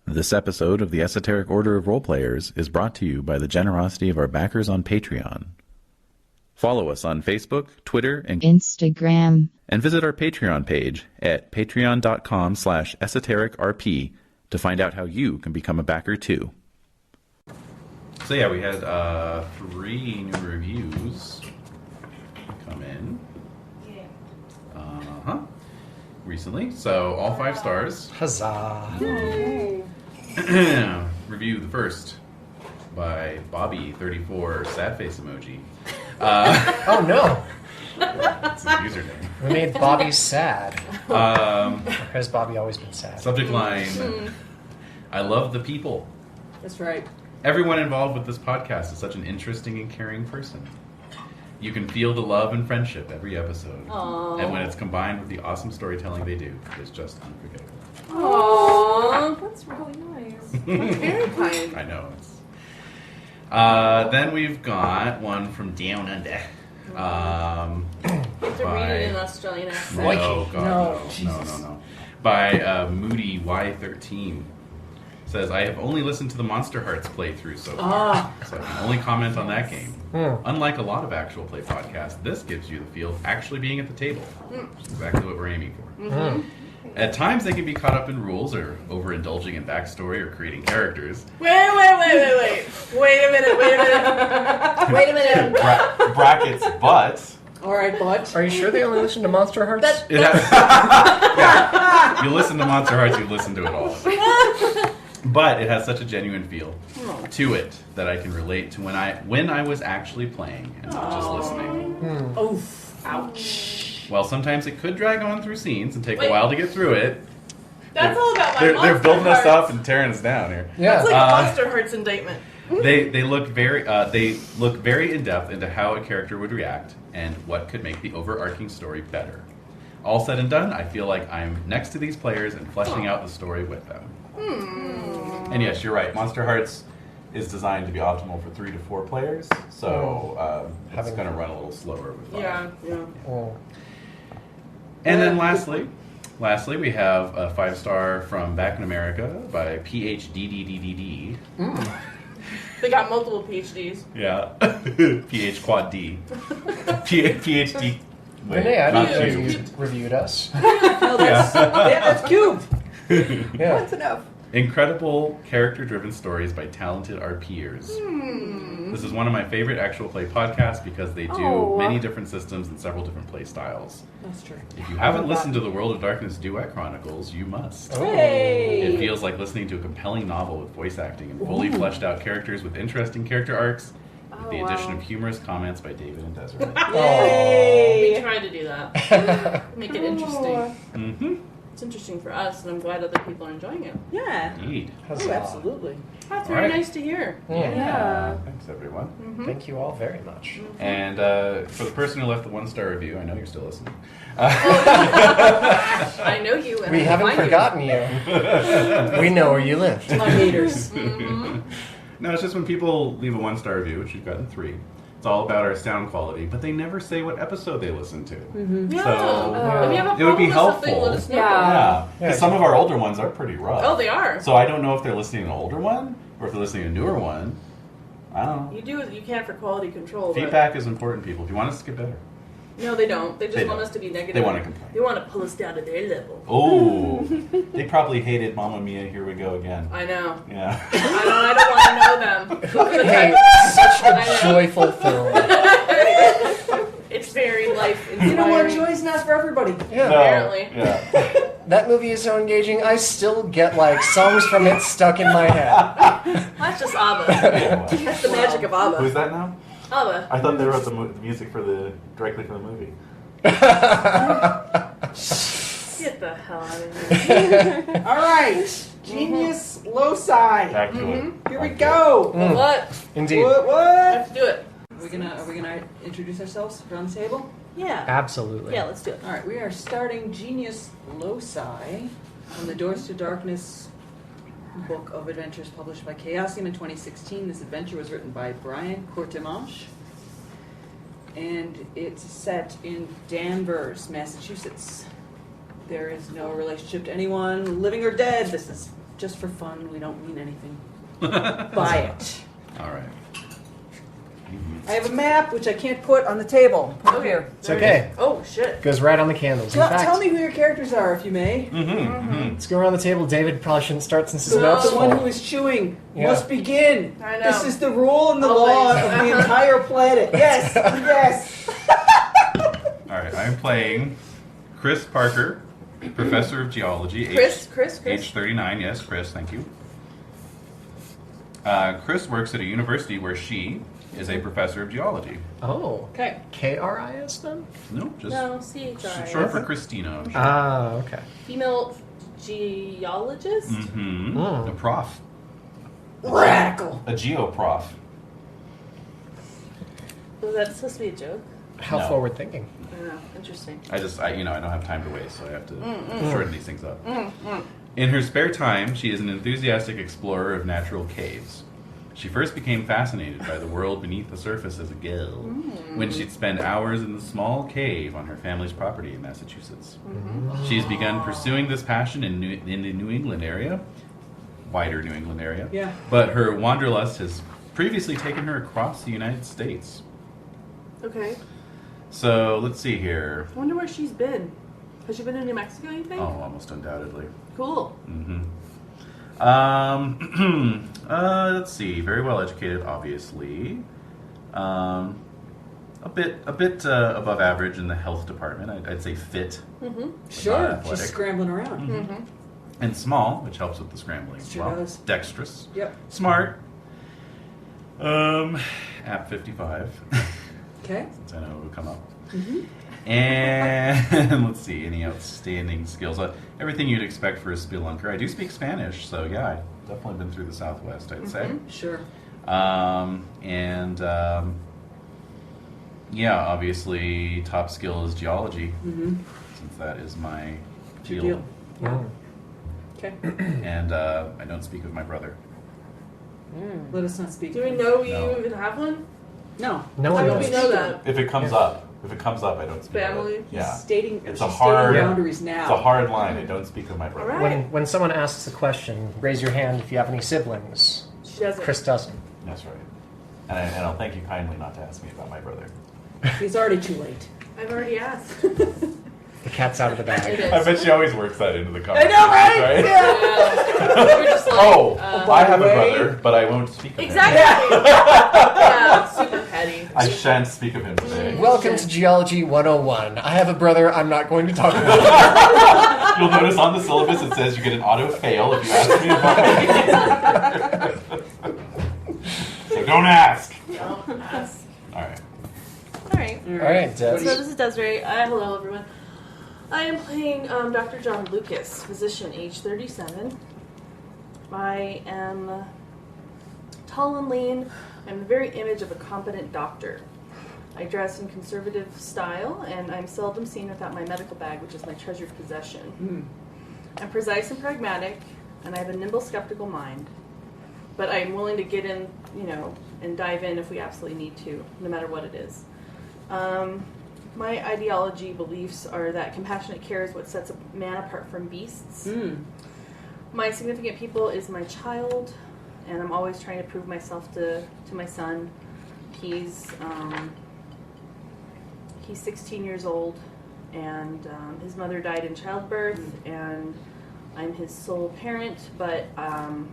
This episode of the Esoteric Order of Roleplayers is brought to you by the generosity of our backers on Patreon. Follow us on Facebook, Twitter, and Instagram. And visit our Patreon page at patreon.com/esotericrp to find out how you can become a backer too. So yeah, we had 3 new reviews come in. Recently. So all 5 stars. Huzzah. Yay. Review the first by Bobby34 sad face emoji. Oh no. That's his username. We made Bobby sad. Or has Bobby always been sad? Subject line, I love the people. That's right. Everyone involved with this podcast is such an interesting and caring person. You can feel the love and friendship every episode. Aww. And when it's combined with the awesome storytelling they do, it's just unforgettable. Aww. That's really nice. That's very kind. I know. Then we've got one from Down Under. You have to read it in Australian accent. No, God, no. By Moody Y13. Says, I have only listened to the Monster Hearts playthrough so far, so I can only comment on that game. Unlike a lot of actual play podcasts, this gives you the feel of actually being at the table, which is exactly what we're aiming for. At times, they can be caught up in rules or overindulging in backstory or creating characters. Wait a minute. Brackets, but... Alright, but... Are you sure they only listen to Monster Hearts? Yeah. You listen to Monster Hearts, you listen to it all. But it has such a genuine feel to it that I can relate to when I was actually playing and not just listening. Oof. Ouch. Well, sometimes it could drag on through scenes and take a while to get through it. That's all about my They're building us up and tearing us down here. Yeah. That's like a Monster Hearts indictment. They look very in depth into how a character would react and what could make the overarching story better. All said and done, I feel like I'm next to these players and fleshing out the story with them. And yes, you're right. Monster Hearts is designed to be optimal for 3 to 4 players, so it's going to run a little slower with 5. Yeah. And then lastly, we have a 5-star from Back in America by PhDDDDD. They got multiple PhDs. Yeah. PH quad D. PhD. Renae, I didn't know you reviewed us. That's cute. Yeah. That's enough. Incredible character-driven stories by talented RPers. This is one of my favorite actual play podcasts because they do many different systems and several different play styles. That's true. If you haven't listened to the World of Darkness Duet Chronicles, you must. Hey! It feels like listening to a compelling novel with voice acting and fully fleshed out characters with interesting character arcs, with the addition of humorous comments by David and Desiree. Yay! We tried to do that. Make it interesting. Mm-hmm. It's interesting for us, and I'm glad other people are enjoying it. Yeah. Indeed. Oh, absolutely. That's All very right. nice to hear. Yeah. Thanks, everyone. Thank you all very much. And for the person who left the 1-star review, I know you're still listening. I know you. And We haven't forgotten you. We know where you live. My haters. No, it's just when people leave a 1-star review, which you've gotten 3. It's all about our sound quality, but they never say what episode they listen to. Yeah. So If you have a it would be problem with something, helpful. let us know. Yeah. 'Cause some of our older ones are pretty rough. Oh, they are. So I don't know if they're listening to an older one or if they're listening to a newer one. I don't know. You do what you can for quality control. Feedback is important, people. If you want us to get better. No, they don't. They just They want don't. us to be negative. They want to complain. They want to pull us down to their level. Oh, they probably hated Mamma Mia, Here We Go Again. I know. Yeah. I don't want to know them. Hey, such a joyful film. It's very life-inspiring. You know what? Joy's not for everybody. Yeah. Apparently. Yeah. That movie is so engaging, I still get, songs from it stuck in my head. That's just ABBA. That's the magic of ABBA. Who's that now? ABBA. I thought they wrote the music directly for the movie. Get the hell out of here. All right. Genius Loci. Back to it. Here we go. What? Indeed. What? Let's do it. Are we gonna introduce ourselves around the table? Yeah. Absolutely. Yeah, let's do it. All right. We are starting Genius Loci on the Doors to Darkness book of adventures published by Chaosium in 2016. This adventure was written by Brian Courtemanche, and it's set in Danvers, Massachusetts. There is no relationship to anyone, living or dead. This is just for fun. We don't mean anything. Buy it. All right. I have a map which I can't put on the table. Put it here. It's okay. Oh, shit. Goes right on the candles. In fact, Tell me who your characters are, if you may. let's go around the table. David probably shouldn't start since his The notes. one who is chewing must begin. I know. This is the rule and the law of the entire planet. Yes, yes. All right. I'm playing Chris Parker, professor of geology. Chris. Age 39. Yes, Chris. Thank you. Chris works at a university where she is a professor of geology. Oh. Okay. KRIS then? No, just No, CHI. short for Christina. I'm sure. Ah, okay. Female geologist? Mm-hmm. Mm. A prof. Radical. A geoprof. Was that supposed to be a joke? How No. forward thinking. Interesting. I don't have time to waste, so I have to shorten these things up. In her spare time, she is an enthusiastic explorer of natural caves. She first became fascinated by the world beneath the surface as a girl, when she'd spend hours in the small cave on her family's property in Massachusetts. She's begun pursuing this passion in the New England area, wider New England area, Yeah. but her wanderlust has previously taken her across the United States. Okay. So, let's see here. I wonder where she's been. Has she been in New Mexico, you think? Oh, almost undoubtedly. Cool. Let's see. Very well educated, obviously. A bit above average in the health department. I'd say fit. Sure. Athletic. She's scrambling around. And small, which helps with the scrambling as Sure well. does. Dexterous. Yep. Smart. App 55. Okay. Since I know it would come up. And let's see, any outstanding skills. Everything you'd expect for a spelunker. I do speak Spanish, so yeah, I've definitely been through the Southwest, I'd say. Sure. Yeah, obviously, top skill is geology, since that is my Good field. deal. Okay. And I don't speak with my brother. Let us not speak. Do we know you No. even have one? No. No How one do knows. we know that? If it comes up, I don't speak Family? with it. Yeah. She's stating It's she's a hard- stating boundaries now. It's a hard line. I don't speak with my brother. All right. When someone asks a question, raise your hand if you have any siblings. She doesn't. Chris doesn't. That's right. And I'll thank you kindly not to ask me about my brother. He's already too late. I've already asked. The cat's out of the It bag. is. I bet she always works that into the I conversation. know, right? Yeah. We're just like, Oh, by I have the a way- brother, but I won't speak of him. Exactly. Yeah, super petty. I shan't speak of him today. Welcome to Geology 101. I have a brother I'm not going to talk about. You'll notice on the syllabus it says you get an auto fail if you ask me about it. So don't ask. Don't ask. All right. All right. All right, So this is Desiree. Hello, everyone. I am playing Dr. John Lucas, physician, age 37. I am tall and lean. I'm the very image of a competent doctor. I dress in conservative style, and I'm seldom seen without my medical bag, which is my treasured possession. I'm precise and pragmatic, and I have a nimble, skeptical mind. But I am willing to get in, and dive in if we absolutely need to, no matter what it is. My ideology beliefs are that compassionate care is what sets a man apart from beasts. My significant people is my child, and I'm always trying to prove myself to my son. He's 16 years old, and his mother died in childbirth, and I'm his sole parent, but I'm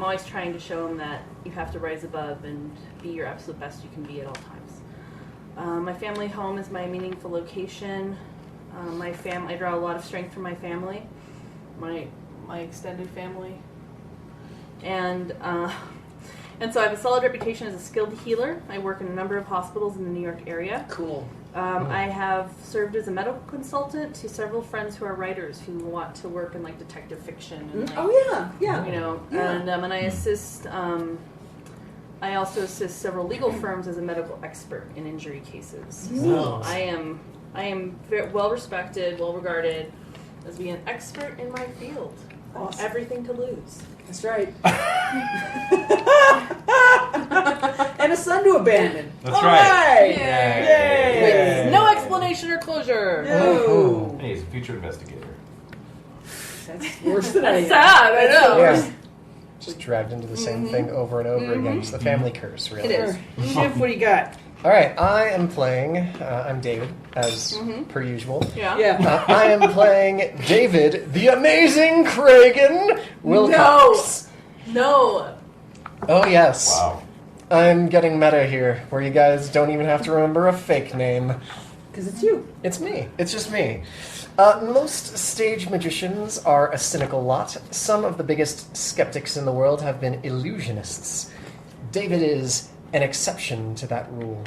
always trying to show him that you have to rise above and be your absolute best you can be at all times. My family home is my meaningful location. I draw a lot of strength from my family, my extended family, and so I have a solid reputation as a skilled healer. I work in a number of hospitals in the New York area. Cool. I have served as a medical consultant to several friends who are writers who want to work in detective fiction. And, and I assist. I also assist several legal firms as a medical expert in injury cases. So I am very well respected, well regarded as being an expert in my field. Awesome. Everything to lose. That's right. And a son to abandon. That's All right. Yay! With no explanation or closure. No. Hey, he's a future investigator. That's worse than I am. That's sad, I know. Yeah. Just dragged into the same thing over and over again. It's the family curse, really. It is. Shiv, what do you got? All right, I am playing. I'm David, as per usual. Yeah. Yeah. I am playing David, the amazing Kragan Wilcox. No. Oh yes. Wow. I'm getting meta here, where you guys don't even have to remember a fake name. Because it's you. It's me. It's just me. Most stage magicians are a cynical lot. Some of the biggest skeptics in the world have been illusionists. David is an exception to that rule.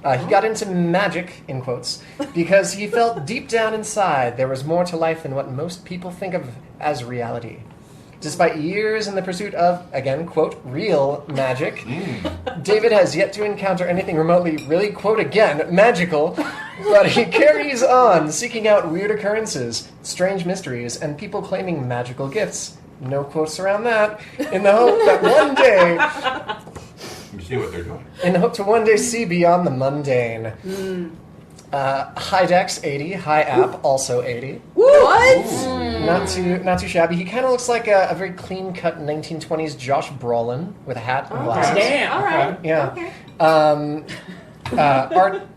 He got into magic, in quotes, because he felt deep down inside there was more to life than what most people think of as reality. Despite years in the pursuit of, again, quote, real magic, David has yet to encounter anything remotely, really, quote again, magical, but he carries on, seeking out weird occurrences, strange mysteries, and people claiming magical gifts. No quotes around that, in the hope that one day... You see what they're doing. In the hope to one day see beyond the mundane. High Dex, 80. High App, also 80. What? Not too shabby. He kind of looks like a very clean-cut 1920s Josh Brolin with a hat and glasses. Damn. All right. Yeah. Okay.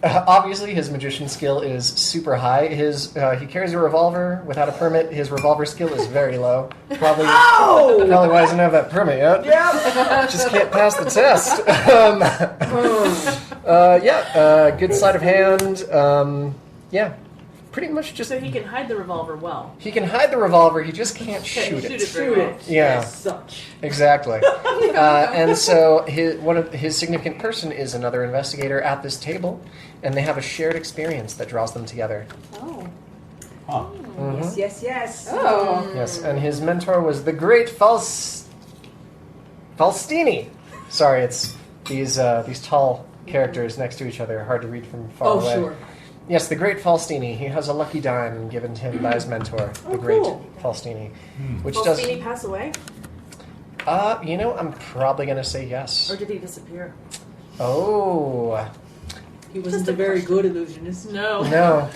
Obviously, his magician skill is super high. He carries a revolver without a permit. His revolver skill is very low. Probably why he doesn't have that permit yet. Yep. Just can't pass the test. Good sleight of hand. Pretty much just... So he can hide the revolver well. He can hide the revolver, he just can't shoot it. Shoot it. Yeah. As such. Exactly. And so his significant person is another investigator at this table, and they have a shared experience that draws them together. Oh. Huh. Yes. Oh. Yes, and his mentor was the great Falstini. Sorry, it's these tall characters next to each other, hard to read from far away. Sure. Yes, the great Falstini. He has a lucky dime given to him by his mentor, the great Falstini. Which does... Did he pass away? I'm probably going to say yes. Or did he disappear? Oh. He wasn't Just a a very question. good illusionist. No.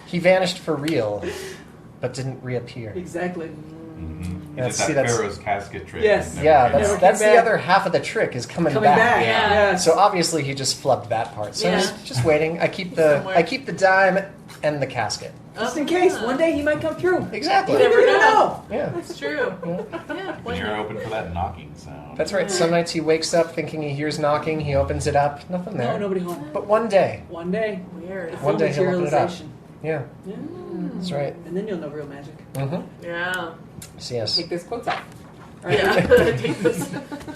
He vanished for real, but didn't reappear. Exactly. Yeah, Is it that Pharaoh's casket trick? Yes. Never Yeah, came that's back? the back. other half of the trick is coming Coming back. Yeah. Yes. So obviously he just flubbed that part. So Yeah. just waiting. I keep Somewhere. the dime and the casket. Just in case, one day he might come through. Exactly. You never know. Yeah. That's true. Yeah. And you're open for that knocking sound. That's right. Some nights he wakes up thinking he hears knocking. He opens it up. Nothing there. No, nobody home. But one day. One day. Weird. One day he'll open it up. Materialization. Yeah. Yeah. That's right. And then you'll know real magic. Mm-hmm. Yeah. So yes. Take this quotes off. Yeah.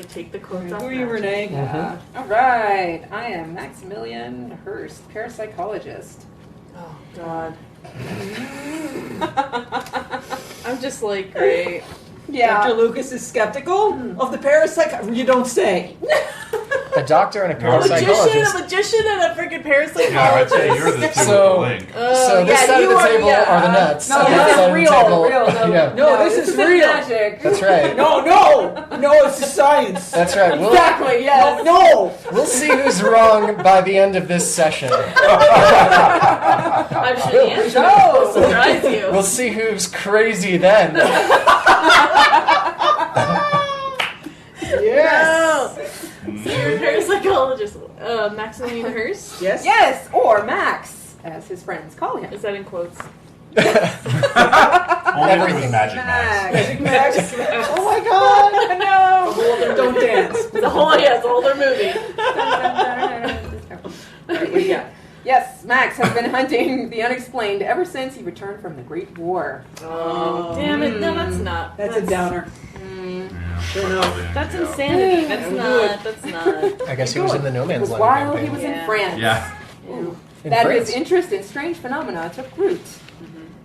Take the quotes off. Who are you, Renae? All right. I am Maximilian Hurst, parapsychologist. Oh, God. I'm just like, great. Dr. Lucas is skeptical of the parapsych. You don't say. A doctor and a No, A parapsychologist. magician and a freaking parapsychologist. Yeah, I'd say you're the two So- with the link. So this yeah, side of you the are- table yeah. are the nuts. No, and this that is side of the real, table- real. No, Yeah. No, this is real. magic. That's right. No, it's the science. That's right. Exactly, yes. No. We'll see who's wrong by the end of this session. I'm sure the answer No. will surprise you. We'll see who's crazy then. Yes. So you're a parapsychologist. Maximilian Hurst? Yes. Yes, or Max, as his friends call him. Is that in quotes? Only Everything. with Magic Max. Magic Max. Oh my God. No. Don't dance. The whole older movie. Alright, what do you got? Yes, Max has been hunting the unexplained ever since he returned from the Great War. Oh, Damn it. No, that's not. That's a downer. Yeah, Sure enough. That's yeah. insanity. That's Don't do not. it. That's not. I guess he was in the No It Man's was Land while he campaign. was Yeah. in France. Yeah. In that France. his interest in strange phenomena took root.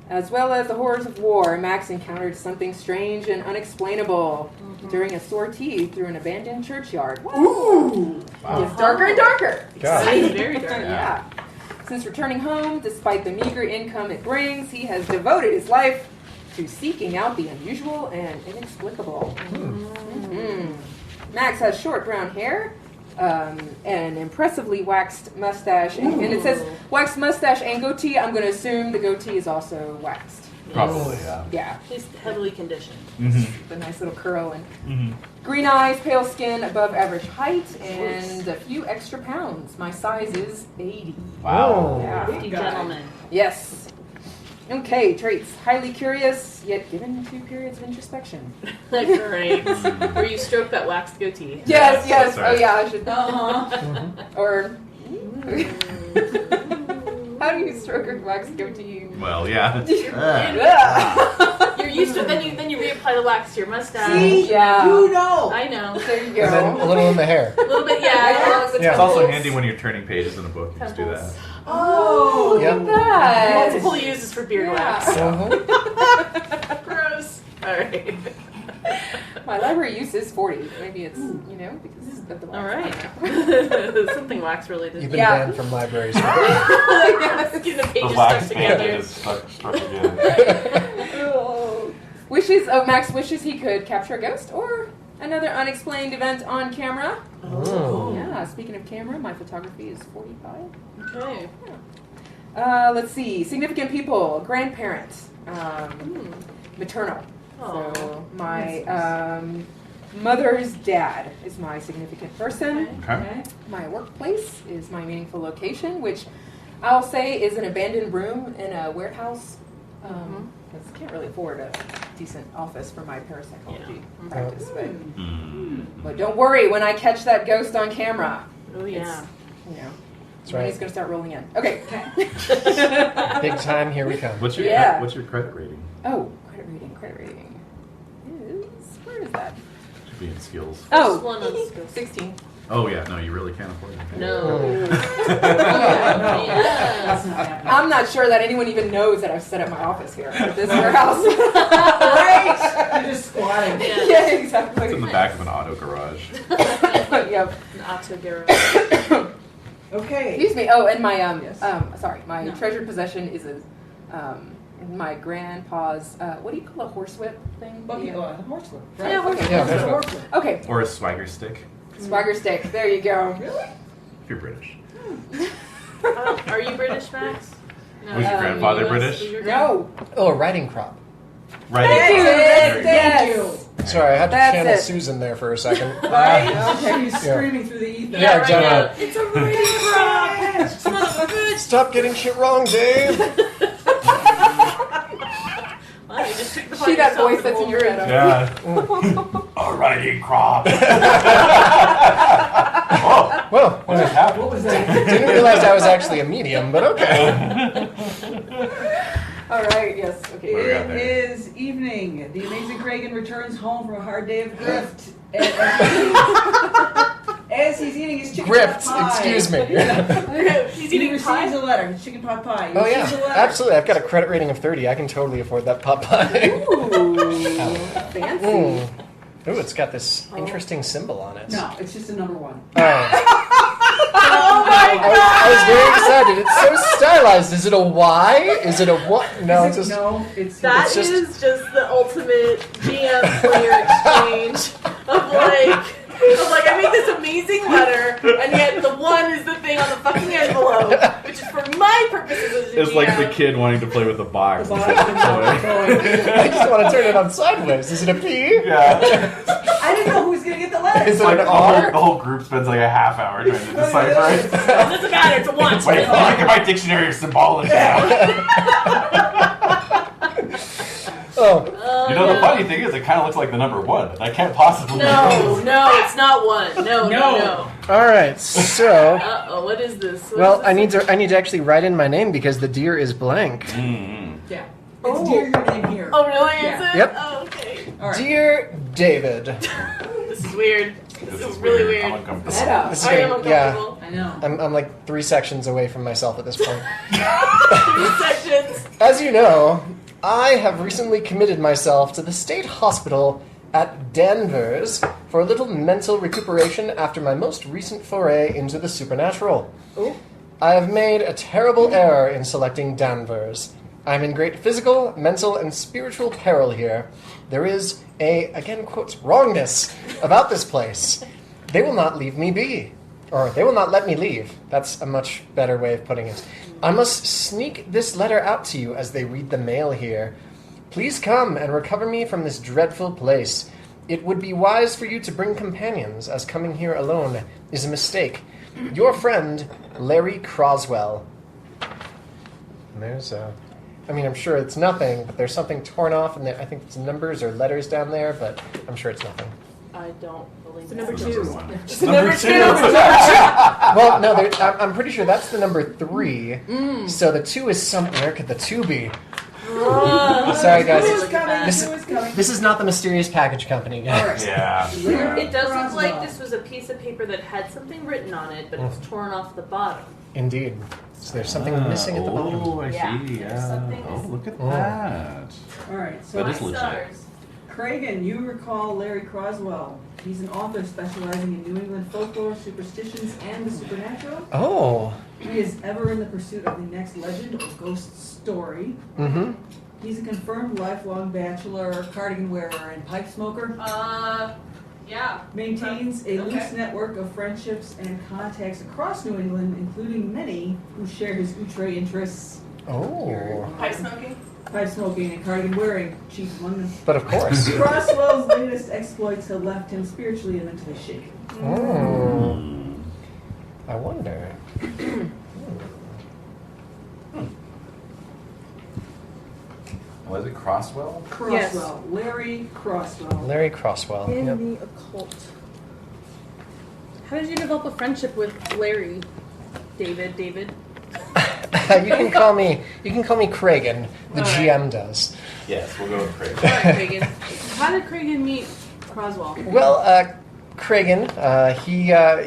As well as the horrors of war, Max encountered something strange and unexplainable during a sortie through an abandoned churchyard. Ooh. Wow. It's darker and darker. God. It's very dark. Yeah. Since returning home, despite the meager income it brings, he has devoted his life to seeking out the unusual and inexplicable. Max has short brown hair, an impressively waxed mustache, and it says waxed mustache and goatee. I'm going to assume the goatee is also waxed. Probably, yeah. Yeah. He's heavily conditioned. The nice little curl and green eyes, pale skin, above average height, and a few extra pounds. My size is 80. Wow. Yeah. 50 gentlemen. Yes. Okay, traits. Highly curious, yet given 2 periods of introspection. That's right. Where you stroke that waxed goatee. Yes. That's right. Oh, yeah, I should. Or. How do you stroke a waxed goatee? Well, yeah. You're used to it. Then you reapply the wax to your mustache. See? Yeah. You know. I know. There you go. And then a little in the hair. A little bit, yeah. It's also handy when you're turning pages in a book. You just do that. Temples. Oh. Yep. Look at that. Multiple uses for beard wax. Gross. All right. My library use is 40. Maybe it's, because of the wax. All right. Something wax related. You've been Yeah. banned from libraries. Getting the pages stuck together. Stuck together. Wishes. Oh, Max wishes he could capture a ghost or another unexplained event on camera. Oh. Yeah, speaking of camera, my photography is 45. Okay. Let's see. Significant people. Grandparent. Maternal. Aw. So my mother's dad is my significant person. Okay. My workplace is my meaningful location, which I'll say is an abandoned room in a warehouse. Because I can't really afford a decent office for my parapsychology practice. But don't worry, when I catch that ghost on camera, Oh, yeah. That's money's right. going to start rolling in. Okay. Big time, here we come. What's your Yeah. what's your credit rating? Oh, credit rating is, where is that? Should be in skills. Oh, one on skills. 16. Oh yeah, no, you really can't afford it. No. That's not happening. I'm not sure that anyone even knows that I've set up my office here at this warehouse. Right? You're just squatting. Yeah, exactly. It's in the back of an auto garage. Yep. An auto garage. Okay. Excuse me. Oh, and my Yes. my treasured possession is my grandpa's what do you call a horsewhip thing? Bucky, Yeah. horsewhip. Yeah, horsewhip. Yeah, That's a horsewhip. horsewhip. Okay, Or a swagger stick, swagger stick. There you go. Really? if you're British. Are you British, Max? No. Was your grandfather US? British? Was your No. Oh, a riding crop. Right. Thank you. Thank Yes. you. Sorry, I had to That's channel it. Susan there for a second. Right? Okay. She's screaming through the ether. Yeah, right exactly. now. It's a riding crop. Son of a bitch. Stop getting shit wrong, Dave. Wow, you just took the See that yourself voice to that's in your head. Yeah. A riding crop. Oh, Well, what just happened? What was that? didn't realize I was actually a medium, but okay. All right. Yes. What Okay. do we got It there? is evening. The amazing Kragan returns home from a hard day of grift. As he's eating his chicken Grift, pot pie. excuse me. He's He eating receives pie. a letter. His chicken pot pie. He Oh receives yeah, a letter. absolutely. I've got a credit rating of 30. I can totally afford that pot pie. Ooh, fancy. Ooh, it's got this interesting symbol on it. No, it's just a number one. Oh I was very excited. It's so stylized. Is it a Y? Is it a what? No, it's just. No, it's That It's just- is just the ultimate GM player exchange of like I make this amazing letter, and yet the one is the thing on the fucking envelope, which is for my purposes as a It's like the GM. kid wanting to play with the box. The instead box of and the toy. I just want to turn it on sideways. Is it a P? Yeah. I didn't know who was going to get the letter. Is it Like an the whole, R? the whole group spends like a half hour trying to decipher it. It doesn't matter. It's a one. Wait, look at my dictionary of symbology. Oh, You know, the funny thing is, it kind of looks like the number one. That can't possibly be No, it's not one. No. all right. So, Uh-oh, what is this? What well, is I this? need to actually write in my name because the deer is blank. Mm-hmm. Yeah. It's dear your name here. Oh, really? Yeah. Is it? Yep. Oh, okay. All right. Dear David, This is weird. This is really weird. I'm uncomfortable. Meta. This is I am gonna- yeah. uncomfortable. I know. I'm like 3 sections away from myself at this point. 3 sections. As you know, I have recently committed myself to the state hospital at Danvers for a little mental recuperation after my most recent foray into the supernatural. Ooh. I have made a terrible error in selecting Danvers. I'm in great physical, mental, and spiritual peril here. There is a, again quotes, wrongness about this place. They will not leave me be. Or they will not let me leave. That's a much better way of putting it. I must sneak this letter out to you as they read the mail here. Please come and recover me from this dreadful place. It would be wise for you to bring companions, as coming here alone is a mistake. Your friend, Larry Croswell. And there's I'm sure it's nothing, but there's something torn off, and I think it's numbers or letters down there, but I'm sure it's nothing. I don't believe It's number that. 2. It's number 2. Well, no, I'm pretty sure that's the number 3. So the 2 is something. Where could the 2 be? Sorry, guys. This is not the mysterious package company, guys. Yeah. It does look like this was a piece of paper that had something written on it, but it's torn off the bottom. Indeed. So there's something missing at the bottom. Oh, I Yeah, see. there's Yeah. something Oh, missing. look at that. All right, so That is legit. Stars. Craigan, you recall Larry Croswell. He's an author specializing in New England folklore, superstitions, and the supernatural. Oh. He is ever in the pursuit of the next legend or ghost story. Mm-hmm. He's a confirmed lifelong bachelor, cardigan wearer, and pipe smoker. Yeah. Maintains a loose network of friendships and contacts across New England, including many who share his outre interests. Oh. Pipe smoking? Pipe smoking and cardigan wearing, chief among them. But of course. Croswell's latest exploits have left him spiritually and mentally shaken. Oh. I wonder. Was it Crosswell? Croswell. Larry Croswell. Larry Croswell. In Yep. the occult. How did you develop a friendship with Larry? David? You can call me Craigan. The GM does. Yes, we'll go with Craig. Alright, Craigan. How did Craigan meet Croswell? Well, Craigan,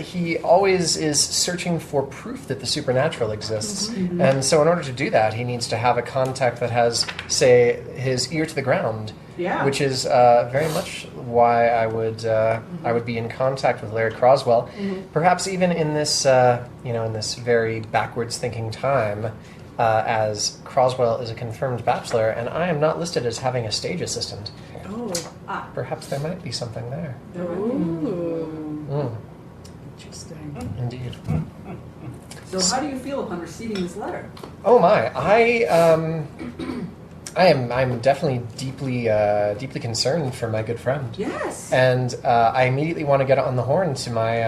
he always is searching for proof that the supernatural exists. Mm-hmm. And so in order to do that, he needs to have a contact that has, say, his ear to the ground. Yeah. Which is very much why I would be in contact with Larry Croswell. Mm-hmm. Perhaps even in this in this very backwards thinking time, as Croswell is a confirmed bachelor, and I am not listed as having a stage assistant. Oh. Perhaps there might be something there. Ooh. Mm, Interesting. indeed. So how do you feel upon receiving this letter? Oh my! I'm definitely deeply concerned for my good friend. Yes. And I immediately want to get on the horn to my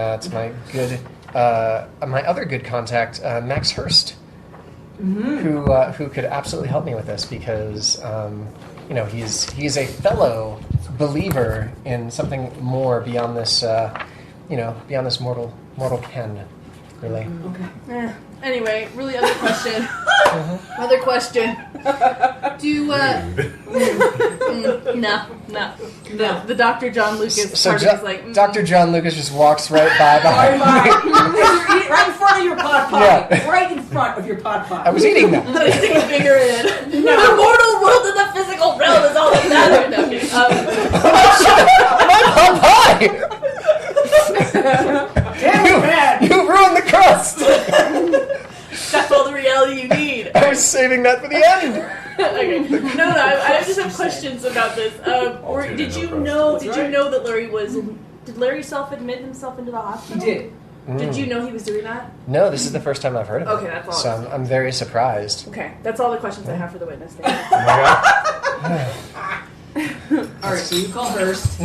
other good contact, Max Hurst, who could absolutely help me with this because he's a fellow believer in something more beyond this beyond this mortal ken, really. Okay. Anyway, really other question. Other question. Do no. The Dr. John Lucas So part is like Dr. John Lucas just walks right by behind me. Right in front of your pot pie. Yeah. Right in front of your pot pie. I was eating that. I stick a finger in. The mortal world and the physical realm is all that matters. No, I'm kidding. My pie! Damn it, You ruined the crust! That's all the reality you need. I was saving that for the end. Okay. No, I just have questions about this. Did you know that Larry was? Did Larry self-admit himself into the hospital? He did. Did you know he was doing that? No, this is the first time I've heard of it. Okay, that's all. So I'm very surprised. Okay, that's all the questions I have for the witness. Oh my god. All right, so you call Hurst.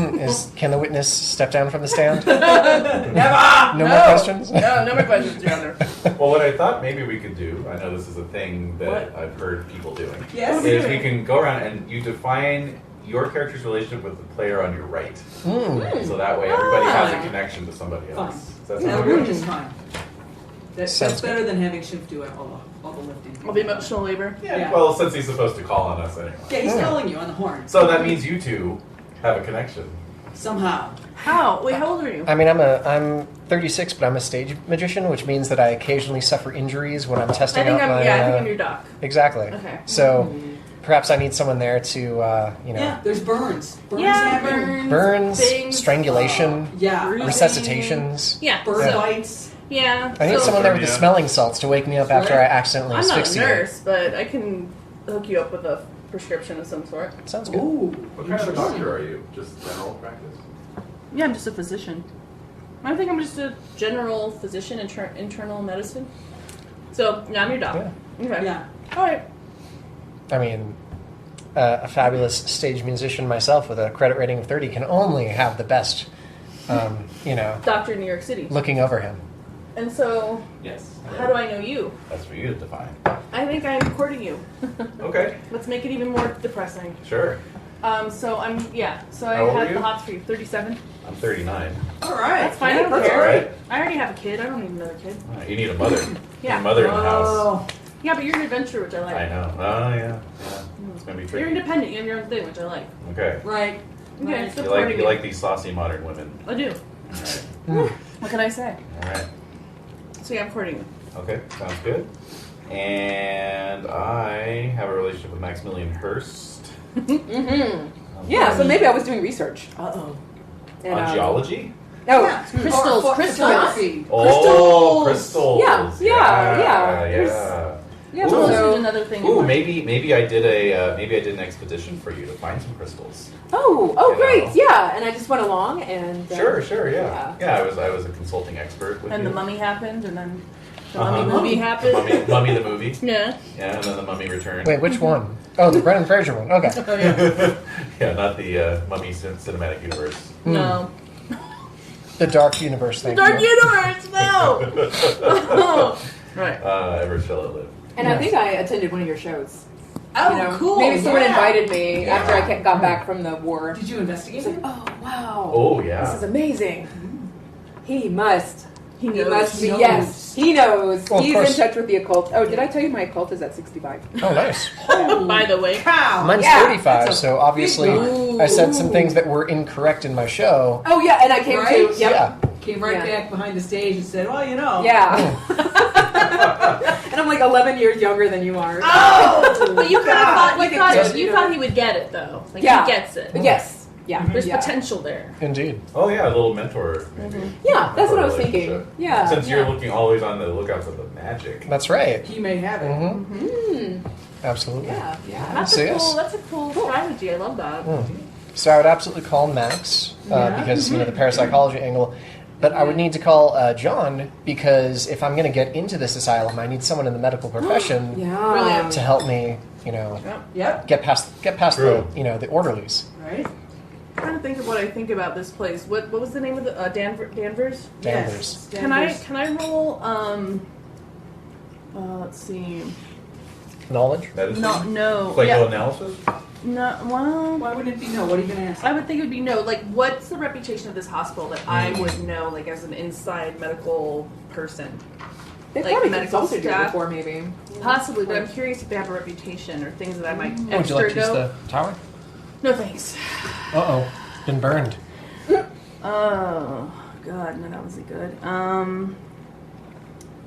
Can the witness step down from the stand? Never. No more questions? No more questions, Your Honor. Well, what I thought maybe we could do, I know this is a thing that I've heard people doing, Yes. is we can go around and you define your character's relationship with the player on your right. So that way everybody has a connection to somebody else. Does that That'll sound work good? just fine. That's Sounds better than having Schiff do all the lifting. All the emotional labor. Yeah, well, since he's supposed to call on us anyway. Yeah, he's calling you on the horn. So that means you two have a connection. Somehow. How? Wait, how old are you? I mean, I'm 36, but I'm a stage magician, which means that I occasionally suffer injuries when I'm testing I think out my... I think I'm your doc. Exactly. Okay. So perhaps I need someone there to, Yeah, there's burns. Burns Yeah, happen. burns, things. strangulation, Yeah. resuscitations. Yeah. Burn Yeah. bites. Yeah. I need so- someone there with the Yeah. smelling salts to wake me up after I accidentally I'm not a asphyxiate. nurse, but I can hook you up with a prescription of some sort. Sounds good. Ooh. What kind of a doctor are you? Just general practice? Yeah, I'm just a physician. I think I'm just a general physician in internal medicine. So, yeah, I'm your doc. Yeah. Okay. Yeah. All right. I mean, a fabulous stage musician myself with a credit rating of 30 can only have the best, Doctor in New York City. looking over him. And so, Yes. how do I know you? That's for you to define. I think I'm courting you. Okay. Let's make it even more depressing. Sure. So I How old are have you? the hots for you. 37. I'm 39. All right. That's fine. I don't That's care. all right. I already have a kid. I don't need another kid. You need a mother. Yeah. Need a mother in the house. Oh. Yeah, but you're an adventurer, which I like. I know. Oh, yeah. It's going to be You're tricky. independent. You have your own thing, which I like. Okay. Right. Okay, Right. supporting You like these saucy modern women. I do. All right. What can I say? All right. So yeah, I'm courting you. Okay. Sounds good. And I have a relationship with Maximilian Hurst. Yeah, so maybe I was doing research. Uh-oh. And, On geology? Oh, Yeah. Crystals, Or crystals. photography. Oh, crystals. Yeah. Yeah. yeah. Ooh. Well, this is So, another thing. Ooh, maybe I did an expedition for you to find some crystals. oh, You great, know. yeah. And I just went along and Sure, yeah. yeah. Yeah, I was a consulting expert with And you. the mummy happened, and then the Uh-huh. mummy movie happened. Mummy the movie. Yeah. Yeah, and then the mummy returned. Wait, which one? Oh, the Brendan Fraser one. Okay. Oh yeah. Yeah, not the Mummy Cinematic Universe. No. The Dark Universe thing. Dark Universe. No. Right. Ever shall it live. And I think I attended one of your shows. Oh, cool. Maybe someone yeah. invited me Yeah. after I got back from the war. Did you investigate It's like, it? oh, wow. Oh, This yeah. is amazing. He must. He He knows. must be. He knows. Yes, he knows. Well, of He's course. in touch with the occult. Oh, did I tell you my occult is at 65? Oh, nice. By the way. Cow. Mine's Yeah, 35, that's a so obviously Ooh. I said some things that were incorrect in my show. Oh, yeah, and I came Right? to. Yep. Yeah. Came right Yeah. back behind the stage and said, well, you know. Yeah. And I'm like 11 years younger than you are. Oh, but you kind of thought Like a kid, you know? thought he would get it though. Like Yeah. he gets it. Yes. Yeah. There's yeah. potential there. Indeed. Oh, yeah, a little mentor. Maybe. Yeah, that's what I was Mentor thinking. relationship. Yeah. Since yeah. you're looking always on the lookout for the magic. That's right. He may have it. Mm-hmm. Mm, Absolutely. yeah, yeah. That's So a yes. cool. That's a cool strategy. I love that. So I would absolutely call Max Yeah. because the parapsychology angle. But I would need to call John because if I'm going to get into this asylum, I need someone in the medical profession Yeah. Brilliant. to help me, Yep. get past True. the orderlies. Right? I'm trying to think of what I think about this place. What was the name of the Danvers? Danvers. Yes. Can I roll? Let's see. Knowledge. Medicine? No. Psychoanalysis? No. Well. Why wouldn't it be no? What are you going to ask? I would think it would be no. Like, what's the reputation of this hospital that I would know, like, as an inside medical person? They've Like probably medical consulted you staff. before, maybe. Possibly, but I'm curious if they have a reputation or things that I might Would you extra like to use know. the tower? No thanks. Uh-oh. Been burned. Oh God, no, that wasn't good.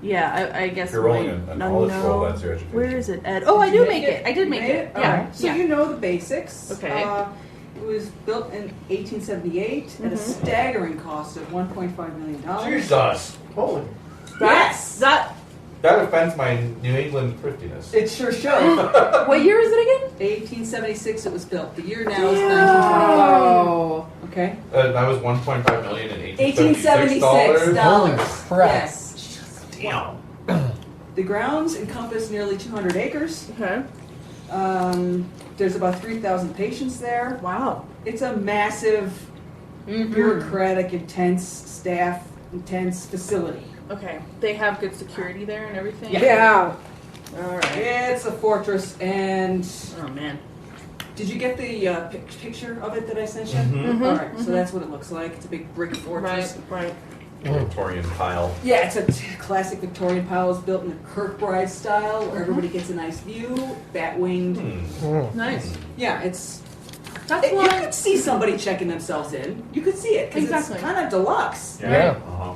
Yeah, I guess. If you're rolling my- an knowledge roll, that's your education. Where is it, Ed? Oh, I Did you do make it. I did make it. All Yeah. right. So yeah. you know the basics. Okay. It was built in 1878 at a staggering cost of $1.5 million. Jesus! Holy. Yes! That That offends my New England thriftiness. It sure shows. What year is it again? 1876 it was built. The year now is 1925. Oh. Okay? That was 1.5 million in 1876 $1876. dollars. Holy crap. Yes. Damn. The grounds encompass nearly 200 acres. okay. There's about 3,000 patients there. Wow. It's a massive, bureaucratic, intense facility. Okay. They have good security there and everything. Yeah. All right. It's a fortress, and Oh man. did you get the picture of it that I sent you? Mhm. All right, so that's what it looks like. It's a big brick fortress. Right. Victorian pile. Yeah, it's a classic Victorian pile. It's built in the Kirkbride style, where everybody gets a nice view, bat-winged. Nice. Yeah, it's. That's You why. could see somebody checking themselves in. You could see it because Exactly. it's kind of deluxe. Yeah. Uh-huh.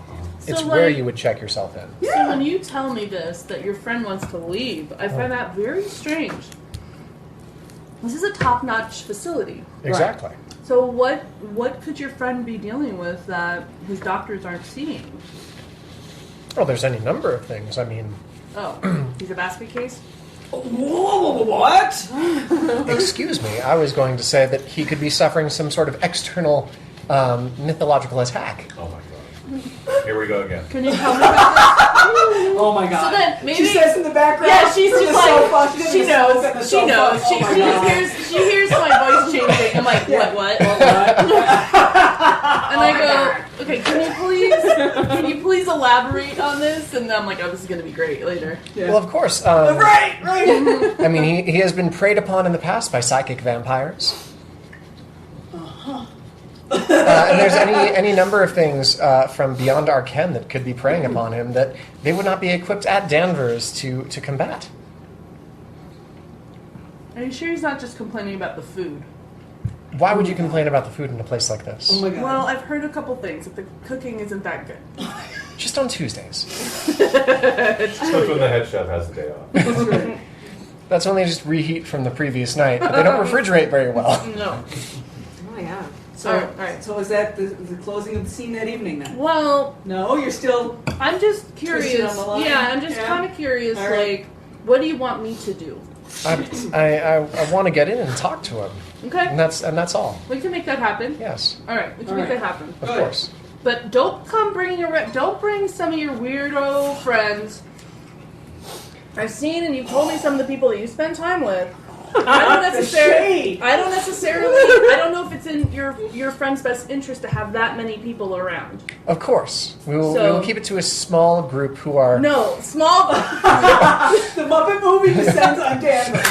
It's So, where like- you would check yourself in. So when you tell me this, that your friend wants to leave, I find that very strange. This is a top-notch facility. Exactly. So what could your friend be dealing with that his doctors aren't seeing? Well, there's any number of things. I mean, Oh, he's a basket case? What? excuse me, I was going to say that he could be suffering some sort of external mythological attack. Oh my god. Here we go again. Can you tell me about this? Oh my god. So then maybe she says in the background. Yeah, she's from just the like sofa, she's she in the knows. smoke at the She sofa. knows. Oh my God. she hears my voice changing, I'm like, what? And I go, okay, can you please elaborate on this? And I'm like, oh, this is going to be great later. Yeah. Well, of course. Right. I mean, he has been preyed upon in the past by psychic vampires. And there's any number of things from beyond our ken that could be preying upon him that they would not be equipped at Danvers to combat. Are you sure he's not just complaining about the food? Why would you complain about the food in a place like this? Oh my god. Well, I've heard a couple things. That the cooking isn't that good. Just on Tuesdays. That's when the head chef has the day off. That's right. That's when they just reheat from the previous night, but they don't refrigerate very well. No. Oh yeah. So, All right. so is that the closing of the scene that evening then? Well, No, you're still. I'm just curious. Twisted on the line? Yeah, I'm just Yeah. kind of curious. All right. Like, what do you want me to do? I want to get in and talk to him, Okay, and that's all. we can make that happen. Yes, All right, we can All make right. that happen. of Good. course. But don't come bringing don't bring some of your weirdo friends. I've seen and you've told me some of the people that you spend time with. I don't necessarily. I don't know if it's in your friend's best interest to have that many people around. Of course, we will So- keep it to a small group who are. No, small. The Muppet movie descends on Danvers.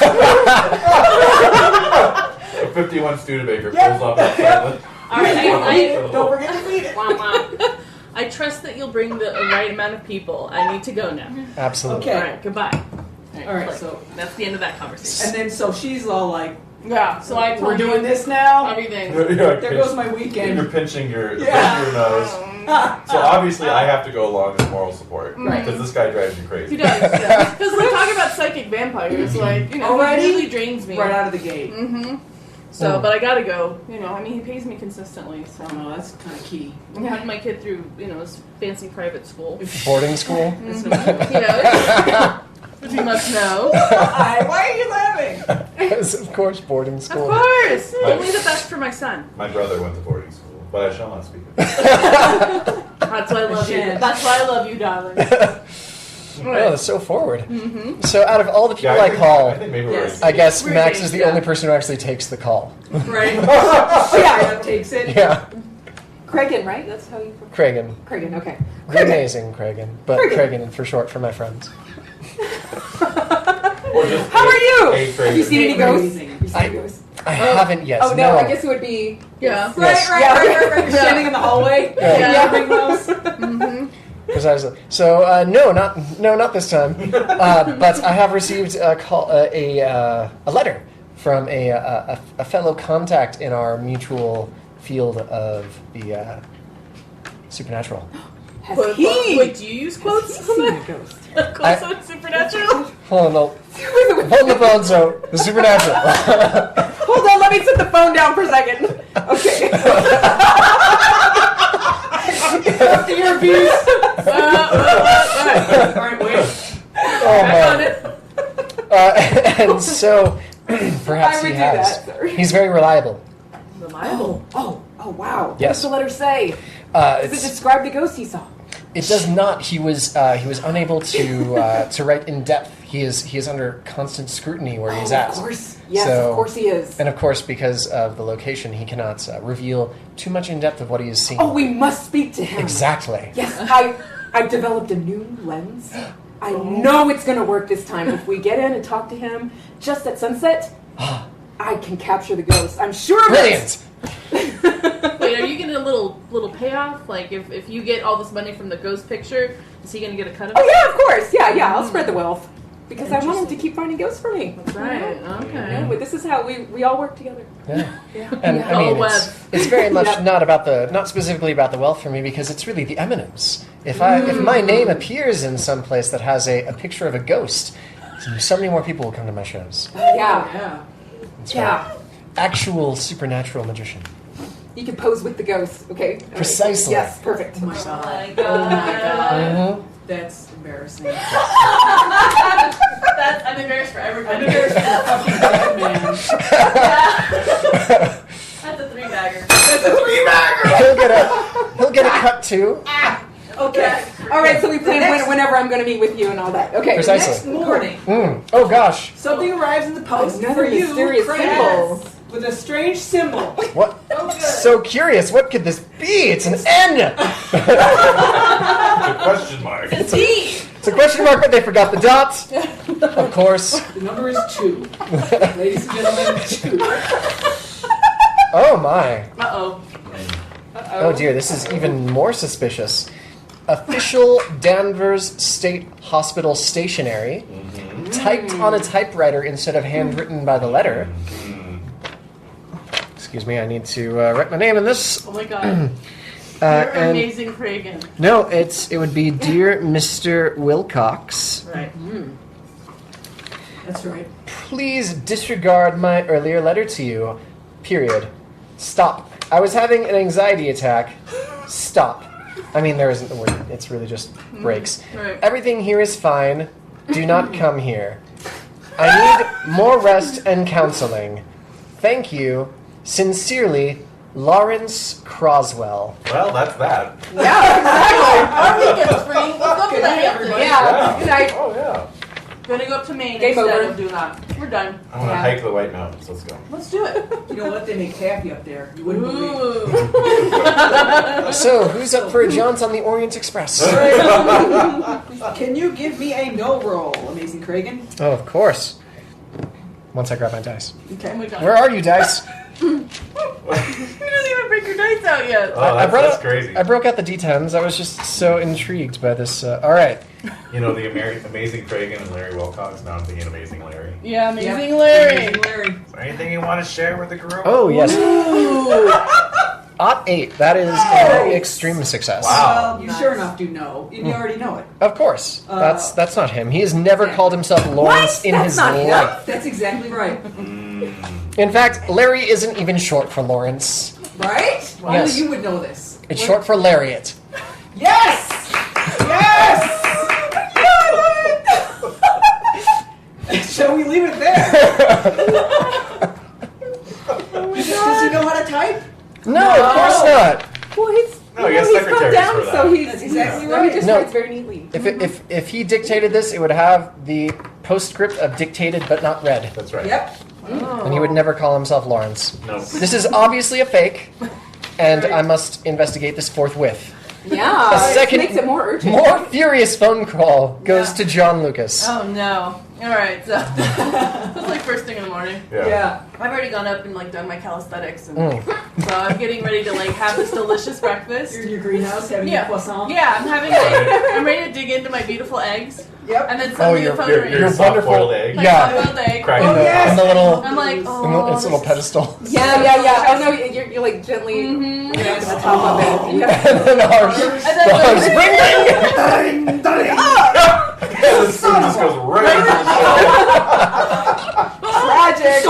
A 51 Studebaker Yep. pulls off outside the... All right, Don't forget to feed it. I trust that you'll bring the right amount of people. I need to go now. Absolutely. Okay. All right, goodbye. All right, like, so- that's the end of that conversation. And then so she's all like, Yeah, so I told "We're doing you this now. everything. You're There goes my weekend." You're pinching your Yeah. nose. So obviously I have to go along as moral support. Right. Because this guy drives you He crazy. does. Because we talk about psychic vampires, like, you know, Already? he really drains me. Right out of the gate. Mm-hmm. So, but I gotta go. You know, I mean, he pays me consistently, so Oh, that's kind of key. I have my kid through, you know, his fancy private school. Boarding school. That's Mhm. no joke. Yeah, which you must know. Why are you laughing? Yes, of course, boarding Of school. course, only the best for my son. My brother went to boarding school, but I shall not speak of it. That's why I love you. Shan't. That's why I love you, darling. Oh, that's so forward. Mm-hmm. So, out of all the people I I call, think maybe Yes. I guess We're Max Jade, is the yeah. only person who actually takes the call. Right. Oh yeah, takes it. Yeah, Craigan, right? That's how you. Craigan. Craigan. Okay. Amazing Craigan, but Craigan. Craigan for short for my friends. Or just How are you? a Have you seen any ghosts? Amazing. Have you seen any ghosts? I haven't yet. Oh no, I guess it would be. Yeah. Right, Yes. right, Yeah. right. You're standing in the hallway. Yeah. Big mouse. Mm-hmm. Precisely. So no, not this time. But I have received a letter from a fellow contact in our mutual field of the supernatural. Has Quote, he? wait, do you use quotes? seen a ghost? Quotes on supernatural? Hold on, the phone. So the supernatural. Hold on, let me set the phone down for a second. Okay. The earpiece. All right, wait. Oh man. And so perhaps I would he do has. that, sorry. He's very reliable. Reliable. Oh, wow. Yes. What does the letter say? Does it It's, describe the ghost he saw? it does not. He was unable to write in depth. He is under constant scrutiny where he's at. Of course. Yes, So- of course he is. And of course, because of the location, he cannot reveal too much in depth of what he has seen. Oh, we must speak to him. Exactly. Yes, I've developed a new lens. I know it's going to work this time. If we get in and talk to him just at sunset, I can capture the ghost. I'm sure of Brilliant. Wait, are you getting a little payoff? Like, if you get all this money from the ghost picture, is he going to get a cut of Oh it? yeah, of course. Yeah. I'll spread the wealth because I want him to keep finding ghosts for me. That's right. Yeah, Okay. but this is how we all work together. Yeah. Yeah. And I mean, web. it's very much Yep. not specifically about the wealth for me because it's really the eminence. If my name appears in some place that has a picture of a ghost, so many more people will come to my shows. Yeah. That's Yeah. right. Actual supernatural magician. You can pose with the ghost. Okay. All right. Precisely. Yes. Perfect. Oh my god. Oh my Oh my god. Mhm. That's embarrassing. I'm embarrassed for everybody. I'm embarrassed for the fucking dead man. That's a three-bagger. That's a three-bagger! He'll get a cut too. Okay. All right, so we plan whenever I'm going to meet with you and all that. Okay. Precisely. Next morning, Oh gosh. something arrives in the post Another for you, mysterious Fran, symbol. with a strange symbol. What? Oh, good. So curious. What could this be? It's an N. It's a question mark. It's D. It's a question mark, but they forgot the dot. Of course. The number is 2. Ladies and gentlemen, 2. Oh my. Uh-oh. Oh dear, this is even more suspicious. Official Danvers State Hospital stationery, typed on a typewriter instead of handwritten by the letter. Excuse me, I need to write my name in this. Oh my god. You're and- amazing, Kragan. No, it would be Dear Mr. Wilcox. Right. That's right. Please disregard my earlier letter to you. Period. Stop. I was having an anxiety attack. Stop. I mean, there isn't a word. It's really just breaks. Right. Everything here is fine. Do not come here. I need more rest and counseling. Thank you. Sincerely, Lawrence Croswell. Well, that's that. Our weekend's free. Let's go to the Hamptons. Yeah. Good night. Oh, yeah. Gonna go up to Maine Game instead over. of doing that. We're done. I want to Yeah. hike the White Mountains. Let's go. Let's do it. You know what? They make taffy up there. You wouldn't believe. Ooh. So, who's up for a jaunt on the Orient Express? Can you give me a no roll, Amazing Kragan? Oh, of course. Once I grab my dice. Oh my god. Where are you, dice? You didn't even bring your dice out yet. Oh, that's out, crazy. I broke out the D10s. I was just so intrigued by this. All right. You know, the Amazing Kragan and Larry Wilcox. Now I'm thinking Amazing Larry. Yeah, amazing Yep. Larry. Amazing Larry. Is there anything you want to share with the group? Oh, yes. Ooh. Ot 8. That is an extreme success. Wow. Well, you Nice. sure enough do know. And you already know it. Of course. Uh, That's not him. He has never yeah. called himself Lawrence What? in That's his not him. life. That's exactly right. In fact, Larry isn't even short for Lawrence. Right? Yes. Only you would know this. It's short for Lariat. Yes! Yes! Shall we leave it there? Does he know how to type? No, of course not. Well, he's No, you got he's secretaries come down, for that. so he's That's exactly He right. just No. writes very neatly. If he dictated this, it would have the postscript of dictated but not read. That's right. Yep. And he would never call himself Lawrence. No. This is obviously a fake, and I must investigate this forthwith. Yeah, A second- it makes it more urgent. More furious phone call goes Yeah. to John Lucas. Oh no. Alright, so it's like first thing in the morning. Yeah. I've already gone up and like done my calisthenics and Mm. so I'm getting ready to like have this delicious breakfast. You're in your greenhouse having Yeah. a croissant. Yeah, I'm having like, I'm ready to dig into my beautiful eggs. Yep. And then suddenly you're- the phone Your rings. wonderful. soft-boiled egg. My Yeah. soft-boiled egg. Crack In it. the, yes! in the little, I'm like, in oh, its little pedestal. Yeah. Oh no, you're like gently Mhm. yeah, to the top of it. Yeah. And then ours, And then the ours, like, ring, ring. Yeah, this food just goes right into the show. Tragic.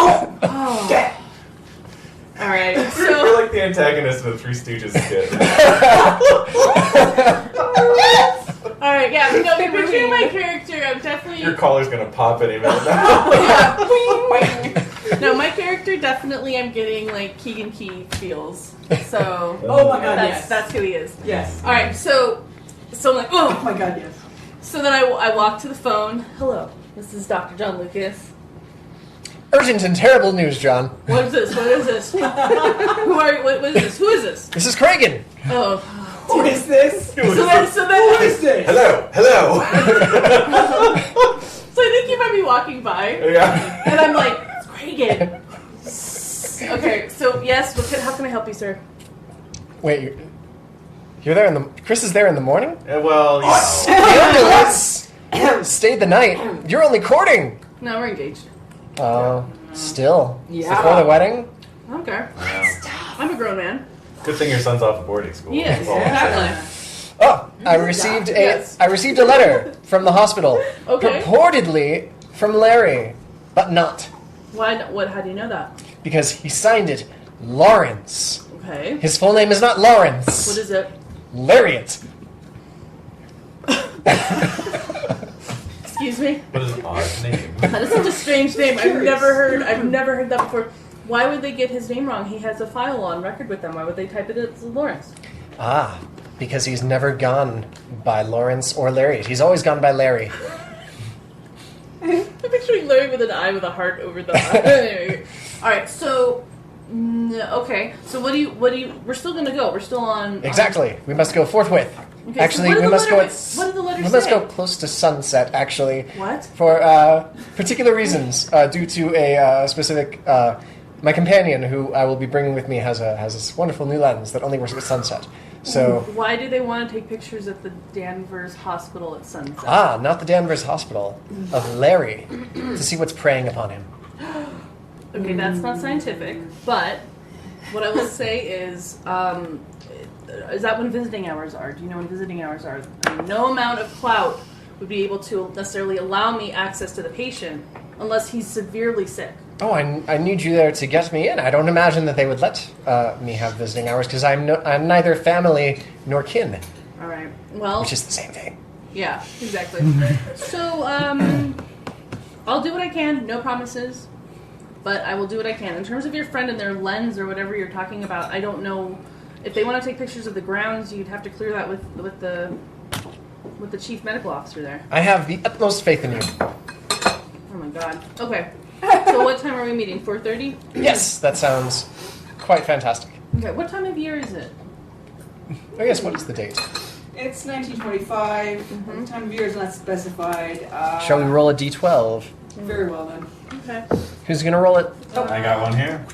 all right, You're so like the antagonist of the Three Stooges skit. all right, yeah, you know, picturing my character, I'm definitely Your collar's gonna pop any minute now. no, my character definitely. I'm getting like Keegan Key feels. So Oh my god, that's yes. that's who he is. Yes. All right, so I'm like, Oh oh. my god, yes. So then I walk to the phone. Hello, this is Dr. John Lucas. Urgent and terrible news, John. What is this? What is this? Who are you? What is this? Who is this? This is Kragan. Oh. Who is this? So then Who is this? Hello, hello. So I think you might be walking by, Yeah. and I'm like, it's Kragan. Okay, so yes, how can I help you, sir? Wait, you're there in the. Chris is there in the morning. Well, you know. The ambulance stayed the night. You're only courting. No, we're engaged. Oh, still. Yeah. Before the wedding. I don't care. Yeah. I'm a grown man. Good thing your son's off of boarding school. Yes, That's all I'm saying. exactly. Oh, I received Yes. I received a letter from the hospital, Okay. purportedly from Larry, but not, Why? What? How do you know that? because he signed it Lawrence. Okay. His full name is not Lawrence. What is it? Lariat. Excuse me. What is an odd name? That is such a strange name. I've Curious. never heard that before. Why would they get his name wrong? He has a file on record with them. Why would they type it as Lawrence? Ah, Because he's never gone by Lawrence or Larry. He's always gone by Larry. I'm picturing Larry with an eye with a heart over the eye. All right, so okay. So what do you? We're still gonna go. We're still on. Exactly. We must go forthwith. Okay, Actually, so we must go. what did the letter We say? must go close to sunset. Actually, What? for particular reasons, due to a specific. My companion, who I will be bringing with me, has this wonderful new lens that only works at sunset. So Why do they want to take pictures at the Danvers Hospital at sunset? not the Danvers Hospital, of Larry, to see what's preying upon him. Okay, that's not scientific, but what I will say is that when visiting hours are? Do you know when visiting hours are? I mean, no amount of clout would be able to necessarily allow me access to the patient unless he's severely sick. Oh, I need you there to get me in. I don't imagine that they would let me have visiting hours because I'm neither family nor kin, All right. Well, which is the same thing. yeah, exactly. So, I'll do what I can. No promises, but I will do what I can. In terms of your friend and their lens or whatever you're talking about, I don't know if they want to take pictures of the grounds. You'd have to clear that with the chief medical officer there. I have the utmost faith in you. Oh my god. Okay. So what time are we meeting? 4:30? Yes, that sounds quite fantastic. Okay. What time of year is it? Oh yes, what is the date? It's 1925. The time of year is not specified. Shall we roll a d12? Very well then. Okay. Who's going to roll it? I got one here.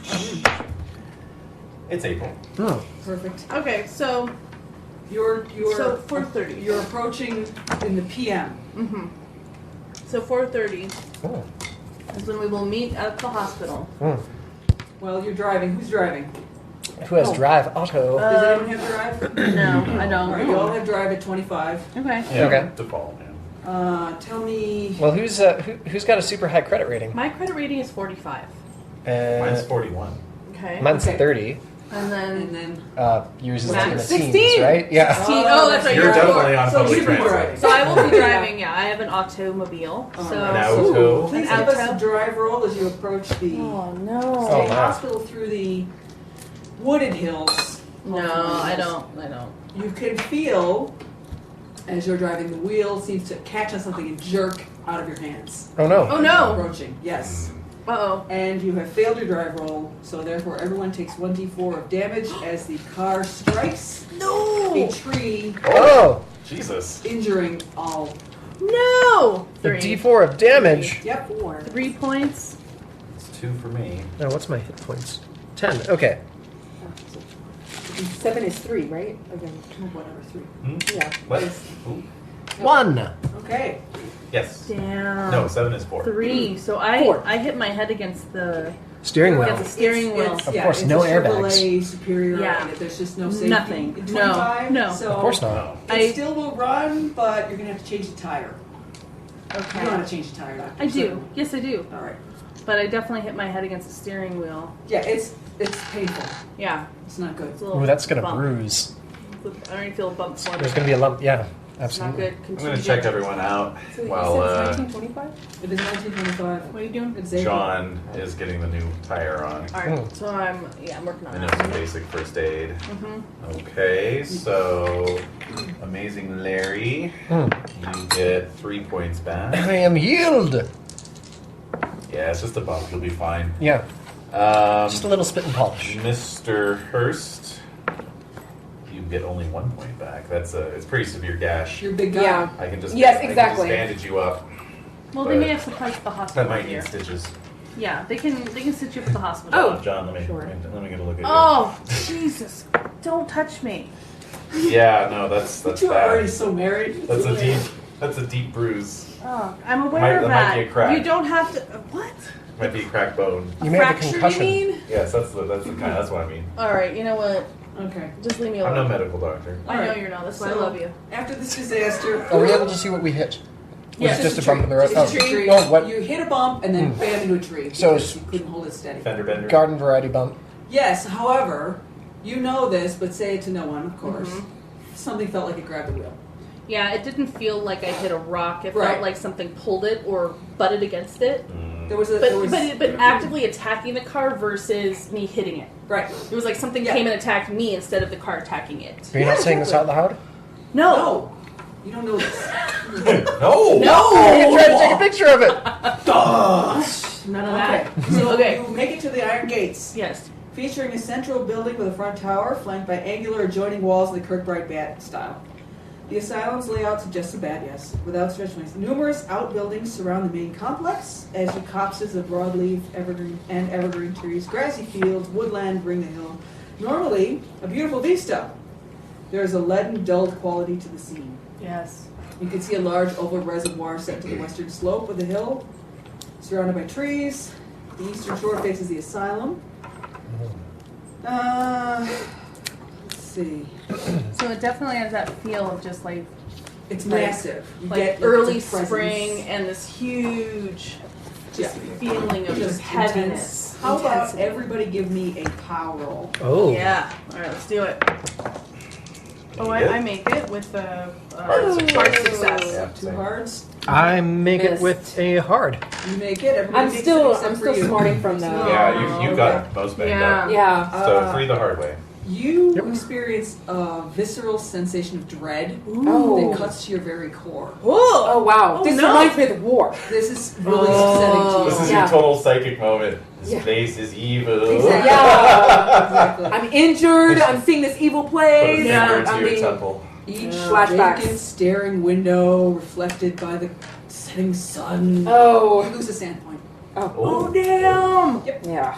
It's April. Oh. Perfect. Okay. So You're so 4:30. You're approaching in the PM. Mm-hmm. So 4:30 Oh. is when we will meet at the hospital. Hmm. Well, you're driving. Who's driving? Who has drive auto? Does anyone have drive? No, I All right, you all don't. have drive at 25. Okay. Yeah, Okay. default, man. Tell me. Well, who's got a super high credit rating? My credit rating is 45. Mine's 41. Okay. Mine's Okay. 30. And then And then. Yours is Max in the 16. teens, right? Yeah. Oh, that's right. You're definitely on So public you can transit. drive. So I will be driving. Yeah, I have an automobile. Oh, So. An auto. Please An give us auto? a drive roll as you approach the Oh Oh, no. state wow. hospital through the wooded hills. No, I don't. You can feel, as you're driving, the wheel seems to catch on something and jerk out of your hands. Oh no. Oh no. Approaching, yes. Uh-oh. And you have failed your drive roll, so therefore everyone takes 1d4 of damage as the car strikes a No. tree, Oh, Jesus. injuring all. No. the 3. D4 of damage. Yep. 3 points. It's 2 for me. No, what's my hit points? 10. Okay. 7 is 3, right? Okay. Whatever, 3. Hmm? Yeah. What? Ooh. 1. Okay. Yes. Damn. No, 7 is 4. 3. So 4. I hit my head against the Steering wheel. against the steering wheel. It's, Of yeah, course, it's no a airbags. Chevrolet Superior, Yeah. and there's just no safety. Nothing. In No. 25, No. So Of course not. No. It still will run, but you're going to have to change the tire. Okay. You know how to change the tire, Doctor. I do. Yes, I do. All right. But I definitely hit my head against the steering wheel. Yeah, it's painful. Yeah. It's not good. It's a little Ooh, that's going to bump. bruise. I already feel a bump. There's going to be a lump. Yeah, It's not absolutely. good. I'm Continue. going to check everyone out So you while said it's 1925? It is 1925. What are you doing? It's April. John is getting the new tire on. All right. Oh. So I'm working on I know that. some basic first aid. Mm-hmm. Okay, so Amazing Larry, Hmm. you get 3 points back. I am healed. Yeah, it's just a bump. You'll be fine. Yeah, just a little spit and polish. Mr. Hurst, you get only 1 point back. It's pretty severe gash. Your big guy. Yeah. I can just Yes, I can exactly. just bandage you up. Well, they may have supplies at the hospital That might here. need stitches. Yeah, they can sit you at the hospital. Oh. John, let me Sure. get a look at Oh, Jesus! Don't touch me. you. Yeah, no, that's You are already bad. so married. That's a deep bruise. Oh, I'm aware Might- of that that. might be a crack. You don't have to. What? Might be a cracked bone. You may have a Fracture, concussion. you mean? Yes, that's the kind. That's what I mean. All right. You know what? Okay. Just leave me I'm no alone. medical doctor. I know Alright. you're not. That's why I So- love you. After this disaster, Are we able to see what we hit? Yes. Was it just a bump in the road? Just a tree. Oh, what? You hit a bump and then bam into a tree. So because you couldn't hold it steady. Fender bender. Garden variety bump. Yes, however, you know this, but say it to no one, of course. Mhm. Something felt like it grabbed the wheel. Yeah, it didn't feel like I hit a rock. It Right. felt like something pulled it or butted against it. There was a. But actively attacking the car versus me hitting it. Right. It was like something came and attacked me instead of the car attacking it. Are you not saying this out loud? No. You don't know this. No! I'm trying to take a picture of it. None of that. So you make it to the Iron Gates. Yes. Featuring a central building with a front tower flanked by angular adjoining walls in the Kirkbride Bat style. The asylum's layout suggests a bat, yes, with outstretched wings. Numerous outbuildings surround the main complex, as do copses of broadleaf evergreen trees, grassy fields, woodland ring the hill. Normally, a beautiful vista. There is a leaden, dulled quality to the scene. Yes. You can see a large oval reservoir set to the western slope of the hill, surrounded by trees. The eastern shore faces the asylum. Let's see. So it definitely has that feel of just like It's massive. You like get, early it's a presence. spring and this huge just Yeah. feeling of just heaviness. How about Intensity. everybody give me a power roll? Oh. Yeah. All right, let's do it. Oh, You good? I make it with the Hard success. Yeah, Two same. hards. I make it Missed. with a hard. You make it. Everybody I'm makes still it except for you. smarting from the. Yeah, you got most banged up. Yeah. So free the hard way. You Yep. experience a visceral sensation of dread Oh. that cuts to your very core. Oh wow! Oh, This no. reminds me of the war. This is really upsetting to you. This is Yeah. your total psychic moment. This Yeah. place is evil. Exactly. Yeah. Exactly. I'm injured. I'm seeing this evil Put a place. finger Yeah, into I your mean, temple. Each Flashbacks. vacant, staring window reflected by the setting sun. You Oh. lose a sand point. Oh damn! Yeah.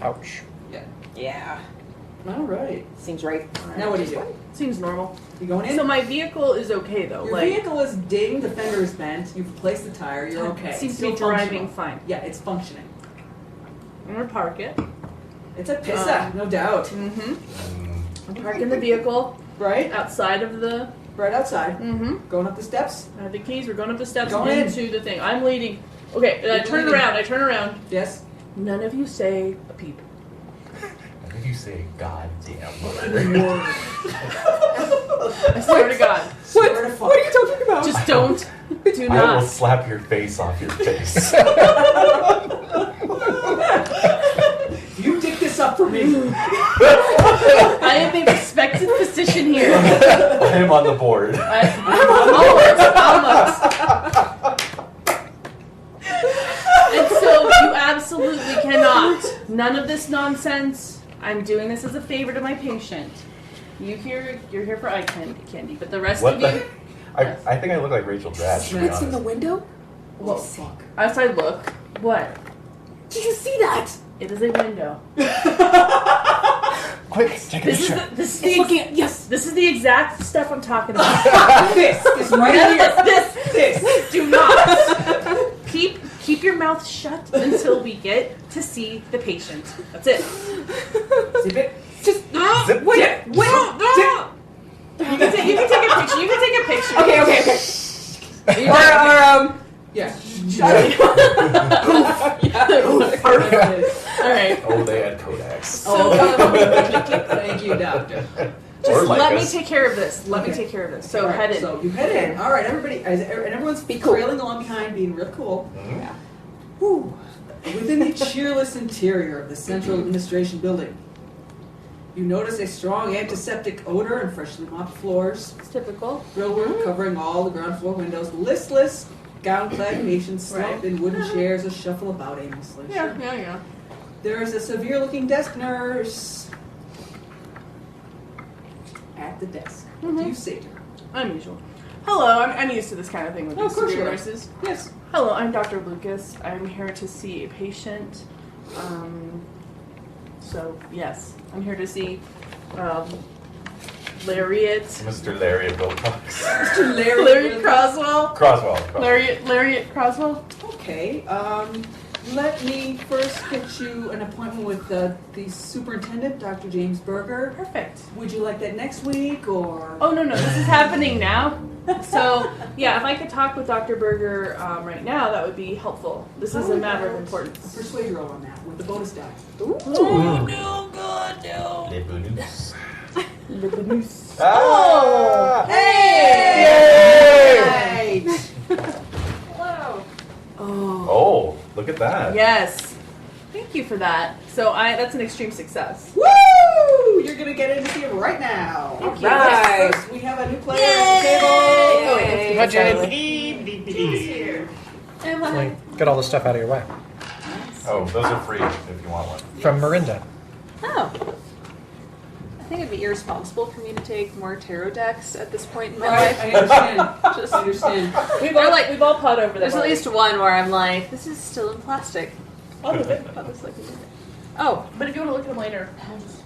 Ouch. Yeah. All right. Seems right. Now what do you do? Seems normal. You going in? So my vehicle is okay though. Your like vehicle is dinged, the fender is bent, you've replaced the tire, you're okay. seems It's to be still driving functional. fine. Yeah, it's functioning. I'm gonna park it. It's a pissa, no doubt. Mm-hmm. I'm parking the vehicle Right? outside of the. Right outside. Mm-hmm. Going up the steps? I have the keys. We're going up the steps Going in. into the thing. I'm leading. Okay, You're I turn leading. around. I turn around. Yes. None of you say a peep. I think you say goddamn I swear to God. Swear to fuck. What are you talking about? Just don't. Do I will not. slap your face off your face. You dig this up for me. I am the expected physician here. I am on the board. Almost. And so you absolutely cannot. None of this nonsense. I'm doing this as a favor to my patient. You're here for eye candy, but the rest What of the? you. I think I look like Rachel Dratch, to be What's in honest. the window? Oh, fuck. As I look, what? Did you see that? It is a window. Quick, take a This is picture. the, this is It's the, looking at, yes. this is the exact stuff I'm talking about. This is right None here. of this. This. Do not keep your mouth shut until we get to see the patient. That's it. Zip it. Just Zip. wait. Zip. Wait. You can take a picture. You can take a picture. Okay. Or Yeah. All right. Oh, they had Kodaks. So Thank you, doctor. Or just let me Lycos. take care of this. Let me Okay. take care of this. So All right, head in. So you head in. All right, everybody, and everyone's trailing along behind, being real cool. Mhm. Whew. Within the cheerless interior of the central administration building, you notice a strong antiseptic odor and freshly mopped floors. It's typical. Grillwork covering all the ground floor windows. Listless, gown-clad patients slumped in wooden chairs or shuffle about aimlessly. Sure. Yeah. There is a severe-looking desk nurse at the desk. What do you say to her? Unusual. Hello, I'm used to this kind of thing with Oh, of these course you severe are. nurses. Yes. Hello, I'm Dr. Lucas. I'm here to see a patient. So yes, I'm here to see Lariat. Mr. Lariat Wilcox. Mr. Lariat Croswell. Croswell. Lariat Croswell. Okay. Let me first get you an appointment with the superintendent, Dr. James Berger. Perfect. Would you like that next week or? Oh no, this is happening now. So yeah, if I could talk with Dr. Berger right now, that would be helpful. This is a matter of A importance. persuade roll on that with the bonus die. Oh no, God no. Les bonus. Le bonus. Ah! Hey! Oh. Look at that. Yes. Thank you for that. So that's an extreme success. Woo! You're gonna get in to see him right now. Right. Yes, first we have a new player at the table. Yay. Hi, Jade. Jade's here. Emma. Like, get all the stuff out of your way. Oh, those are free if you want one. From Mirinda. Oh. I think it'd be irresponsible for me to take more tarot decks at this point in my Right, life. I understand. Just I understand. we've all put over There's them. at least one where I'm like, this is still in plastic. I'll move it. I'll just Oh, But if you want to look at them later.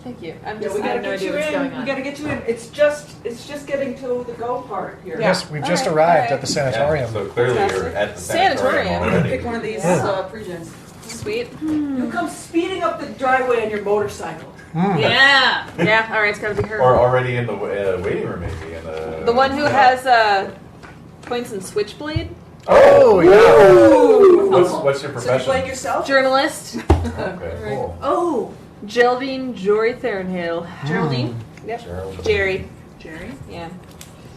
thank you. I'm Yeah, just, we I gotta have no get idea you what's in. going on. We gotta get you in. It's just getting to the go part here. Yes, we've just Alright, arrived alright. at the sanatorium. Yeah, so clearly you're at the sanatorium Sanatorium. already. Pick one of these Yeah. pre-gens. Sweet. You come speeding up the driveway on your motorcycle. Yeah. Yeah, alright, it's gotta be her. Or already in the waiting room, maybe. In The one who yeah. has points and switchblade. Oh, yeah. What's your So you profession? playing yourself? Journalist. Okay, cool. Oh. Geraldine Jory Thornhill. Geraldine. Yep. Gerald. Jerry. Jerry. Yeah.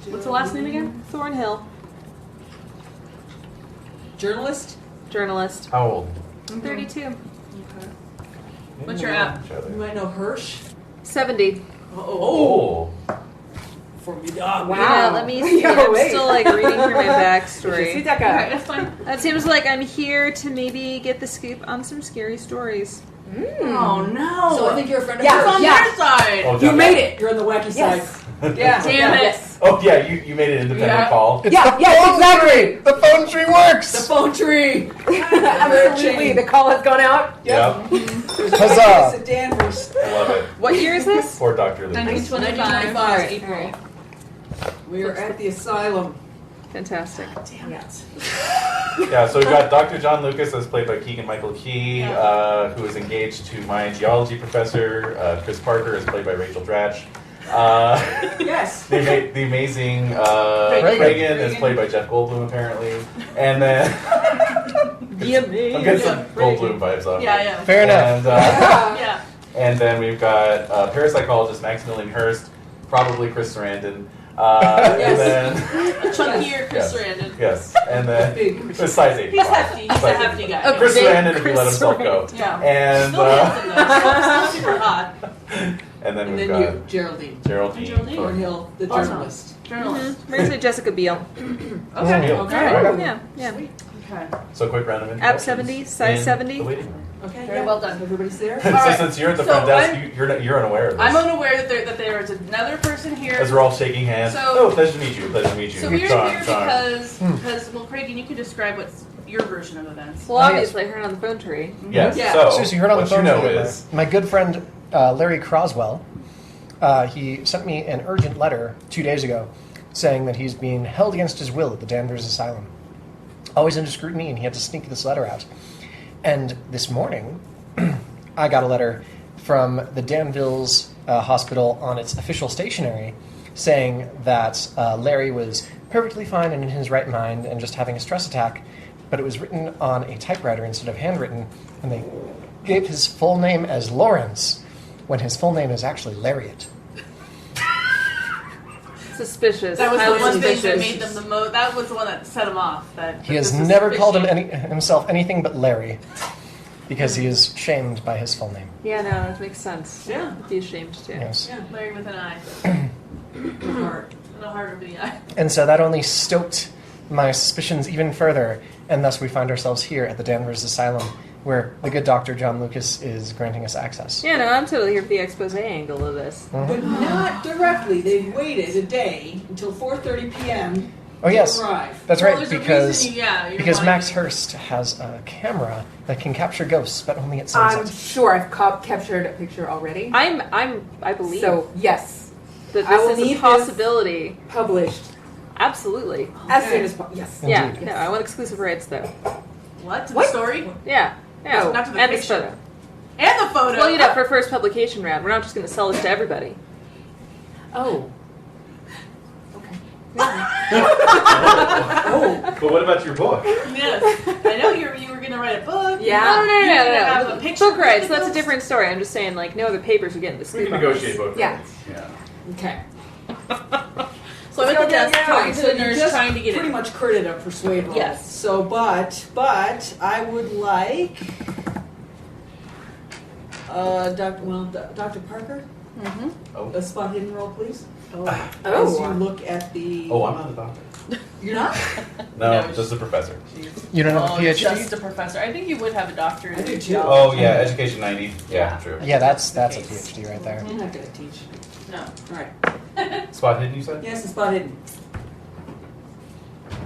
What's the last name again? Thornhill. Journalist? Journalist. How old? I'm 32. Okay. What's your app? You might know Hirsch. 70. Oh. Formidable. Wow. Yeah, let me see. Yo, I'm wait. still like reading through my backstory. See that Okay, guy? that's fine. That seems like I'm here to maybe get the scoop on some scary stories. Oh no. So I think you're a friend of Yeah. It's on hers. their side. Oh, You John- made it. You're on the wacky Yes. side. Yeah. Damn it. Yes. Oh yeah, you made an independent Yeah. call. It's Yeah, the yes, phone exactly. tree! The phone tree works! The phone tree. Absolutely. The call has gone out. Yeah, There's a Huzzah. place at Danvers. I love it. What year is this? Poor Dr. Lucas. 1925. April. We are at the asylum. Fantastic. Damn it. Yeah, so we've got Dr. John Lucas, as played by Keegan Michael Key, who is engaged to my geology professor. Chris Parker is played by Rachel Dratch. Yes. The amazing Reagan. Reagan is played by Jeff Goldblum, apparently. And then I'm getting some Goldblum vibes off. Yeah, yeah. Fair enough. And, Yeah. and then we've got parapsychologist Maximilian Hurst, probably Chris Sarandon. And then A chunkier Chris Yes. Sarandon. yes, and then Big. it's size 85. He's hefty. He's a Size hefty 85. guy. Chris Big Sarandon, if he Chris let himself go. Yeah. And Still handsome though. Still super hot. and then And we've then got you, Geraldine. Geraldine. Geraldine. Thornhill, the Awesome. journalist. Journalist. We're gonna say Jessica Biel. Okay. Deal. Okay. Alright. Yeah, yeah. Okay. So quick round of Ab introductions 70, size in 70. The waiting room. Okay, Very yeah. well done. Everybody's there? So right. since you're at the So front desk, I'm- you're unaware of this. I'm unaware that there is another person here. As we're all shaking hands. So- Oh, pleasure to meet you. Pleasure to meet you. So we're John, here John. because well, Craig, you can describe what's your version of events. Well, obviously, I heard on the phone tree. Yes. Yeah. So Susie, you heard on the what phone you know today, is my good friend Larry Croswell, he sent me an urgent letter 2 days ago saying that he's being held against his will at the Danvers Asylum. Always under scrutiny, and he had to sneak this letter out. And this morning, I got a letter from the Danville Hospital on its official stationery saying that Larry was perfectly fine and in his right mind and just having a stress attack, but it was written on a typewriter instead of handwritten, and they gave his full name as Lawrence when his full name is actually Lariat. Suspicious. That was Highly the one thing that suspicious. made them the most. That was the one that set them off. That He has this was never called fishy. himself anything but Larry because he is shamed by his full name. Yeah, no, that makes sense. Yeah. I'd be ashamed too. Yes. Yeah, Larry with an eye. Heart. And a heart of the eye. And so that only stoked my suspicions even further, and thus we find ourselves here at the Danvers Asylum, where the good Dr. John Lucas is granting us access. Yeah, no, I'm totally here for the expose angle of this. But not directly. They waited a day until 4:30 p.m. Oh, yes. to arrive. That's Well, right, there's a because reason you're because lying. Max Hurst has a camera that can capture ghosts, but only at I'm sunset. sure I've captured a picture already. I believe So, yes, that I will this is need a this- possibility. published Absolutely. as soon as possible. Yes. Yeah, Indeed. no, I want exclusive rights though. What? To What? the story? Yeah, yeah. Oh, not to the and this picture. photo. And the photo. Well, you know, for first publication round, we're not just going to sell this to everybody. Oh. Oh, But what about your book? Yes. I know you were going to write a book. Yeah. No. You're gonna have a picture Book rights, of that's a those. different story. I'm just saying, like, no other papers are getting the We scoop can on negotiate this. both. Yeah. rights. Yeah. okay. So I went to desk, talking to so the you nurse, just trying to get pretty in. much critted a persuade roll. Yes. So, but I would like Dr. Parker, a spot hidden roll, please. As you look at the. Oh, I'm not a doctor. You're not? No, just a professor. You don't have a PhD? Just a professor. I think you would have a doctorate. I do in too. geology. Oh yeah, education 90. Yeah, true. Yeah, that's a PhD right there. I'm not going to teach. No. All right. Spot hidden, you said? Yes, the spot hidden.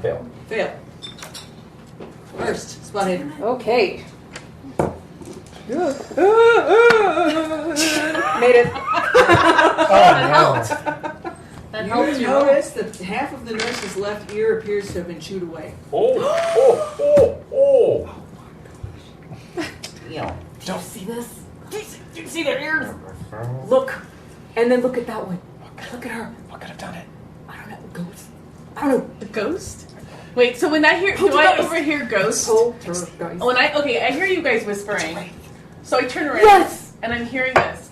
Fail. Fail. First, spot hidden. Okay. Made it. Oh no. That You helps you. notice that half of the nurse's left ear appears to have been chewed away. Oh. Did you see this? Did you see their ears? Look. And then look at that one. Look at her. What could have done it? I don't know. Ghost. I don't know. The ghost? Wait, so when I hear, do I overhear ghost? Poltergeist. When I hear you guys whispering. So I turn around. Yes. And I'm hearing this.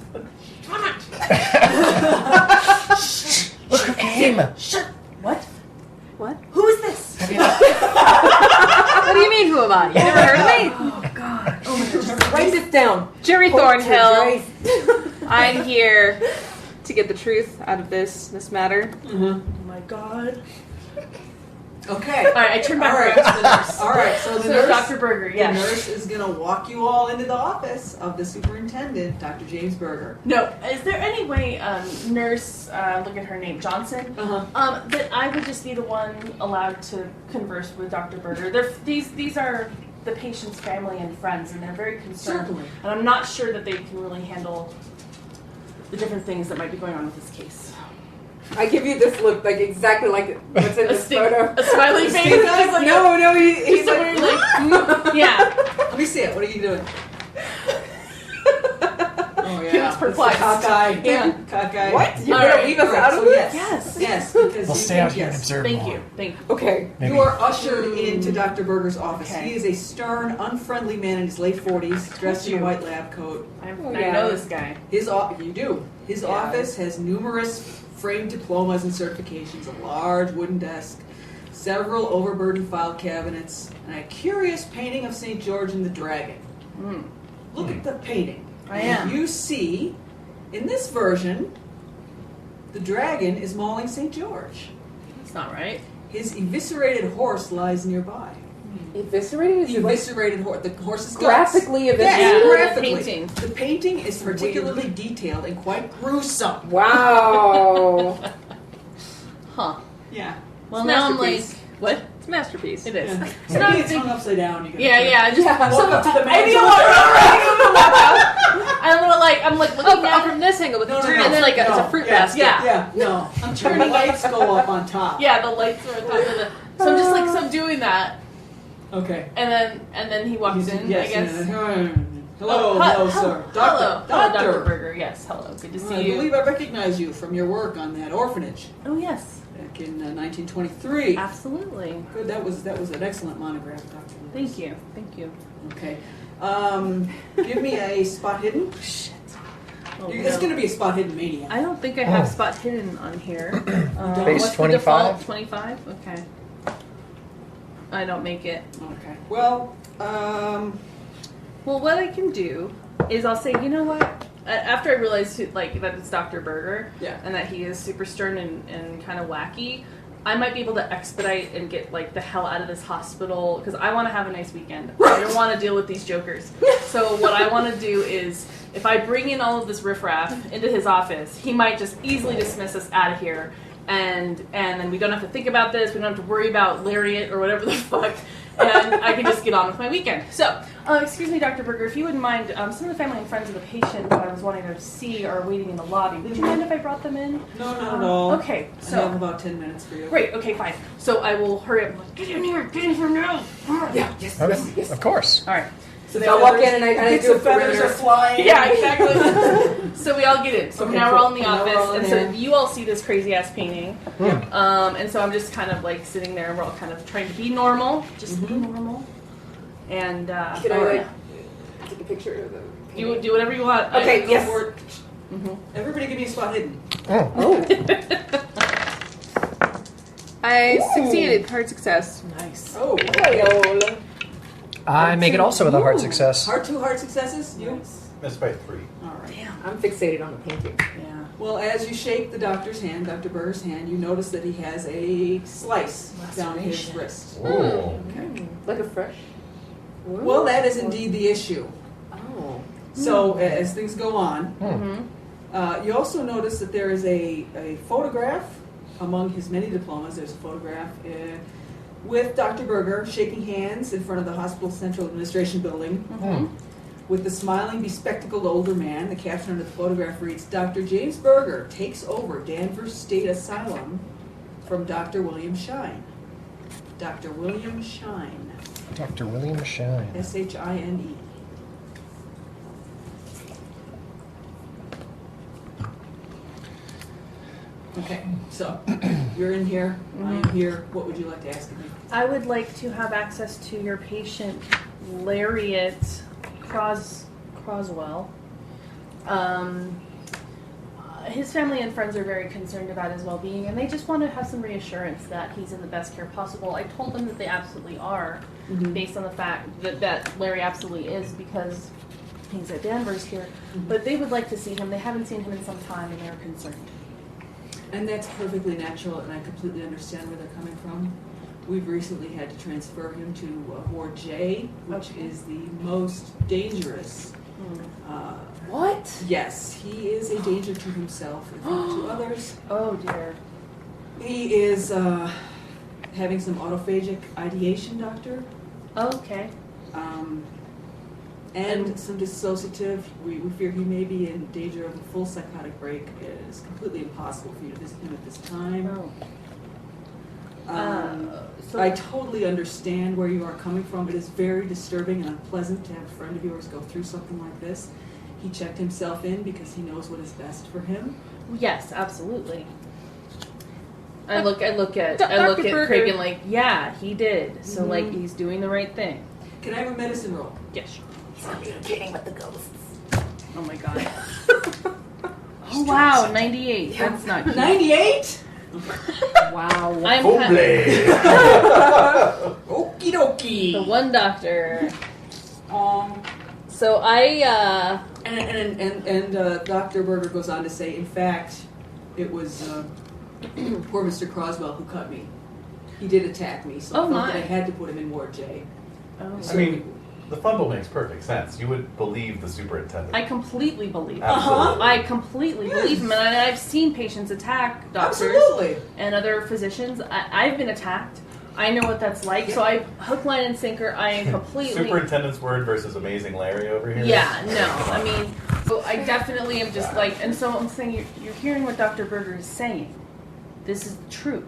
Look who came! What? What? Who is this? Have you What do you mean, who am I? You never heard of me? Oh, God. Oh, my gosh. Write this down. Jerry Thornhill. Poltergeist. I'm here to get the truth out of this matter. Oh my god. Okay. Alright, I turn back All right. around to the nurse. All right, so the So nurse, Dr. Berger, the yes. nurse is going to walk you all into the office of the superintendent, Dr. James Berger. No, is there any way, nurse, look at her name, Johnson, that I would just be the one allowed to converse with Dr. Berger? These are the patient's family and friends, and they're very concerned. Certainly. And I'm not sure that they can really handle the different things that might be going on with this case. I give you this look, like exactly like what's in this photo. A smiley face? Stink eye? Just like No, he's He's like, like, yeah. Let me see it. What are you doing? Oh, He looks perplexed. Cockeyed. Yeah. Cockeyed. what? You're All gonna right. leave us All right, out of so this? Yes. Yes, because We'll you stay out think here and yes. observe Thank more. you. Thank you. Okay. Maybe. You are ushered into Dr. Berger's office. Okay. He is a stern, unfriendly man in his late 40s, dressed in a you. white lab coat. I yeah. know this guy. You do. His office has numerous framed diplomas and certifications, a large wooden desk, several overburdened file cabinets, and a curious painting of St. George and the Dragon. Look at the painting. I am. You see, in this version, the dragon is mauling St. George. That's not right. His eviscerated horse lies nearby. Eviscerated? The Is like eviscerated horse. The horse's guts. graphically Yes, eviscerated? Yeah, graphically. painting. The painting is particularly detailed and quite gruesome. Wow. Huh. Yeah. Well, It's now I'm like, masterpiece. what? It's a masterpiece. It is. Yeah. So Maybe now I'm it's hung thinking, upside down. You yeah. Just Yeah. Walk up to the I man. need to walk I'm looking Oh, at from this angle with No, the no, tree, no, and then like it's no, a fruit yeah, basket. Yeah. No. I'm The turning lights go up on top. Yeah, the lights are on top of the. So I'm just like, so I'm doing that, Okay. and then he walks in. Yes, I guess. Hello, hello, sir. Hello, Doctor. Dr. Berger. Yes, hello. Good to see I you. believe I recognize you from your work on that orphanage Oh yes, back in 1923. absolutely. Good. That was an excellent monograph, Doctor. Thank you. Okay. Give me a spot hidden. Shit. Oh, It's no. going to be a spot hidden maniac. I don't think I have spot hidden on here. Base what's 25? the default? 25? Okay. I don't make it. Okay. Well, Well, what I can do is I'll say, you know what? After I realize that it's Dr. Berger Yeah. and that he is super stern and kind of wacky, I might be able to expedite and get like the hell out of this hospital because I want to have a nice weekend. I don't want to deal with these jokers. So what I want to do is if I bring in all of this riffraff into his office, he might just easily dismiss us out of here. And then we don't have to think about this. We don't have to worry about lariat or whatever the fuck. And I can just get on with my weekend. So, excuse me, Dr. Berger, if you wouldn't mind, some of the family and friends of the patient that I was wanting to see are waiting in the lobby. Would you mind if I brought them in? no, not at all. Okay, I so have about 10 minutes for you. great. Okay, fine. So I will hurry up. Get in here now. Yeah, yes, Okay, yes, yes. of course. All right. So I'll walk in and I bits do a of feathers perimeter. are flying. Yeah, exactly. So we all get in. So Okay, now we're all in the cool. Now we're office, all in and so there. you all see this crazy ass painting. And so I'm just kind of like sitting there, and we're all kind of trying to be normal, just be normal. And Can I like take a picture of the you would do whatever you want. Okay, Go yes. for it. Everybody give me a spot hidden. Oh. I succeeded. Hard success. Nice. Oh, I make it also with a hard success. Two hard successes? You? Missed by 3. All right. Damn. I'm fixated on the painting. Yeah. Well, as you shake the doctor's hand, Dr. Burr's hand, you notice that he has a slice down his Laceration. wrist. Oh. Okay. Like a fresh wound? Well, that is indeed the issue. Oh. So, as things go on, Hmm. you also notice that there is a photograph among his many diplomas. There's a photograph with Dr. Berger shaking hands in front of the hospital central administration building with the smiling, bespectacled older man. The caption under the photograph reads, Dr. James Berger takes over Danvers State Asylum from Dr. William Shine. Dr. William Shine. Dr. William Shine. S-H-I-N-E. Okay, so you're in here, I am here. What would you like to ask of me? I would like to have access to your patient, Lariat Croswell. His family and friends are very concerned about his well-being, and they just want to have some reassurance that he's in the best care possible. I told them that they absolutely are, based on the fact that Larry absolutely is, because he's at Danvers here. But they would like to see him. They haven't seen him in some time, and they're concerned. And that's perfectly natural, and I completely understand where they're coming from. We've recently had to transfer him to Ward J, which is the most dangerous. What? Yes, he is a danger to himself and to others. Oh dear. He is having some autophagic ideation, Doctor. Okay. And some dissociative. We fear he may be in danger of a full psychotic break. It is completely impossible for you to visit him at this time. So I totally understand where you are coming from. It is very disturbing and unpleasant to have a friend of yours go through something like this. He checked himself in because he knows what is best for him. yes, absolutely. I look at Dr. Berger. Craig and like, yeah, he did. So like he's doing the right thing. Can I have a medicine roll? Yes. He's communicating with the ghosts. Oh my god. Oh wow, 98. That's not cute. 98? Wow. I'm Okie dokie. the one doctor. Um, So I and Dr. Berger goes on to say, in fact, it was poor Mr. Croswell who cut me. He did attack me, so I Oh, felt that my. I had to put him in Ward J. I mean, the fumble makes perfect sense. You would believe the superintendent. I completely believe him. Absolutely. I completely believe him, and I've seen patients attack doctors Absolutely. and other physicians. I've been attacked. I know what that's like. So I hook, line, and sinker. I am completely. Superintendent's word versus Amazing Larry over here. Yeah, no. I mean, so I definitely am just like, and so I'm saying you're hearing what Dr. Berger is saying. This is the truth.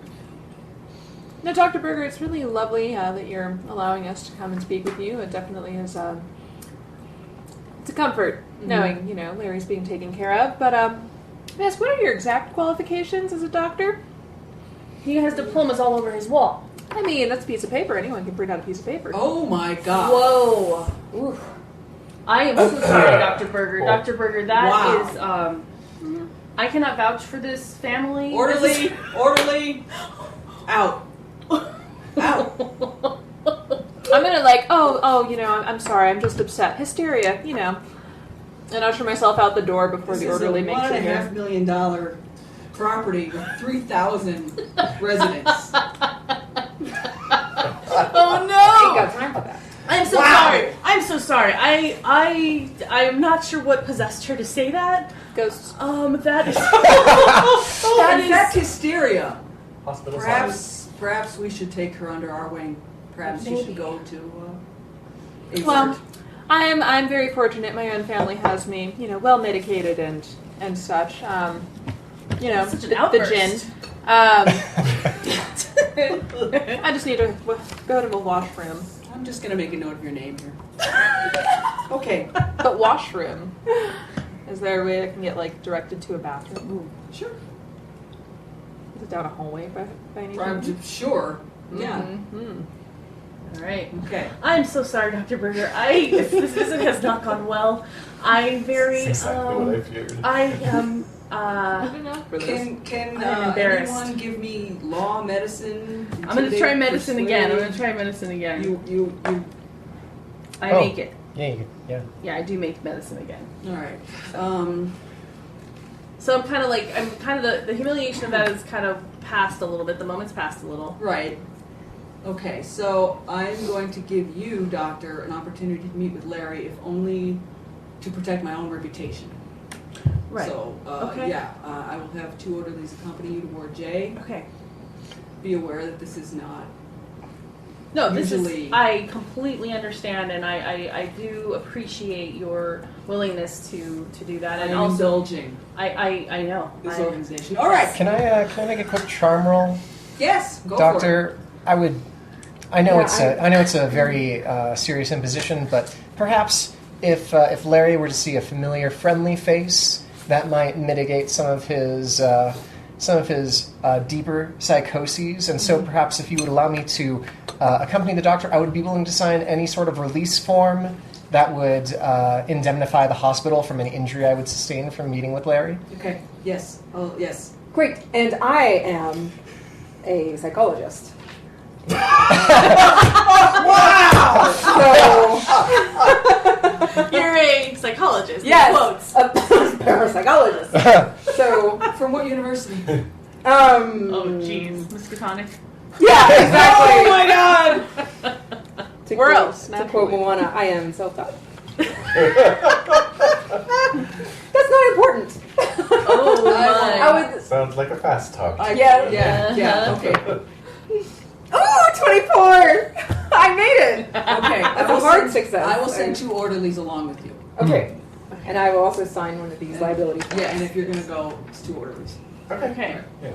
No, Dr. Berger, it's really lovely that you're allowing us to come and speak with you. It definitely is. It's a comfort knowing, Larry's being taken care of. But, Miss, what are your exact qualifications as a doctor? He has diplomas all over his wall. I mean, that's a piece of paper. Anyone can print out a piece of paper. Oh my God. Whoa. Oof. I am so sorry, Dr. Berger. Dr. Berger, that Wow. is, I cannot vouch for this family. Orderly, orderly, out. Out. I'm gonna I'm sorry, I'm just upset. Hysteria, and usher myself out the door before This the is a orderly makes it $1.5 here. million property with 3,000 residents. Oh Ain't no! got time for that. I'm so sorry. I'm so sorry. I am not sure what possessed her to say that. Ghosts. That is. In fact, hysteria. Hospital science. Perhaps we should take her under our wing. Perhaps she Maybe. should go to a Well, ward. I'm very fortunate. My own family has me, well medicated and such. Such an the outburst. gin. I just need to go to the washroom. I'm just going to make a note of your name here. Okay. But washroom. Is there a way I can get directed to a bathroom? Sure. Is it down a hallway by any chance? I'm sure. Yeah. Mm-hmm. All right. Okay. I'm so sorry, Dr. Berger. This visit has not gone well. I very. That's exactly what I feared. Good enough for this. Can I'm embarrassed. anyone give me law, medicine? I'm gonna try medicine again. You. I Oh. make it. Yeah. Yeah, I do make medicine again. All right. So I'm kind of the humiliation of that is kind of past a little bit. The moment's passed a little. Right. Okay, so I'm going to give you, Doctor, an opportunity to meet with Larry, if only to protect my own reputation. Right. So, Okay. yeah, I will have 2 orderlies accompany you to Ward J. Okay. Be aware that this is not. No, this Usually- is. I completely understand, and I do appreciate your willingness to do that, and I'm also indulging I know. this organization. All right. Can I make a quick charm roll, Yes, go for it. Doctor? I know Yeah, it's a very serious imposition, but perhaps if Larry were to see a familiar, friendly face, that might mitigate some of his deeper psychoses. And so perhaps if you would allow me to accompany the doctor, I would be willing to sign any sort of release form that would indemnify the hospital from any injury I would sustain from meeting with Larry. Okay. Yes. Oh, yes. Great. And I am a psychologist. Wow! So, You're a psychologist. yes, Quotes. a parapsychologist. So, From what university? Oh, jeez, Miskatonic. Yeah, exactly. Oh my God. To Where quote- else? To quote Moana, I am self-taught. That's not important. Oh my. I would. Sounds like a fast talk. Yeah. Yeah. Okay. Oh, 24! I made it. Okay. That's a hard success. I will send 2 orderlies along with you. Okay. And I will also sign one of these liability forms. Yeah, and if you're going to go, it's 2 orderlies. Okay. Yeah.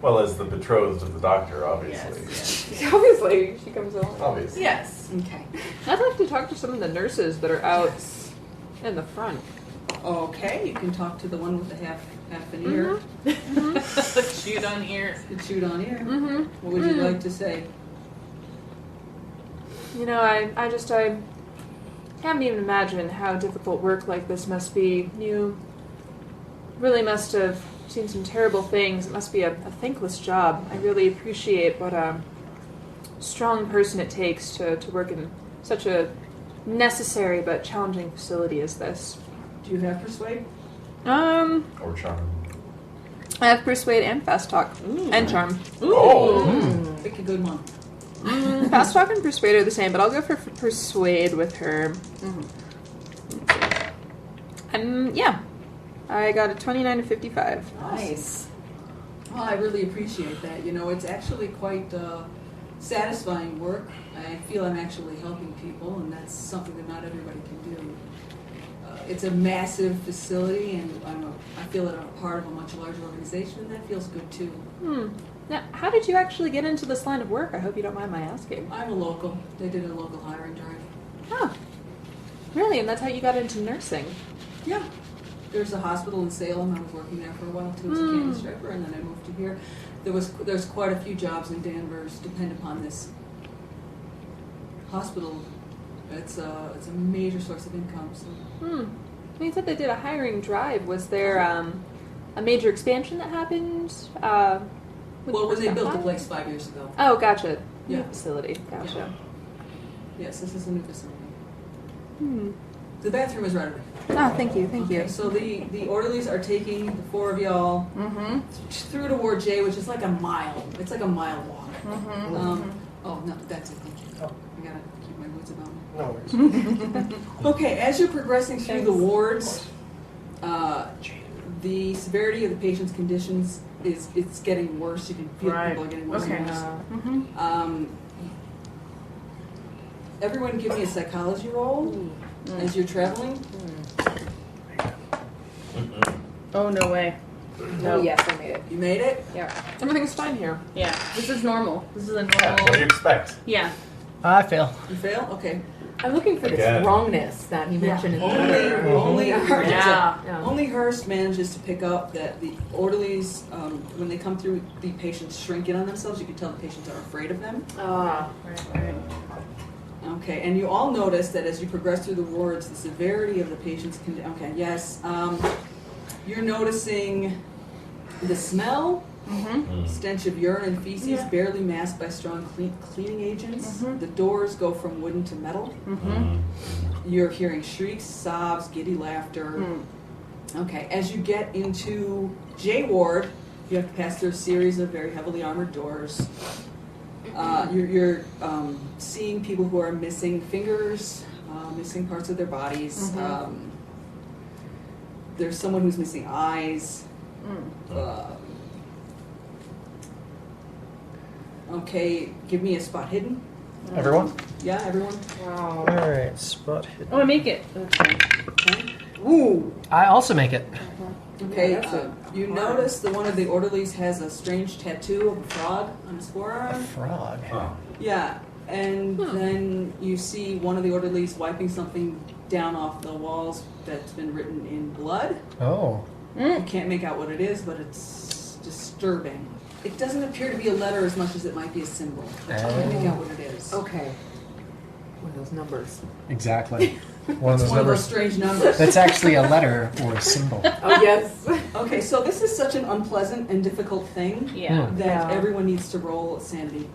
Well, as the betrothed of the doctor, obviously. Yes. Obviously, she comes along. Obviously. Yes. Okay. I'd like to talk to some of the nurses that are out in the front. Okay, you can talk to the one with the half an ear. Shoot on ear. The chewed on ear. Mm-hmm. What would you like to say? You know, I can't even imagine how difficult work like this must be. You really must have seen some terrible things. It must be a thankless job. I really appreciate what a strong person it takes to work in such a necessary but challenging facility as this. Do you have persuade? Or charm. I have persuade and fast talk and charm. Oh! Pick a good one. Fast talk and persuade are the same, but I'll go for persuade with her. Yeah, I got a 29 to 55. Nice. Well, I really appreciate that. You know, it's actually quite satisfying work. I feel I'm actually helping people, and that's something that not everybody can do. It's a massive facility, and I feel that I'm a part of a much larger organization, and that feels good too. Now, how did you actually get into this line of work? I hope you don't mind my asking. I'm a local. They did a local hiring drive. Oh, really? And that's how you got into nursing? Yeah. There's a hospital in Salem. I was working there for a while too as a canvas striper, and then I moved to here. There's quite a few jobs in Danvers depend upon this hospital. It's a major source of income. So. You said they did a hiring drive. Was there a major expansion that happened? Well, when they built the place 5 years ago. Oh, gotcha. New Yeah. facility. Gotcha. Yes, this is a new facility. The bathroom is right away. Oh, thank you. Thank Okay, you. so the orderlies are taking the 4 of y'all through to Ward J, which is like a mile. It's like a mile walk. Oh, no, that's it. Thank you. Oh. I gotta keep my wits about me. No worries. Okay, as you're progressing through the wards, the severity of the patient's conditions it's getting worse. You can feel people are getting worse and worse. Everyone give me a psychology roll as you're traveling. Oh, no way. Oh, yes, I made it. You made it? Yeah. Everything's fine here. Yeah. This is normal. This is a Yeah, what do you normal. expect? Yeah. I fail. You fail? Okay. I'm looking for this Again. wrongness that he mentioned in the Only Hurst, Yeah. only Hurst manages to pick up that the orderlies, when they come through, the patients shrink in on themselves. You can tell the patients are afraid of them. Right. Okay, and you all notice that as you progress through the wards, the severity of the patients can. Okay, yes. You're noticing the smell, stench of urine and feces, barely masked by strong cleaning agents. The doors go from wooden to metal. You're hearing shrieks, sobs, giddy laughter. Okay, as you get into J Ward, you have to pass through a series of very heavily armored doors. You're seeing people who are missing fingers, missing parts of their bodies. There's someone who's missing eyes. Okay, give me a spot hidden. Everyone? Yeah, everyone. Wow. All right, spot hidden. Oh, I make it. Okay. Okay. Ooh. I also make it. Okay, Yeah, that's you notice that one of the orderlies has a strange tattoo of a frog on his A forearm. frog. Yeah, and then you see one of the orderlies wiping something down off the walls that's been written in blood. Oh. You can't make out what it is, but it's disturbing. It doesn't appear to be a letter as much as it might be a symbol. I can't make out what it is. Okay. One of those numbers. Exactly. One of It's those one of those numbers. strange numbers. That's actually a letter or a symbol. Oh, yes. Okay, so this is such an unpleasant and difficult thing Yeah. that Yeah. everyone needs to roll sanity.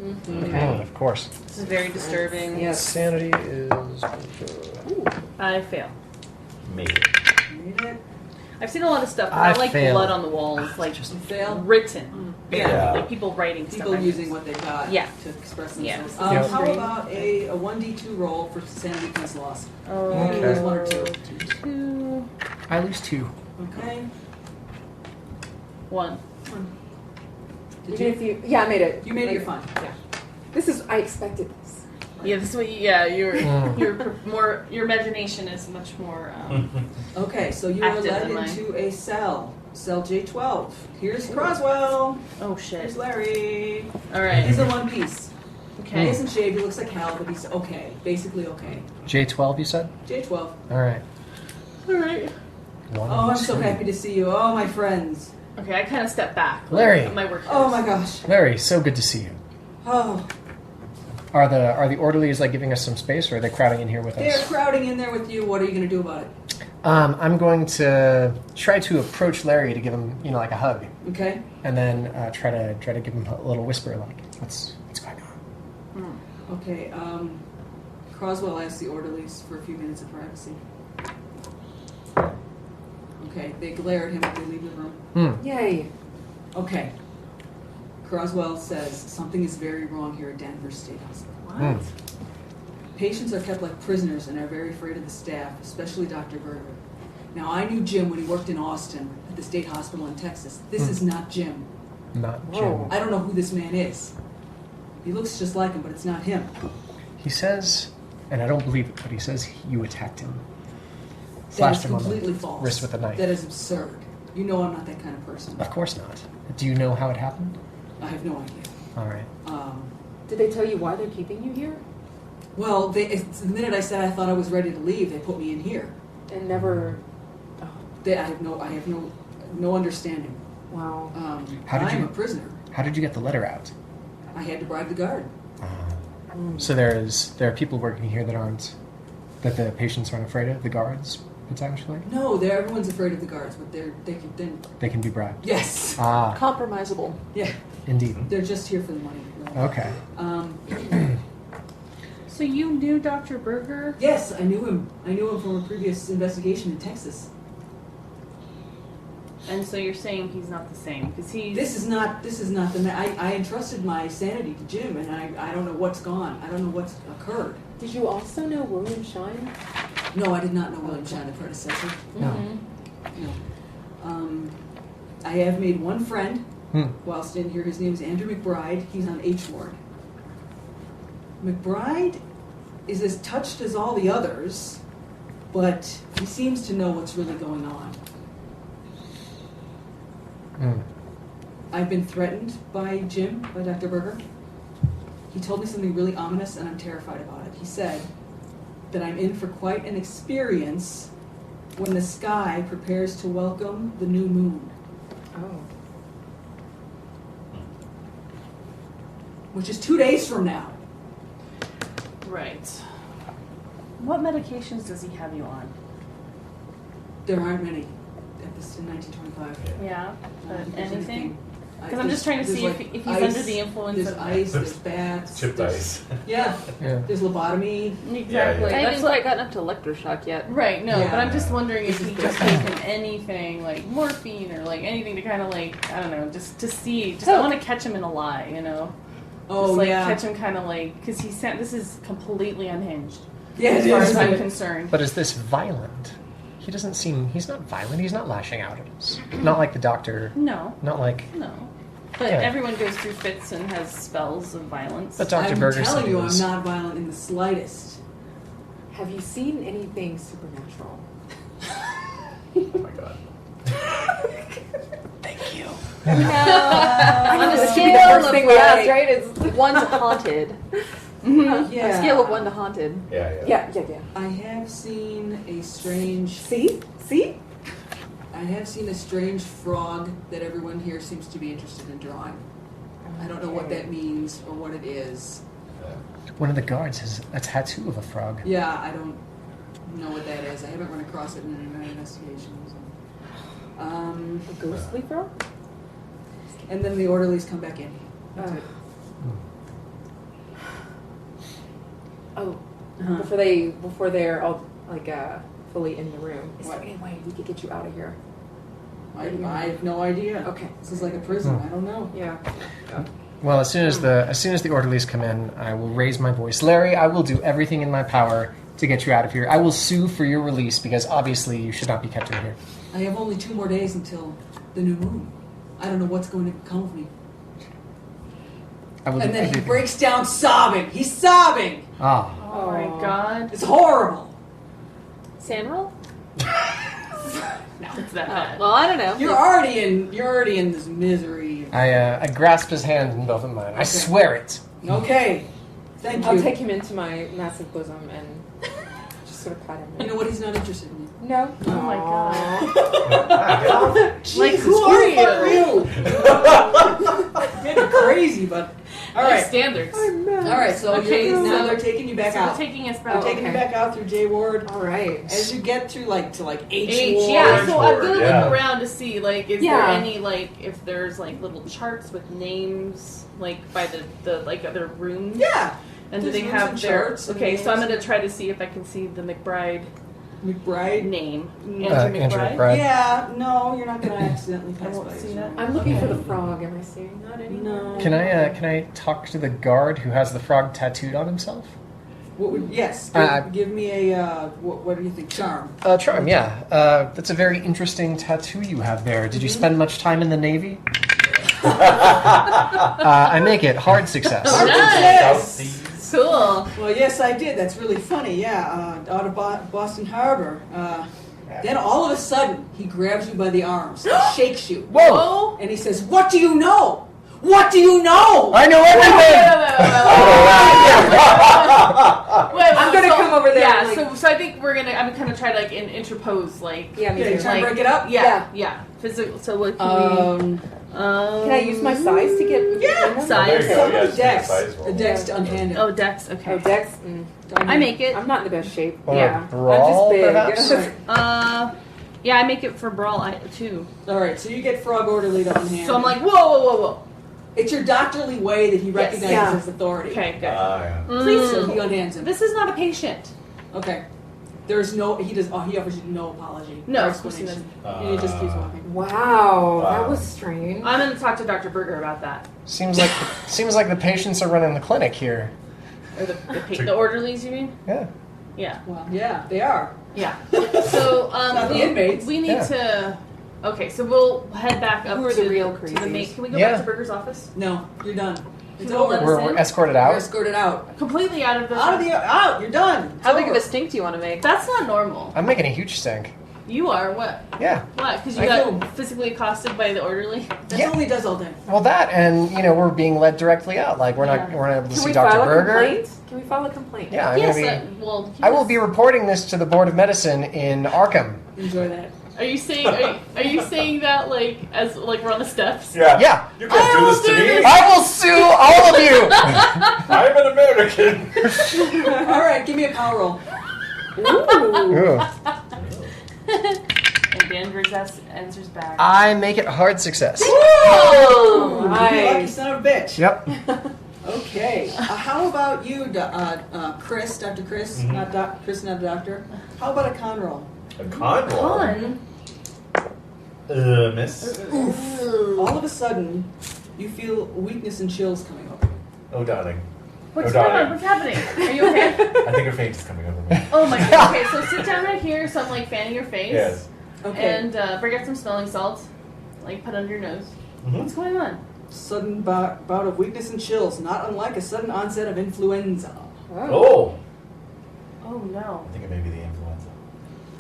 Oh, of course. This is very disturbing. Yes. Sanity is. I fail. Maybe. Read it. I've seen a lot of stuff, but I not like fail. blood on the walls, like You fail. written. Yeah. Like people writing People stuff. using what they got Yeah. to express Yeah. themselves. Yep. How about a 1d2 roll for sanity points lost? Oh, You can lose one or two. 2, I lose 2. Okay. 1. Did Even you? if you, yeah, I made it. You made it. You're fine. Yeah. This is, I expected this. Yeah, this is what. Your imagination is much more. Okay, so you are Active led in my- into a cell J12. Here's Croswell. Oh Here's shit! Larry. All right. He's in one piece. He Okay. isn't shaved. He looks like hell, but he's okay. Basically okay. J12, you said? J12. All right. All right. One, Oh, I'm so two. happy to see you. Oh, my friends. Okay, I kind of step back. Larry. My work. Oh my gosh. Larry, so good to see you. Oh, Are the orderlies like giving us some space, or are they crowding in here with they're us? crowding in there with you. What are you going to do about it? I'm going to try to approach Larry to give him, like a hug, Okay. and then try to give him a little whisper, like, what's going on? Okay. Croswell asks the orderlies for a few minutes of privacy. Okay. They glare at him as they leave the room. Yay. Okay. Croswell says something is very wrong here at Danvers State Hospital. What? Patients are kept like prisoners and are very afraid of the staff, especially Dr. Berger. Now, I knew Jim when he worked in Austin at the state hospital in Texas. This is not Jim. Not Jim. Whoa. I don't know who this man is. He looks just like him, but it's not him. He says, and I don't believe it, but he says you attacked him. That Slashed is him on completely the false. wrist with a knife. That is absurd. You know I'm not that kind of person. Of course not. Do you know how it happened? I have no idea. All right. Did they tell you why they're keeping you here? Well, the minute I said I thought I was ready to leave, they put me in here. And never. Oh, I have no understanding. wow. How did I'm you- a prisoner. How did you get the letter out? I had to bribe the guard. So there are people working here that the patients aren't afraid of, the guards, potentially? No, everyone's afraid of the guards, but They can be bribed. yes, Ah, Compromisable. yeah, indeed. they're just here for the money. Okay. So you knew Dr. Berger? Yes, I knew him. I knew him from a previous investigation in Texas. And so you're saying he's not the same because he's. This is not the man. I entrusted my sanity to Jim, and I don't know what's gone. I don't know what's occurred. Did you also know William Shine? No, I did not know William Shine, the predecessor. No. No. I have made one friend Hmm. whilst in here. His name is Andrew McBride. He's on H ward. McBride is as touched as all the others, but he seems to know what's really going on. I've been threatened by Jim, by Dr. Berger. He told me something really ominous, and I'm terrified about it. He said that I'm in for quite an experience when the sky prepares to welcome the new moon, Oh. which is 2 days from now. Right. What medications does he have you on? There aren't many. at this in 1925. Yeah. But There's anything? I- Because I'm just trying to there's see like if he's ice, under the influence There's of ice, there's bats. Chipped there's- ice. Yeah. Yeah. There's lobotomy. Exactly. Yeah, I That's haven't what. quite gotten up to electroshock yet. Right. No. Yeah. But I'm just wondering if This he is just good. taken anything like morphine or like anything to kind of like I don't know, just to see. Just I want to catch him in a lie. You know. Oh Just like yeah. catch him kind of like because he sent. This is completely unhinged Yeah, as it far is. as I'm concerned. But is this violent? He doesn't seem. He's not violent. He's not lashing out at us. Not like the doctor. No. Not like. No. But Yeah. everyone goes through fits and has spells of violence. But Dr. I'm Berger said telling he you, I'm was. not violent in the slightest. Have you seen anything supernatural? Oh my god. Thank you. On a This should be the scale first of thing we asked, right? It's 1 to haunted. Yeah. On a scale of 1 to haunted. Mm-hmm. yeah. I have seen a strange. See? I have seen a strange frog that everyone here seems to be interested in drawing. I don't know what that means or what it is. One of the guards has a tattoo of a frog. Yeah, I don't know what that is. I haven't run across it in any of my investigations. A ghostly frog? And then the orderlies come back in. That's it. Oh, Uh-huh. before they're all like fully in the room. Is What? there any way we could get you out of here? I have no idea. Okay. This is like a prison. I don't know. Yeah. Well, as soon as the orderlies come in, I will raise my voice. Larry, I will do everything in my power to get you out of here. I will sue for your release because obviously you should not be kept in here. I have only 2 more days until the new moon. I don't know what's going to become of me. I will And do then he everything. breaks down sobbing. He's sobbing. Ah. Oh my god. It's horrible. Sandroll? No, it's that bad. Well, I don't know. You're already in this misery. I grasp his hand in both of mine. I swear it. Okay. Thank you. I'll take him into my massive bosom and just sort of pat him. You know what? He's not interested in you. No. Oh my god. Like, who are you? Maybe crazy, but all Like right. standards. All right. So Okay, now so- they're taking you back So out. they're taking us They're back. taking you okay. back out through J Ward. All right. As you get through H H, Ward. yeah. So I'm Ward, gonna yeah. look around to see, like, is Yeah. there any, like, if there's like little charts with names, like by the like other rooms. Yeah. And do There's they rooms have and their? charts and Okay, so I'm names. gonna try to see if I can see the McBride McBride. name. Andrew Andrew McBride. McBride. Yeah. No, you're not gonna accidentally I pass won't by see it. that. I'm looking for the frog. Am I seeing that anymore? No. Can I talk to the guard who has the frog tattooed on himself? What would? Yes. Give me a. What do you think? Charm. Charm, yeah. That's a very interesting tattoo you have there. Did you spend much time in the Navy? I make it hard success. Nice. South Cool. Well, yes, I did. That's really funny. Yeah, out of Boston Harbor. Then all of a sudden, he grabs you by the arms, and shakes you, Whoa! and he says, "What do you know? What do you know?" I know everything! Wait, I'm gonna come over there Yeah, and, like- so I think we're gonna. I'm gonna try to like interpose, like Yeah, me Yeah, you too. trying to like- break it up? yeah. Physical. So what can Can I use my size to get? Yeah. Size. There you go. Somebody Yeah, just make a dex. size roll. A dex to unhand it. Oh, Dex. Okay. Oh, Dex. I make it. I'm not in the best shape. Or yeah, brawl, I'm just big. perhaps? Yeah, I make it for brawl too. All right, so you get Frog Orderly to unhand. So I'm like, whoa. it's your doctorly way that he recognizes Yeah. his authority. Okay, good. Yeah. Please, so he unhands him. This is not a patient. Okay. There's no. He does. He offers you no apology. No, or of course he explanation. He just keeps walking. Wow, that Wow. was strange. I'm gonna talk to Dr. Berger about that. Seems like the patients are running the clinic here. Or the orderlies, you mean? Yeah. Yeah. Well, yeah, they are. Yeah. So Not the inmates. we need Yeah. to. Okay, so we'll head back up Who are to the real to the crazies? main. Can we go Yeah. back to Berger's office? No, you're done. It's You won't over. let us We're in? escorted You're out. escorted out. Completely out of the. Out. You're done. It's How big of over. a stink do you want to make? That's not normal. I'm making a huge stink. You are what? Yeah. What? Because you I got do. physically accosted by the orderly. That's Yeah. all he does all day. Well, that and we're being led directly out. Like we're not able to Can see we Dr. file a Berger. complaint? Can we file a complaint? Yeah, I'm Yes. gonna be. Well, I will be reporting this to the Board of Medicine in Arkham. Enjoy that. Are you saying? Are you saying that like as like we're on the steps? Yeah. Yeah. You can't do this to me. I will sue all of you. I'm an American. All right, give me a power roll. Ooh. Ooh. And Danvers answers back. I make it hard success. Oh, Nice. you lucky son of a bitch. Yep. Okay. How about you, Chris, Dr. Chris? Mhm. Not Chris, not a doctor. How about a con roll? A con roll. Con? Miss. All of a sudden, you feel weakness and chills coming over. Oh, darling. What's Oh, going on? darling. What's happening? Are you okay? I think her faint is coming over me. Oh my god. Okay, so sit down right here so I'm like fanning your face. Yes. Okay. And bring out some smelling salts. Like put under your nose. Mhm. What's going on? Sudden bout of weakness and chills, not unlike a sudden onset of influenza. Oh. Oh no. I think it may be the influenza.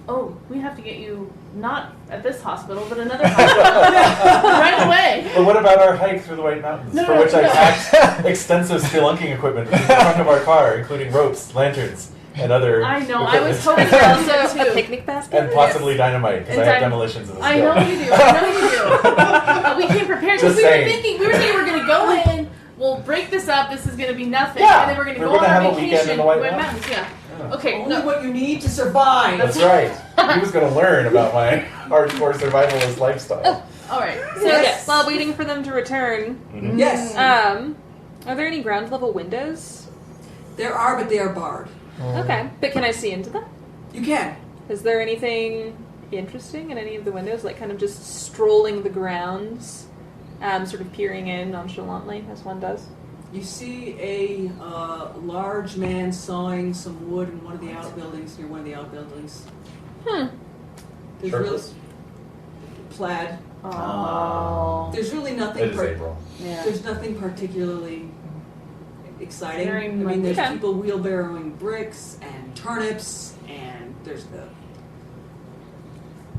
Oh, we have to get you not at this hospital, but another hospital. Right away. But what about our hike through the White Mountains, No, for no, which I no. packed extensive spelunking equipment in the trunk of our car, including ropes, lanterns, and other I know. I was equipment. hoping that also A too. picnic basket? And possibly dynamite, because I And have dy- demolitions of the I skill. know you do. I know you do. We came prepared Just because we were saying. thinking we were saying we're gonna go in. We'll break this up. This is gonna be nothing, Yeah. and then we're gonna We're go on gonna our have a weekend vacation. in the White Mountains. Yeah. Yeah. Okay. Only No. what you need to survive. That's right. He was going to learn about my hardcore survivalist lifestyle. All right. So Yes. While waiting for them to return, Mhm. Yes, are there any ground level windows? there are, but they are barred. Okay, but can I see into them? You can. Is there anything interesting in any of the windows, like kind of just strolling the grounds, sort of peering in nonchalantly, as one does? You see a large man sawing some wood in one of the outbuildings, near one of the outbuildings. There's Shirtless? plaid. Oh. There's really nothing. It is April. Yeah. There's nothing particularly exciting. Very I mean, there's okay. people wheelbarrowing bricks and turnips, and there's the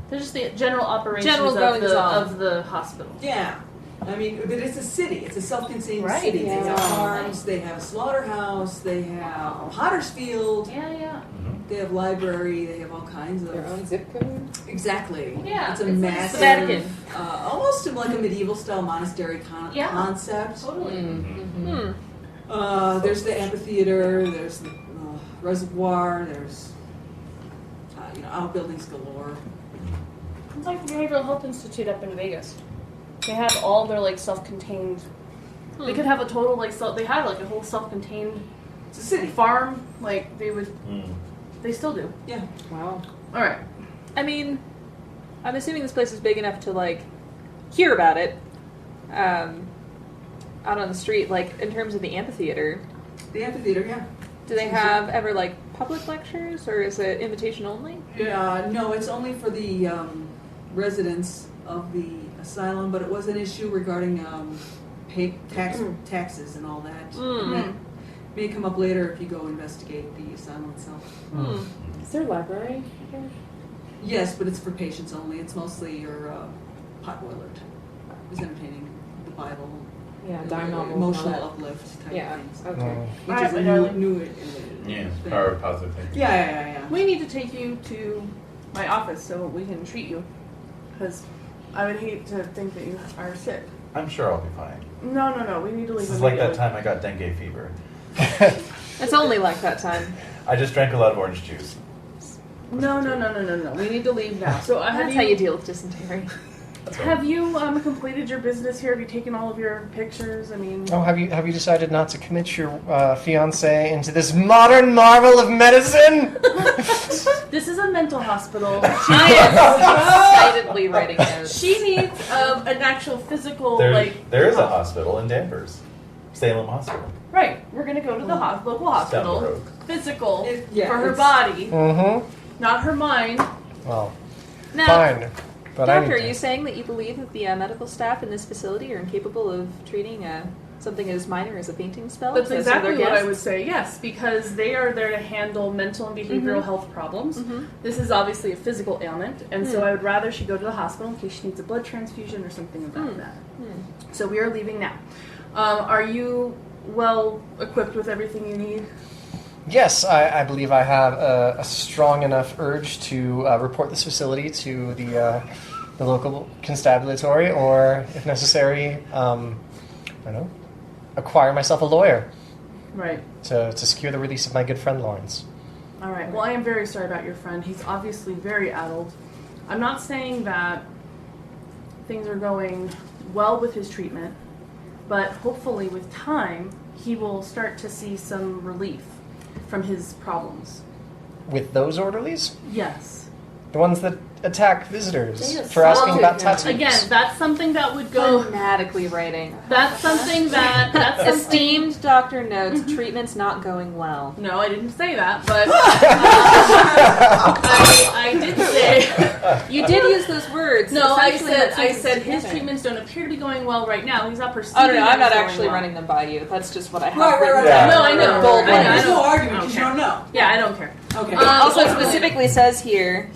They're just the general operations General goings on. of the hospital. yeah. I mean, but it's a city. It's a self-contained Right, city. They have yeah. farms. They have a slaughterhouse. They have a potter's field. Yeah. Mhm. They have library. They have all kinds Their of own zip code. exactly. Yeah, it's a it's like massive, the Vatican. Almost like a medieval style monastery Yeah. concept. Totally. Mm-hmm. There's the amphitheater. There's the reservoir. There's outbuildings galore. It's like the Behavioral Health Institute up in Vegas. They have all their like self-contained. They could have a total like they had like a whole self-contained It's a city. farm. Like they would. Mm. They still do. Yeah. Wow. All right. I mean, I'm assuming this place is big enough to, like, hear about it out on the street. Like, in terms of the amphitheater, The amphitheater. Yeah. do they have ever, like, public lectures, or is it invitation only? Yeah. No, it's only for the residents of the asylum, but it was an issue regarding taxes and all that. May come up later if you go investigate the asylum itself. Is there a library here? Yes, but it's for patients only. It's mostly your potboiler is entertaining, the Bible, Yeah, dime novels. and emotional all uplift type that. Yeah. of things. Okay. Which Alright, is my a darling. new Yeah, thing. power of positive thinking. Yeah. We need to take you to my office so we can treat you, because I would hate to think that you are sick. I'm sure I'll be fine. No. We need to leave. This is like that immediately. time I got dengue fever. It's only like that time. I just drank a lot of orange juice. No. We need to leave now. So That's how you deal with dysentery. Have you completed your business here? Have you taken all of your pictures? I mean, Oh, have you decided not to commit your fiance into this modern marvel of medicine? this is a mental hospital. I am excitedly writing notes. She needs an actual physical, There is a hospital in Danvers. Salem Hospital. Right. We're gonna go to the local Down the hospital. road. Physical Yeah, for her it's- body, Mm-hmm. not her mind. Well, Now, fine. But I Doctor, need are to- you saying that you believe that the medical staff in this facility are incapable of treating something as minor as a fainting spell? That's as exactly their what I guests? would say. Yes, because they are there to handle mental and behavioral health problems. Mhm. This is obviously a physical ailment, and so I would rather she go to the hospital in case she needs a blood transfusion or something of that matter. So we are leaving now. Are you well equipped with everything you need? Yes, I believe I have a strong enough urge to report this facility to the local constabulary, or, if necessary, I don't know, acquire myself a lawyer Right. to secure the release of my good friend Lawrence. All right. Well, I am very sorry about your friend. He's obviously very addled. I'm not saying that things are going well with his treatment, but hopefully with time, he will start to see some relief from his problems. With those orderlies? Yes. The ones that attack visitors They for asking about assaulted tattoos. him. Again, that's something that would go... Fanatically writing. That's something that... That's something, Esteemed doctor notes, treatment's not going well. no, I didn't say that, but I did say... You did use those words. No, I Essentially, that said sentence his together. treatments don't appear to be going well right now. He's not perceiving Oh, no, I'm them not as going actually well. running them by you. That's just what I have Right, written right, down. right. No, I know. Bold I know. letters. There's no argument I don't because you care. don't know. Yeah, I don't care. Okay. Also, it Okay. specifically says here,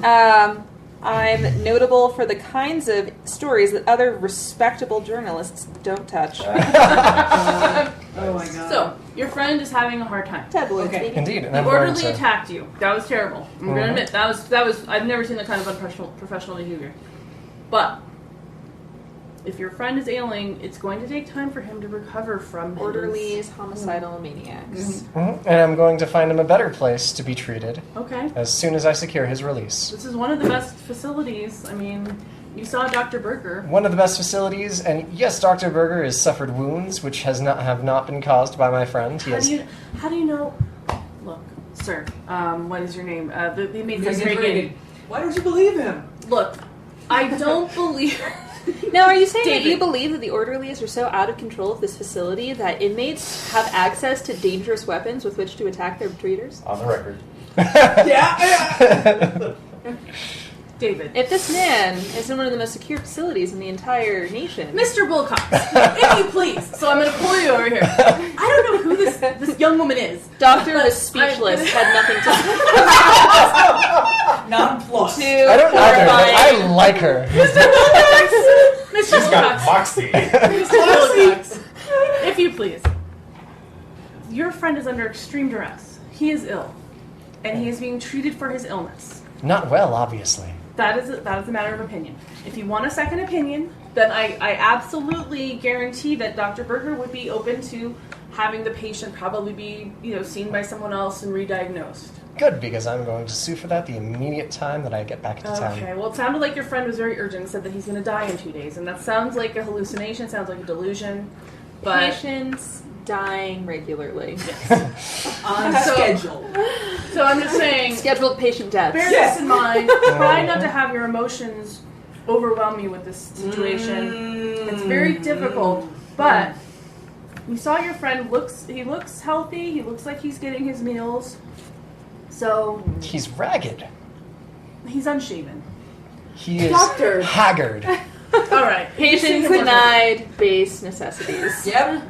I'm notable for the kinds of stories that other respectable journalists don't touch. Oh my god. So, your friend is having a hard time. Tabloid Okay. speaking. Indeed, and The I'm going orderly to... attacked you. That was terrible. I'm gonna admit that was I've never seen that kind of unprofessional behavior. But if your friend is ailing, it's going to take time for him to recover from Orderlies, homicidal maniacs. And I'm going to find him a better place to be treated Okay. as soon as I secure his release. This is one of the best facilities. I mean, you saw Dr. Berger. One of the best facilities, and yes, Dr. Berger has suffered wounds which have not been caused by my friend. He How has... do you know? Look, sir. What is your name? The maid He's says very integrated. good. Why don't you believe him? Look, I don't believe. Now, are you saying that David. you believe that the orderlies are so out of control of this facility that inmates have access to dangerous weapons with which to attack their treaters? On the record. Yeah. David. If this man is in one of the most secure facilities in the entire nation... Mr. Wilcox, if you please. So I'm going to pull you over here. I don't know who this young woman is. Doctor But was speechless, had nothing to Non-plus. do. I don't either, but Horrifying. I like her. Mr. She's got Wilcox. moxie. Mr. Wilcox, if you please. Your friend is under extreme duress. He is ill. And he is being treated for his illness. Not well, obviously. That is a matter of opinion. If you want a second opinion, then I absolutely guarantee that Dr. Berger would be open to having the patient probably be, seen by someone else and re-diagnosed. Good, because I'm going to sue for that the immediate time that I get back into town. Okay, well, it sounded like your friend was very urgent and said that he's going to die in 2 days, and that sounds like a hallucination, sounds like a delusion, but... Patients dying regularly. On schedule. So I'm just saying, Scheduled patient deaths. bear this in mind. Try not to have your emotions overwhelm you with this situation. It's very difficult, but you saw your friend he looks healthy, he looks like he's getting his meals, so He's ragged. he's unshaven. He is Doctor. haggard. Alright, Patients denied base necessities. Yep.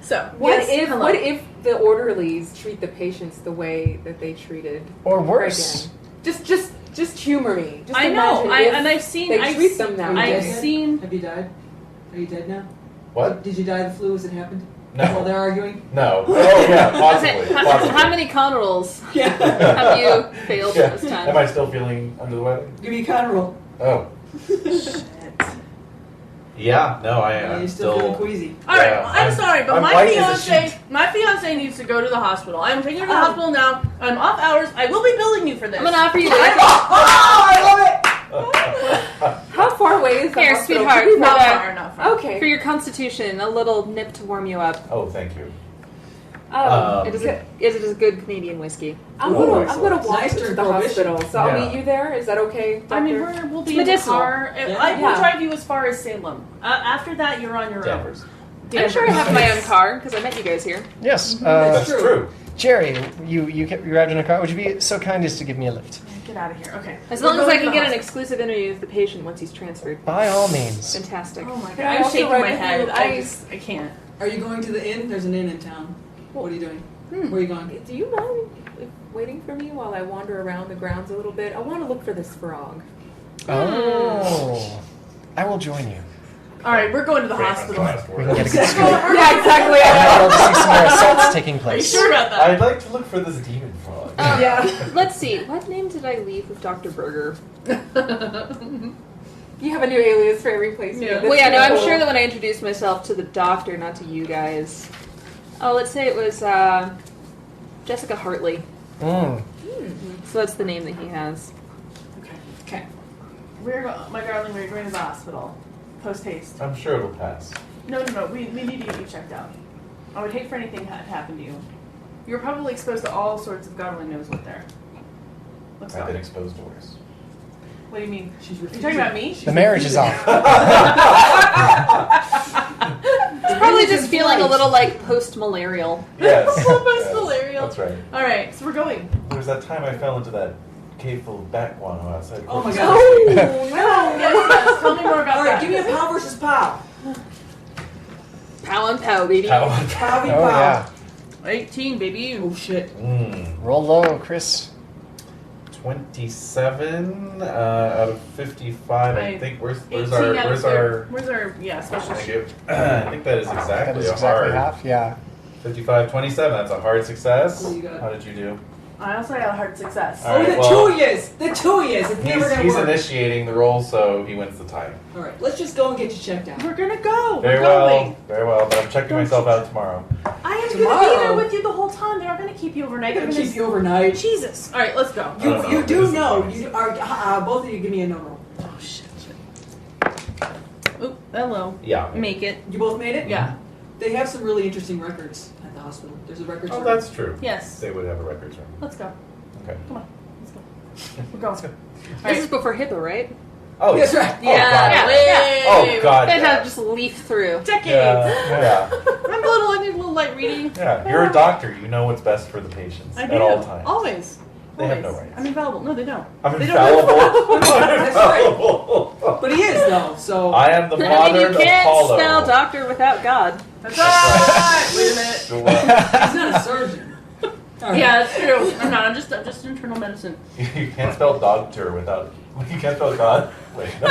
So, What yes, hello. what if the orderlies treat the patients the way that they treated Or worse. Regan? Just humor me. Just I know, imagine if I've seen... they I've treat se- them that Are you way. I've dead yet? seen... Have you died? Are you dead now? What? Did you die of the flu as it happened? No. While they're arguing? No. Oh, yeah, possibly. possibly. How many con rolls Yeah. have you failed Yeah. this time? Am I still feeling under the weather? Give me a con roll. Oh. Yeah, no, You're I'm still feeling still... queasy. Alright, Yeah, I'm sorry, but I'm my white as a sheet. fiance needs to go to the hospital. I'm taking her to the hospital now. I'm off hours. I will be billing you for this. I'm gonna offer you Oh, I love it! How far away is the Here, hospital? sweetheart, Could we Not walk- far enough. Okay. for your constitution, a little nip to warm you up. Oh, thank you. Um, It is a good Canadian whiskey. I'm Oh, gonna walk nice to turn the prohibition. hospital, so I'll Yeah. meet you there. Is that okay, Doctor? I mean, we'll be in the medicinal. car. Yeah. I will Yeah. drive you as far as Salem. After that, you're on your own. Danvers. I'm sure I have my own car because I met you guys here. Yes. That's true. Jerry, you arrived in a car. Would you be so kind as to give me a lift? Get out of here. Okay. As We're long as going I to can the get an hospital. exclusive interview with the patient once he's transferred. By all means. Fantastic. Oh my god. Can I I'm also shaking ride my with head. you? I can't. Are you going to the inn? There's an inn in town. What are you doing? Where are you going? Do you mind waiting for me while I wander around the grounds a little bit? I want to look for this frog. Oh. I will join you. Alright, we're going to the Wait, hospital. We can get a good scoop. Yeah, exactly. And I will see some more assaults taking Are you place. sure about that? I'd like to look for this demon frog. Yeah. Let's see. What name did I leave with Dr. Berger? You have a new alias for every place. Yeah. Well, yeah, no, I'm sure that when I introduced myself to the doctor, not to you guys. Oh, let's say it was Jessica Hartley. Mm. So that's the name that he has. Okay. my darling, we're going to the hospital. Post haste. I'm sure it'll pass. No. We need to get you checked out. I would hate for anything to happen to you. You're probably exposed to all sorts of God only knows what there. Let's I've go. been exposed to worse. What do you mean? She's You talking about me? The marriage is off. It's probably just feeling a little like post-malarial. Yes. Post-malarial. That's right. All right, so we're going. There was that time I fell into that cave full of bat guano outside. Oh my Corpus God. Christi. Yes. Tell me more about All right, that. give me a pow versus pow. Pow and pow, baby. Pow. Pow v Oh, pow. yeah. 18, baby. Oh shit. Roll low, Chris. 27 out of 55. I think. Where's 18 our? out of Where's 30. our? Where's our? Yeah, special Thank sheet. you. I think that is That exactly is a exactly hard. half, yeah. 55, 27. That's a hard success. What do you got? How did you do? I also got a hard success. All right, the well, 2 years. The 2 years. It's never gonna He's work. initiating the roll, so he wins the tie. All right, let's just go and get you checked out. We're gonna go. Very We're well, going. very well. But I'm checking myself out tomorrow. I am gonna Tomorrow. be there with you the whole time. They're not gonna keep you overnight. They're They're gonna gonna keep you overnight. Jesus. All right, let's go. I don't know. You This do is know. fine. You are both of you. Give me a no roll. Oh shit. Oop, hello. Yeah. Make it. You both made it. Yeah. They have some really interesting records at the hospital. There's a records Oh, room. that's true. Yes. They would have a records room. Let's go. Okay. Come on. Let's go. We're going. This is before HIPAA, right? Oh, That's right. Oh, God. Yeah. Way. Oh, God. They'd Yeah. have just leaf through. Decades. Yeah. I need a little light reading. Yeah. You're a doctor. You know what's best for the patients I do. at all times. Always. They have Always. no rights. I'm infallible. No, they don't. I'm They don't infallible. That's right. But he is though. So I am the I mean, modern you can't Apollo. spell doctor without God. That's That's right. Wait a minute. So, he's not a surgeon. All right. Yeah, that's true. I'm not. I'm just internal medicine. you can't spell doctor without. You can't spell God. Wait. No.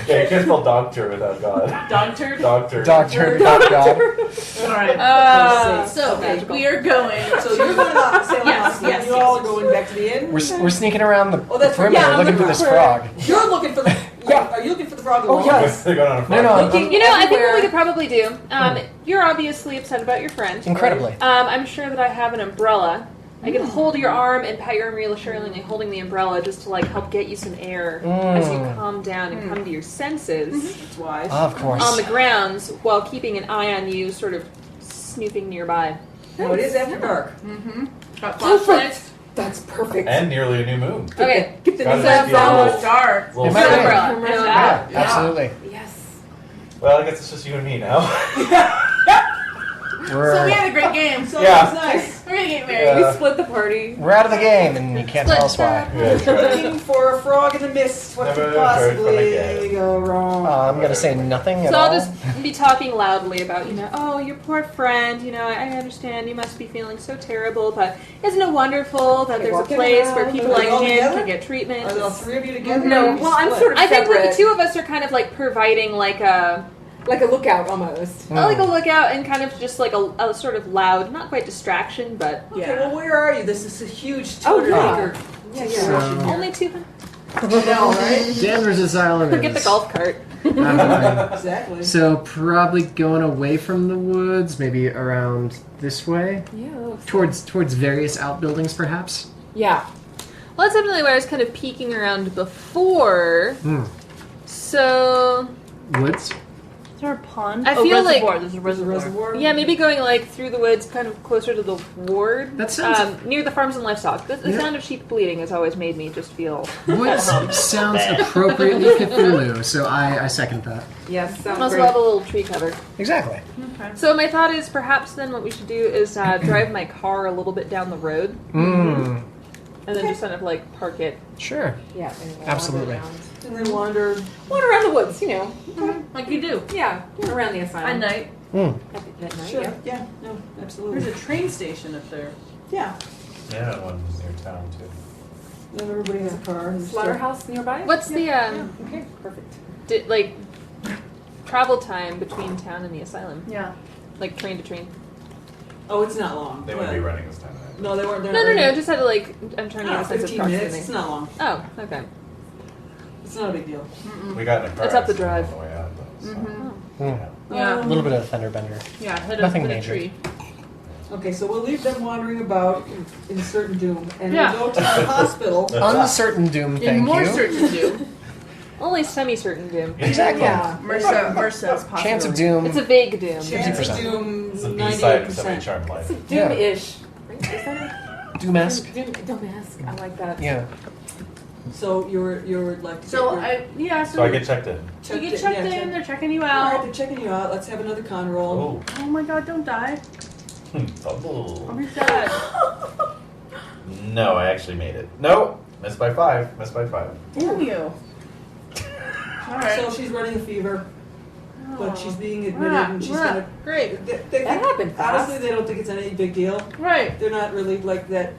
Yeah, you can't spell doctor without God. Doctor. Doctor. Doctor, not God. All right. So So we are going. So you're going to Salem Yes, Hospital. yes, You all are yes. going back to the inn. We're sneaking around the Oh, that's right. perimeter Yeah, looking for this frog. You're looking for the. Yeah. Are you looking for the frog? Oh, alone? yes. They're going on a frog. No, You know, I think what we Everywhere. could probably do. You're obviously upset about your friend. Incredibly. I'm sure that I have an umbrella. I can hold your arm and pat your arm reassuringly, holding the umbrella just to like help get you some air as you calm down and come to your senses That's wise. Of course. on the grounds while keeping an eye on you, sort of snooping nearby. No, it is after dark. Got flashlights. That's perfect. And nearly a new moon. Okay. Get the Gotta news make out the from old- us. Dark. little It might thing. be. Umbrella. Yeah, Yeah. absolutely. Yes. Well, I guess it's just you and me now. So we had a great game. So Yeah. it's nice. We're gonna get married. Yeah. We split the party. We're out of the game, and you can't tell us why. Yeah, that's right. Looking for a frog in the mist. What Never could heard from a possibly cat. go wrong? I'm going to say nothing at So all. I'll just be talking loudly about, oh, your poor friend, I understand you must be feeling so terrible, but isn't it wonderful that there's a walking place around. where people Are like they all him together? can get treatment? Are all three of you together? No, Or are you well, I'm split? sort of I think that separate. the two of us are kind of like providing like a lookout almost. like a lookout and kind of just like a sort of loud, not quite distraction, but Okay, well, where are you? This is a huge Oh, 200 yeah. acre Yeah, situation here. only 200. No, right? Danvers Asylum Forget the is- golf cart. Exactly. So probably going away from the woods, maybe around this way, Yeah. towards various outbuildings, perhaps. Yeah. Well, that's definitely where I was kind of peeking around before. So Woods. Is there a pond? I feel like- reservoir. There's a There's a reservoir. reservoir. yeah, maybe going like through the woods, kind of closer to the ward. That sounds- near the farms and livestock. The Yeah. sound of sheep bleating has always made me just feel. Woods sounds appropriately Cthulhu, so I second that. Yes. I Sounds also great. have a little tree cover. Exactly. So my thought is perhaps then what we should do is drive my car a little bit down the road Mm. and then just kind of like park it. Sure. Yeah. and we'll Absolutely. wander around. And then wander. Wander around the woods, Like you do. Yeah, around the asylum. At night. Mm. At night, Sure. yeah. Yeah. No, absolutely. There's a train station up there. Yeah. Yeah, one near town too. Then everybody has a car. And stuff. Slaughterhouse nearby? What's the Okay, perfect. like travel time between town and the asylum? Yeah. Like train to train? Oh, it's not long. They wouldn't be running this time of night. No, they weren't. they're No, not no, no. running. Just had to like. I'm trying to get a sense of 15 proximity. minutes. It's not long. Oh, okay. It's not a big deal. We got in a car. It's up the accident drive. On the way out, though, so, Mm. yeah. Yeah. A little bit of a fender bender. Yeah. Hit Nothing a major. tree. Okay, so we'll leave them wandering about in certain doom, and Yeah. we'll go to the hospital. Uncertain doom, In thank more you. certain doom. Only semi-certain doom. Exactly. Yeah. Mersa's possibility. Chance of doom. It's a vague doom. Chance of 50%. doom, It's the B-side of Semi 98%. Charmed Life. Doom-ish. Right? Is that Doomask. it? Doom-esque. I like that. Yeah. So you're like. So So I get checked in. you get checked in. They're checking you All right, out. they're checking you out. Let's have another con roll. Oh. Oh my god! Don't die. I'll Oh. be sad. No, I actually made it. No, missed by 5. Damn you. All right. So she's running a fever, but she's being admitted, Yeah, and she's yeah. gonna. Great. They That think- happened fast. Honestly, they don't think it's any big deal. Right. They're not really like that.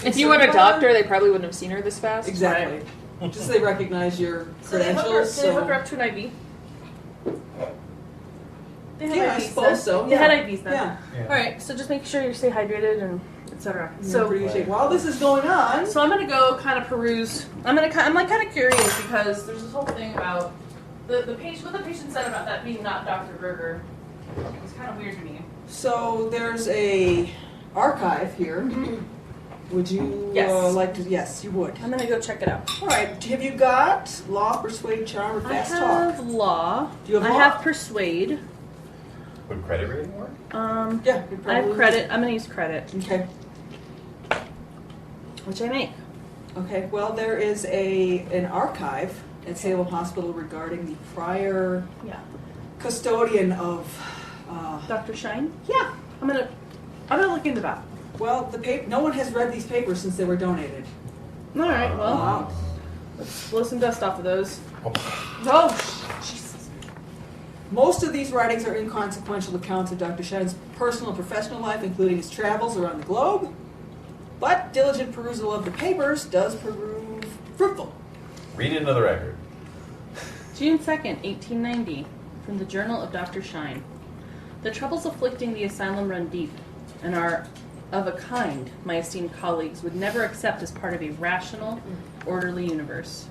If you weren't a doctor, they probably wouldn't have seen her this fast. Exactly. Just they recognize your So they hook her, credentials. they hook her up to an IV. They have Yeah, I IVs suppose then. so. They Yeah. had IVs then. Yeah. All right. So just make sure you stay hydrated and etc. So So. while this is going on, So I'm gonna go kind of peruse. I'm like kind of curious because there's this whole thing about the patient. What the patient said about that being not Dr. Berger was kind of weird to me. so there's a archive here. Would you Yes. like to? Yes, you would. I'm gonna go check it out. All right. Have you got law, persuade, charm, or fast I talk? have law. Do you have I law? have persuade. Would credit rating work? Yeah. you I have probably- credit. I'm gonna use credit, Okay. which I make. Okay. Well, there is an archive at Salem Hospital regarding the prior Yeah. custodian of. Dr. Shine. Yeah. I'm gonna look into that. Well, no one has read these papers since they were donated. All right. Well, Wow. let's blow some dust off of those. Oh, Jesus. Most of these writings are inconsequential accounts of Dr. Shine's personal and professional life, including his travels around the globe. But diligent perusal of the papers does prove fruitful. Read into the record. June 2nd, 1890, from the Journal of Dr. Shine. The troubles afflicting the asylum run deep and are of a kind my esteemed colleagues would never accept as part of a rational, orderly universe.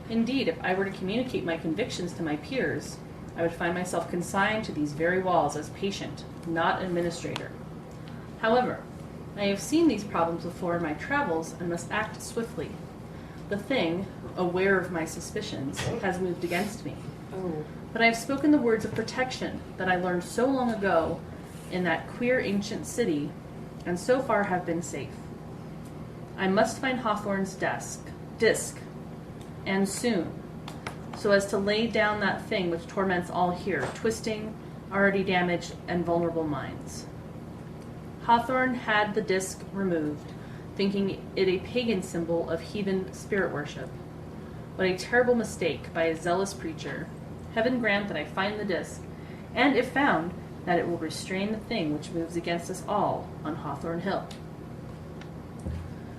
Indeed, if I were to communicate my convictions to my peers, I would find myself consigned to these very walls as patient, not administrator. However, I have seen these problems before in my travels and must act swiftly. The thing, aware of my suspicions, has moved against me. Oh. But I have spoken the words of protection that I learned so long ago in that queer ancient city, and so far have been safe. I must find Hawthorne's disc, and soon, so as to lay down that thing which torments all here, twisting already damaged and vulnerable minds. Hawthorne had the disc removed, thinking it a pagan symbol of heathen spirit worship. What a terrible mistake by a zealous preacher. Heaven grant that I find the disc, and if found, that it will restrain the thing which moves against us all on Hawthorne Hill.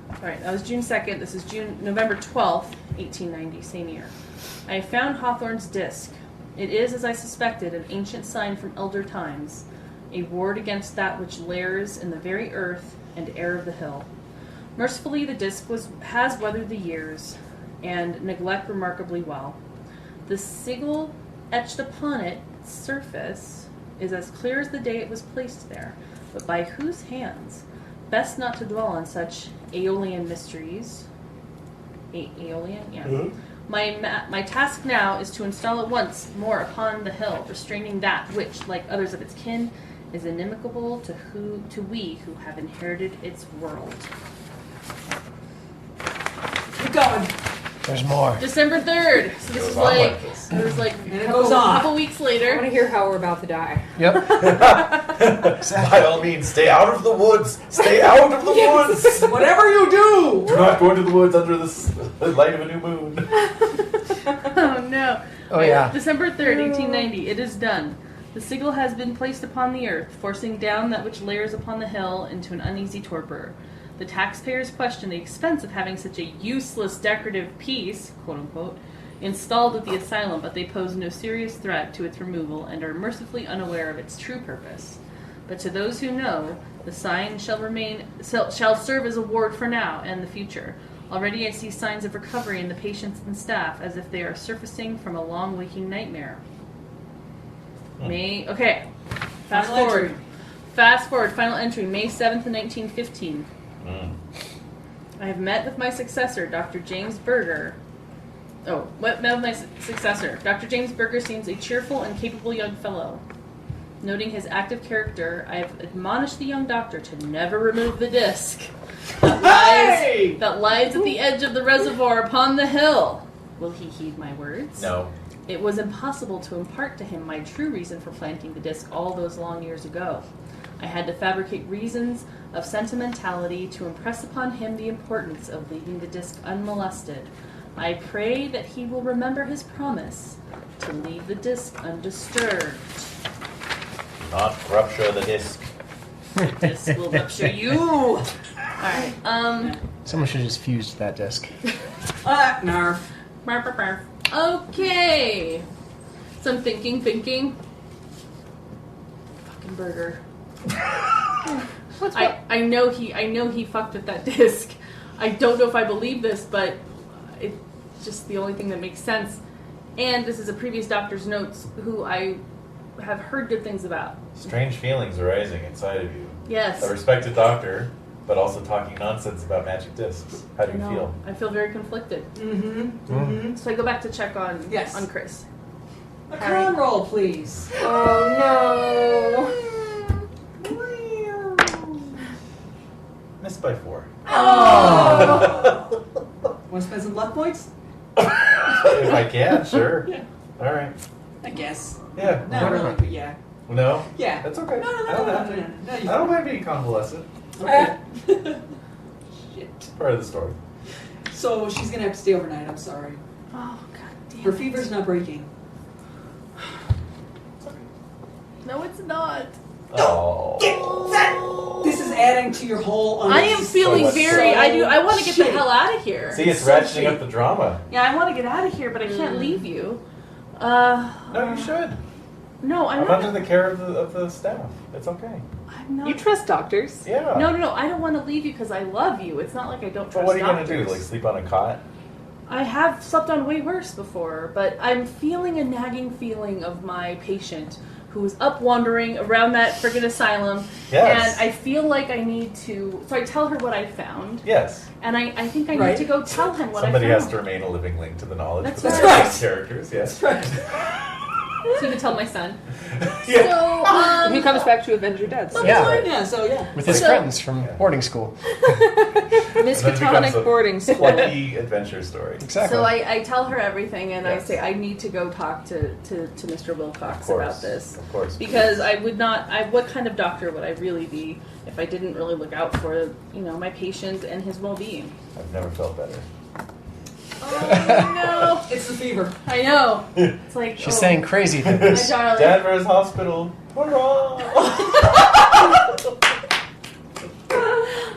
All right, that was June 2nd. This is November 12th, 1890, same year. I have found Hawthorne's disc. It is, as I suspected, an ancient sign from elder times, a ward against that which lairs in the very earth and air of the hill. Mercifully, the disc has weathered the years and neglect remarkably well. The sigil etched upon its surface is as clear as the day it was placed there, but by whose hands? Best not to dwell on such aeolian mysteries. Aeolian? Yeah. Mm-hmm. My task now is to install it once more upon the hill, restraining that which, like others of its kin, is inimical to we who have inherited its world. Keep going. There's more. December 3rd. So this is on like like this. it was like And it a couple, goes on. couple weeks I want later. to hear how we're about to die. Yep. By all means, stay out of the woods. Stay out of the woods. Whatever you do. Do not go into the woods under the light of a new moon. Oh no. Oh, yeah. December 3rd, 1890. It is done. The sigil has been placed upon the earth, forcing down that which layers upon the hill into an uneasy torpor. The taxpayers question the expense of having such a useless decorative piece, quote unquote, installed at the asylum, but they pose no serious threat to its removal and are mercifully unaware of its true purpose. But to those who know, the sign shall serve as a ward for now and the future. Already I see signs of recovery in the patients and staff, as if they are surfacing from a long waking nightmare. Okay. Fast Final forward. entry. Fast forward, final entry, May 7th, 1915. I have met with my successor, Dr. James Berger. Met with my successor. Dr. James Berger seems a cheerful and capable young fellow. Noting his active character, I have admonished the young doctor to never remove the disc that lies at the edge of the reservoir upon the hill. Will he heed my words? No. It was impossible to impart to him my true reason for planting the disc all those long years ago. I had to fabricate reasons of sentimentality to impress upon him the importance of leaving the disc unmolested. I pray that he will remember his promise to leave the disc undisturbed. Not rupture the disc. The disc will rupture you! Alright, Someone should have just fused that disc. Narf. Okay. So I'm thinking. Fucking Burger. I know he fucked with that disc. I don't know if I believe this, but it's just the only thing that makes sense. And this is a previous doctor's notes who I have heard good things about. Strange feelings arising inside of you. Yes. A respected doctor, but also talking nonsense about magic discs. How do you feel? I feel very conflicted. Mm-hmm. So I go back to check on Chris. A con roll, please. Oh Missed by 4. Oh! Want to spend some luck points? If I can, sure. Yeah. All right. I guess. Yeah. Not really, but yeah. No? Yeah. That's okay. No. I don't mind being convalescent. Okay. Shit. Part of the story. So she's gonna have to stay overnight. I'm sorry. Oh, god damn Her fever's not breaking. No, it's not. Oh. This is adding to your whole. I am feeling what's very. I want to get the shitty. hell out of here. See, it's ratcheting up the drama. Yeah, I want to get out of here, but I can't leave you. No, you should. No, I'm I'm not. under the care of the staff. It's okay. I'm not. You trust doctors? Yeah. No. I don't want to leave you because I love you. It's not like I don't trust But what are you doctors. gonna do? Like sleep on a cot? I have slept on way worse before, but I'm feeling a nagging feeling of my patient who's up wandering around that friggin' asylum. Yes. And I feel like I need to. So I tell her what I found. Yes. And I think I need Right. to go tell him what Somebody I found. has to remain a living link to the knowledge That's of the right. various characters. Yes. That's right. So you can tell my son. Yeah. He comes back to avenge your deaths. Yeah. Yeah. So yeah. With his So- friends from boarding school. Miskatonic boarding school. Plucky adventure story. Exactly. So I tell her everything, and Yes. I say I need to go talk to Mr. Wilcox Of course. about this. Of course. Because I would not. what kind of doctor would I really be if I didn't really look out for my patient and his well-being? I've never felt better. Oh It's the fever. no! I know. It's like She's saying crazy things. my darling. Danvers Hospital. Hurrah!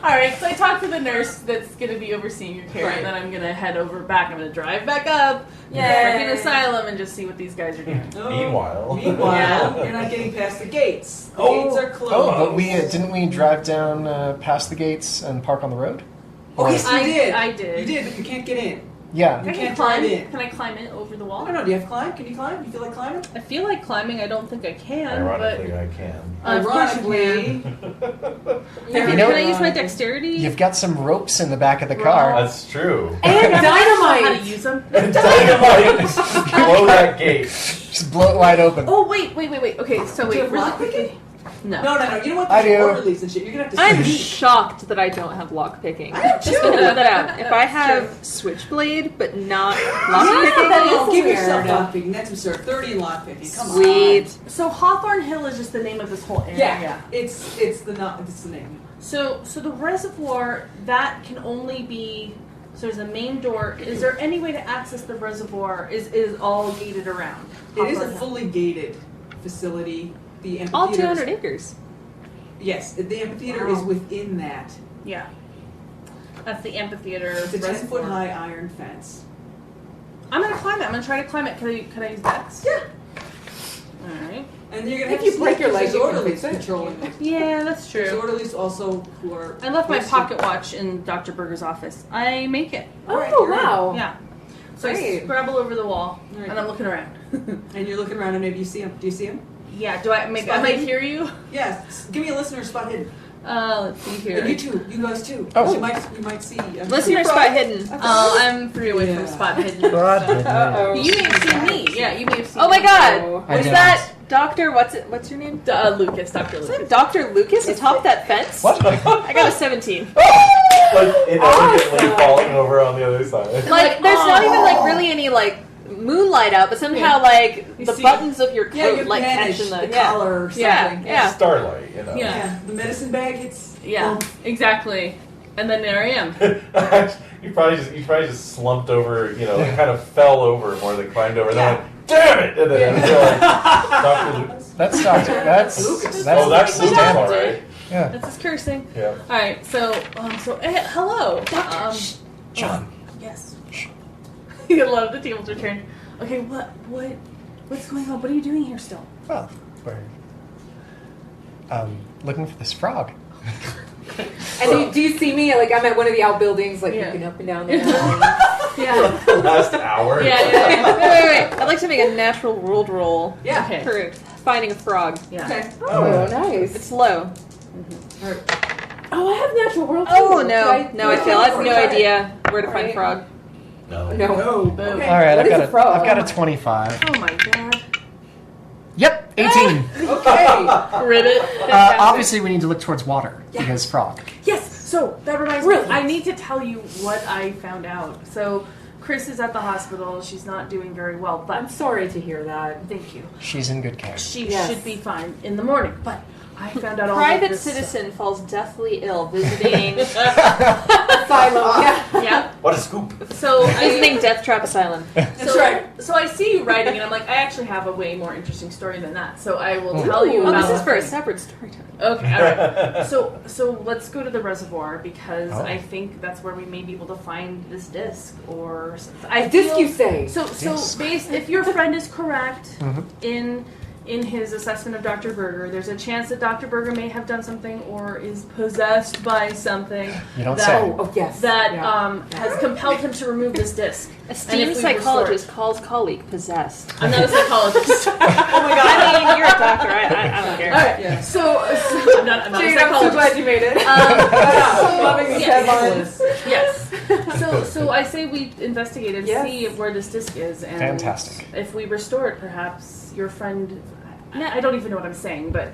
All right, so I talked to the nurse that's going to be overseeing your care, Right. and then I'm going to head over back. I'm going to drive back up to the freaking asylum and just see what these guys are doing. Meanwhile. Yeah. You're not getting past the gates. The Oh. gates are closed. Oh, but didn't we drive down past the gates and park on the road? Oh, yes, you did. I did. You did, but you can't get in. Yeah. You I can't climb. drive in. Can I climb it over the I wall? don't know. Do you have to climb? Can you climb? You feel like climbing? I feel like climbing. I don't think I can. Ironically, I can. But of course you Ironically, You know- can I use my dexterity? You've got some ropes in the back of the car. That's true. And How to dynamite! use them? Dynamite! Blow that gate. Just blow it wide open. Oh wait. Okay, so Do you wait. have Really lockpicking? quickly. No. No. You know what? I There's do. orderlies and shit. You're gonna have to. I'm sneak. shocked that I don't have lockpicking. I am Just gonna too. put that out. If I have switchblade but not Yeah, lockpicking, that is That's give weird. yourself lockpicking. That's absurd. 30 in lockpicking. Come sweet. So Hawthorne Hill is just the name of this whole on. area. Yeah. It's the name. So the reservoir that can only be. So there's a main door. Is there any way to access the reservoir? Is all gated around? It is a Hawthorne Hill? fully gated facility. The All amphitheater. 200 acres. Yes, the amphitheater Wow. is within that. Yeah. That's the amphitheater. It's a reservoir. 10-foot high iron fence. I'm gonna climb it. I'm gonna try to climb it. Can I use dex? Yeah. All right. And you're gonna If have you to break sneak your leg, because you there's can orderlies fix it. patrolling it. Yeah, that's There's true. orderlies also who are. I left my posted- pocket watch in Dr. Berger's office. I make it. Alright, Oh, you're in. wow. Yeah. So I Great. scrabble over the wall, Alright. and I'm looking around. And you're looking around and maybe you see him. Do you see him? Yeah, do I make? I might hear you. Yeah, give me a listener spot hidden. Let's see here. And you too. You guys too. Oh. You might see. Listener spot hidden. I'm 3 away from Yeah. spot hidden. Uh-oh. You may have seen me. Yeah, you may have seen Oh my me. god! Oh. Was that Doctor? What's your name? Lucas, Dr. Is Lucas. that Dr. Lucas atop that fence? What? I got a 17. Like inevitably falling over on the other side. Like, there's not even like really any like moonlight out, but somehow like You the see- buttons of your coat Yeah, you like manage catch in the yeah. collar or something. Yeah. Starlight, you know. Yeah. Yeah, the medicine bag hits. Yeah, exactly. And then there I am. you probably just slumped over, you know, and kind of fell over more than climbed over. And then went, damn it! And then you're like, Dr. Lucas? That's Doctor. That's Lucas. Oh, that's Lucas, standard. all right. Yeah. That's his cursing. Yeah. All right, so hello, John. Yes. A lot of the tables are turned. Okay, what's going on? What are you doing here still? Well, we're looking for this frog. And do you see me? Like, I'm at one of the outbuildings, like, Yeah. looking up and down there. Yeah. The last hour. Yeah. Wait. I'd like to make a natural world roll. Yeah. Okay. For finding a frog. Yeah. Okay. Oh, nice. It's low. Oh, I have natural world too. Oh no, Right? I fail. I have no Right. idea where to find Right. frog. No. No. Boom. Okay. All right, What is a frog? I've got a 25. Oh my god. Yep, 18. Okay. Ribbit. Obviously, we need to look towards water because frog. Yes. So that reminds Really? me. I need to tell you what I found out. So Chris is at the hospital. She's not doing very well, I'm but sorry to hear that. thank you. She's in good care. She Yes. should be fine in the morning. But I found out all Private of this citizen falls deathly ill visiting Asylum, yeah. Yeah. What a scoop. So visiting Death Trap Asylum. That's right. So I see you writing, and I'm like, I actually have a way more interesting story than that. So I will tell you Oh, about. this is for a separate story time. Okay, all right. So let's go to the reservoir because Oh. I think that's where we may be able to find this disc or something. A disc, you say? So Disc. based if your friend is correct Mhm. in his assessment of Dr. Berger, there's a chance that Dr. Berger may have done something or is possessed by something You don't that, say. Oh, yes. that Yeah. has compelled him to remove this disc. Esteemed if we psychologist calls colleague possessed. I'm not a psychologist. Oh my god! I mean, you're a doctor. I don't care. All right. Yeah. So I'm not a Jade, I'm so psychologist. glad you made it. Loving these yes. headlines. Yes. So I say we investigate and Yes. see where this disc is, and Fantastic. if we restore it, perhaps your friend. I don't even know what I'm saying, but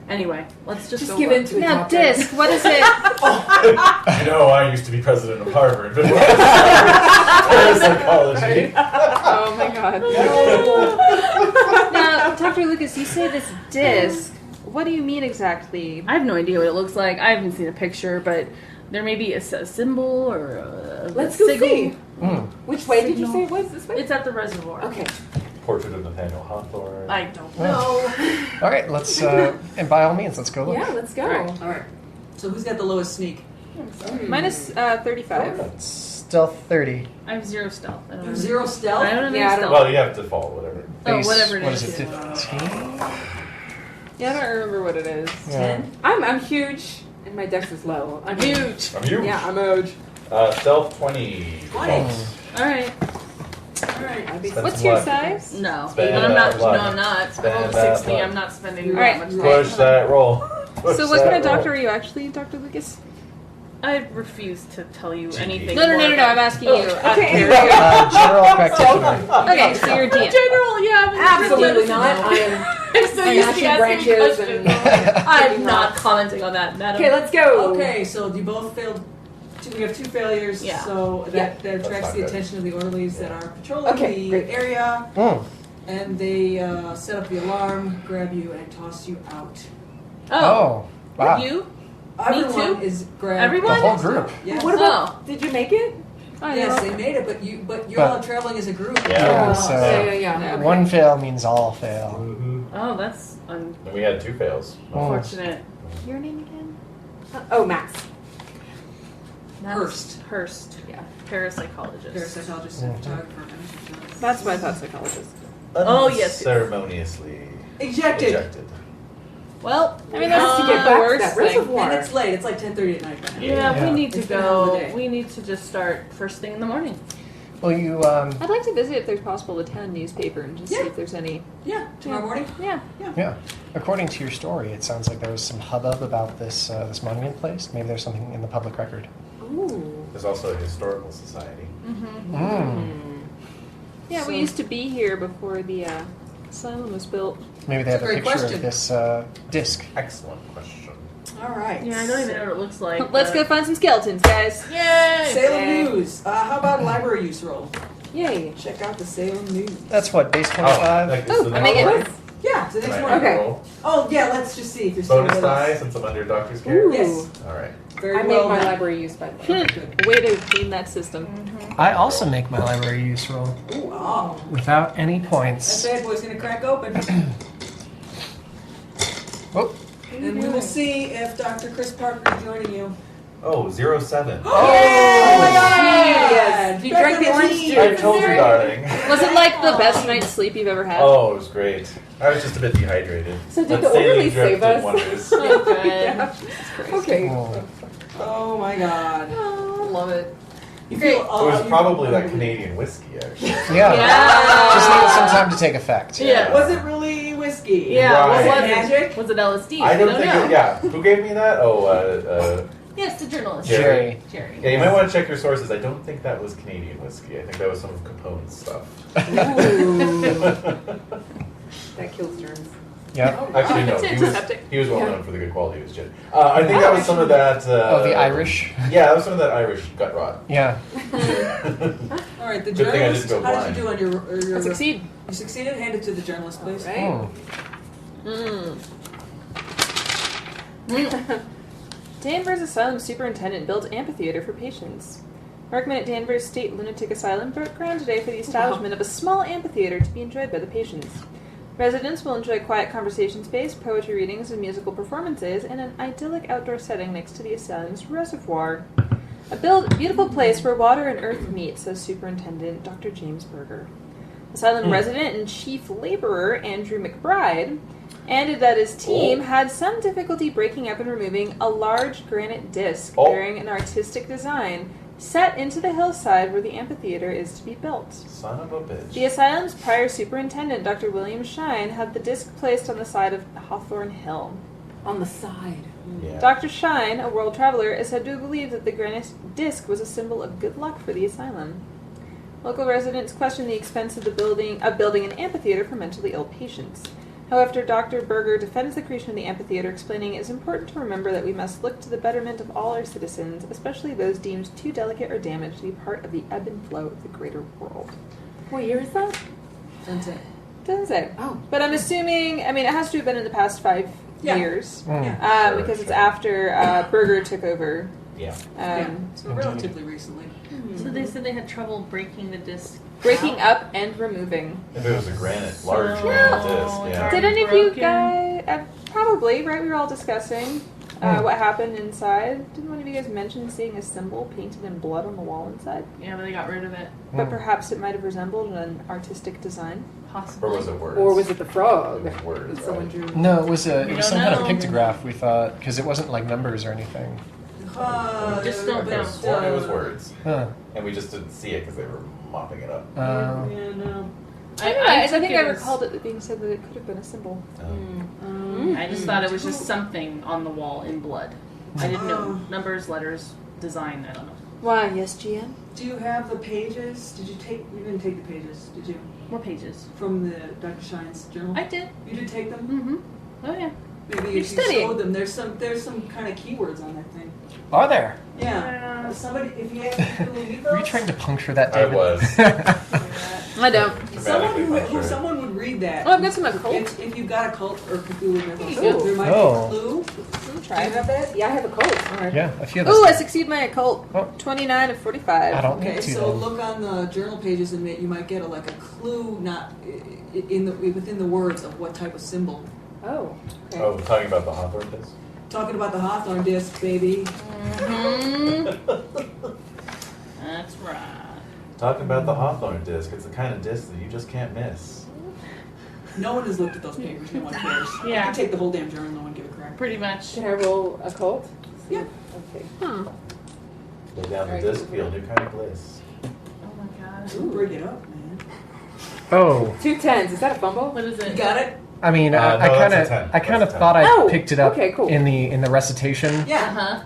anyway, let's just go give look. in to it. Now, disc. What is it? You know, I used to be president of Harvard, but parapsychology. Oh my god. Now, Dr. Lucas, you say this disc. What do you mean exactly? I have no idea what it looks like. I haven't seen a picture, but there may be a symbol or a Let's go signal. see. Mm. Which way did you say it was? This way? It's at the reservoir. Okay. Portrait of Nathaniel Hawthorne. I don't know. All right, let's, and by all means, let's go look. Yeah, let's go. Alright. All right. So who's got the lowest sneak? Minus 35. That's stealth 30. I have 0 stealth. I don't have Zero stealth? I don't have Yeah, I any don't- stealth. Well, you have to follow whatever. Oh, Base, whatever it what is. is it, 15? Yeah, I don't remember what it is. Yeah. I'm huge, and my dex is low. I'm Huge. I'm you. Yeah, I'm huge. Stealth 20. 20. All right. All right. I'd be Spend What's some your luck. size? No. Spend But I'm not. that No, luck. I'm not. Spend I'm over that 60. luck. I'm not spending All that right. much. Push that roll. Push So, what kind of that roll. doctor are you actually, Dr. Lucas? I refuse to tell you GP. anything. No. more I'm about- asking Oh, you. okay. General practitioner. Okay, so you're a DM. General, yeah. Absolutely not. I am. I'm so I'm used to mashing asking branches questions. and. I'm not commenting on that, madam. Okay, let's go. Okay, so you both failed. We have 2 failures, Yeah. so Yeah. that attracts not the good. attention of the orderlies that are patrolling Okay, the great. area, Mm. and they set up the alarm, grab you, and toss you out. Oh, wow. You? Everyone too? is grabbed. Everyone? The whole group. Yes. What about? Did you make it? I Yes, know. they made it, but you're But- all traveling as a group. Yeah. Oh, so- Yeah. Okay. One fail means all fail. Mhm. Oh, that's And we had 2 fails. unfortunate. Your name again? Oh, Max. Hurst. Hurst. Yeah. Parapsychologist. Parapsychologist and photographer. That's what I thought, psychologist. Oh, yes. Ceremoniously Ejected. ejected. Well, I mean, that's to get the back to worst that thing. reservoir. And it's late. It's like 10:30 at night. yeah, Yeah. we need to It's been a hell of a go. day. We need to just start first thing in the morning. Well, you. I'd like to visit, if there's possible, the town newspaper and just see if there's any. Yeah, tomorrow morning? Yeah. Yeah. According to your story, it sounds like there was some hubbub about this this monument placed. Maybe there's something in the public record. Ooh. There's also a historical society. Yeah, we used to be here before the asylum was built. Maybe they have a Great picture question. of this disc. Excellent question. All right. Yeah, I don't even know what it looks like. Let's go find some skeletons, guys. Yay! Salem Yay. News. How about library use roll? Yay. Check out the Salem News. That's what, base 25? like Oh, the I make it. next one? Yeah, it's the next Can I one. Okay. roll? Oh, yeah, let's just see if you're still Bonus with die us. since I'm under doctor's care? Ooh. Yes. All right. Very I well made my done. library use, by the way. Way to clean that system. I also make my library use roll Ooh, oh. without any That points. bad boy's going to crack open. Oh, And we will see if Dr. Chris Parker is joining you. Oh, 07. Oh my Yes. You Back drank on the orange team. juice. I told you, darling. Was it like the best night's sleep you've ever had? Oh, it was great. I was just a bit dehydrated. So did But the orderly saline drip save did us? wonders. Oh, good. Yeah. Okay. oh. Oh my god. Oh, love it. You Great. feel, It was probably that Canadian whiskey, actually. Yeah. Yeah. Just needed some time to take effect. Yeah. Was it really whiskey? Yeah, Right. was Was it it magic? Was it LSD? I don't know. think it, yeah. Who gave me that? Oh, Yes, the journalist. Jerry. Jerry. yeah, you might want to check your sources. I don't think that was Canadian whiskey. I think that was some of Capone's stuff. That kills germs. Yeah. Actually, no. It's antiseptic. He was well known for the good quality of his gin. I think that was some of that. Oh, the Irish? Yeah, that was some of that Irish gut rot. Yeah. All right, the Good thing I journalist. didn't go How did you do on your I succeed. You succeeded? Hand it to the journalist, please. Right. Oh. Danvers Asylum superintendent built amphitheater for patients. Workmen at Danvers State Lunatic Asylum broke ground today for the establishment of a small amphitheater to be enjoyed by the patients. Residents will enjoy quiet conversation space, poetry readings, and musical performances in an idyllic outdoor setting next to the asylum's reservoir. A beautiful place where water and earth meet, says Superintendent Dr. James Berger. Asylum resident and chief laborer Andrew McBride added that his team had some difficulty breaking up and removing a large granite disc bearing an artistic design set into the hillside where the amphitheater is to be built. Son of a bitch. The asylum's prior superintendent, Dr. William Shine, had the disc placed on the side of Hawthorne Hill. On the side. Yeah. Dr. Shine, a world traveler, is said to believe that the granite disc was a symbol of good luck for the asylum. Local residents question the expense of building an amphitheater for mentally ill patients. However, Dr. Berger defends the creation of the amphitheater, explaining it is important to remember that we must look to the betterment of all our citizens, especially those deemed too delicate or damaged to be part of the ebb and flow of the greater world. What year is that? Doesn't say. Oh. But I'm assuming, I mean, it has to have been in the past 5 Yeah. years. Yeah. Sure, Because it's sure. after Berger took over. Yeah. So relatively recently. So they said they had trouble breaking the disc. Breaking up and removing. If it was a granite, large So- granite No. disc, It's yeah. Did any of you broken. guys, probably, right? We were all discussing what happened inside. Didn't one of you guys mention seeing a symbol painted in blood on the wall inside? Yeah, but they got rid of it. But perhaps it might have resembled an artistic design. Possibly. Or was it words? Or was it the frog? It was words, that someone right? drew? No, it was We some don't kind of know. pictograph, we thought, because it wasn't like numbers or anything. Just don't I know. was sworn it was words. Huh. And we just didn't see it because they were mopping it up. Uh, Yeah, no. I took think it I as- recalled it being said that it could have been a symbol. I just thought it was just something on the wall in blood. I didn't know. Numbers, letters, design, I don't know. Why, yes, GM? Do you have the pages? You didn't take the pages, did you? More pages. From the Dr. Shine's journal? I did. You did take them? Mm-hmm. Oh, yeah. Maybe You're if you studying. showed them, there's some kind of keywords on that thing. are there? Yeah. Somebody, if you have Were you trying to puncture that, I David? was. I don't. Dramatically someone would read that. Oh, I've got some occult. If you've got a cult or Cthulhu mythos, Ooh. there might Oh. be a clue. Let me Do try. you have that? Yeah, I have a coat. All right. Yeah, a few of those. Ooh, I succeed my occult. Oh. 29 of 45. I don't Okay, need to. so then. look on the journal pages and you might get a clue, not within the words of what type of symbol. Oh. Okay. Oh, talking about the Hawthorne disc? Talking about the Hawthorne disc, baby. That's right. Talking about the Hawthorne disc. It's the kind of disc that you just can't miss. No one has looked at those papers. No one cares. You Yeah. can take the whole damn journal. No one give a crap. Pretty much. Can I roll a coat? Yeah. Okay. Lay down the disc, feel new kind of bliss. Oh my god. Bring it up, man. Oh, 2 10s. Is that a fumble? What is You it? got it? I mean, No, I that's a 10. kind of That's a thought I Oh, picked it up okay, cool. in the recitation. Yeah.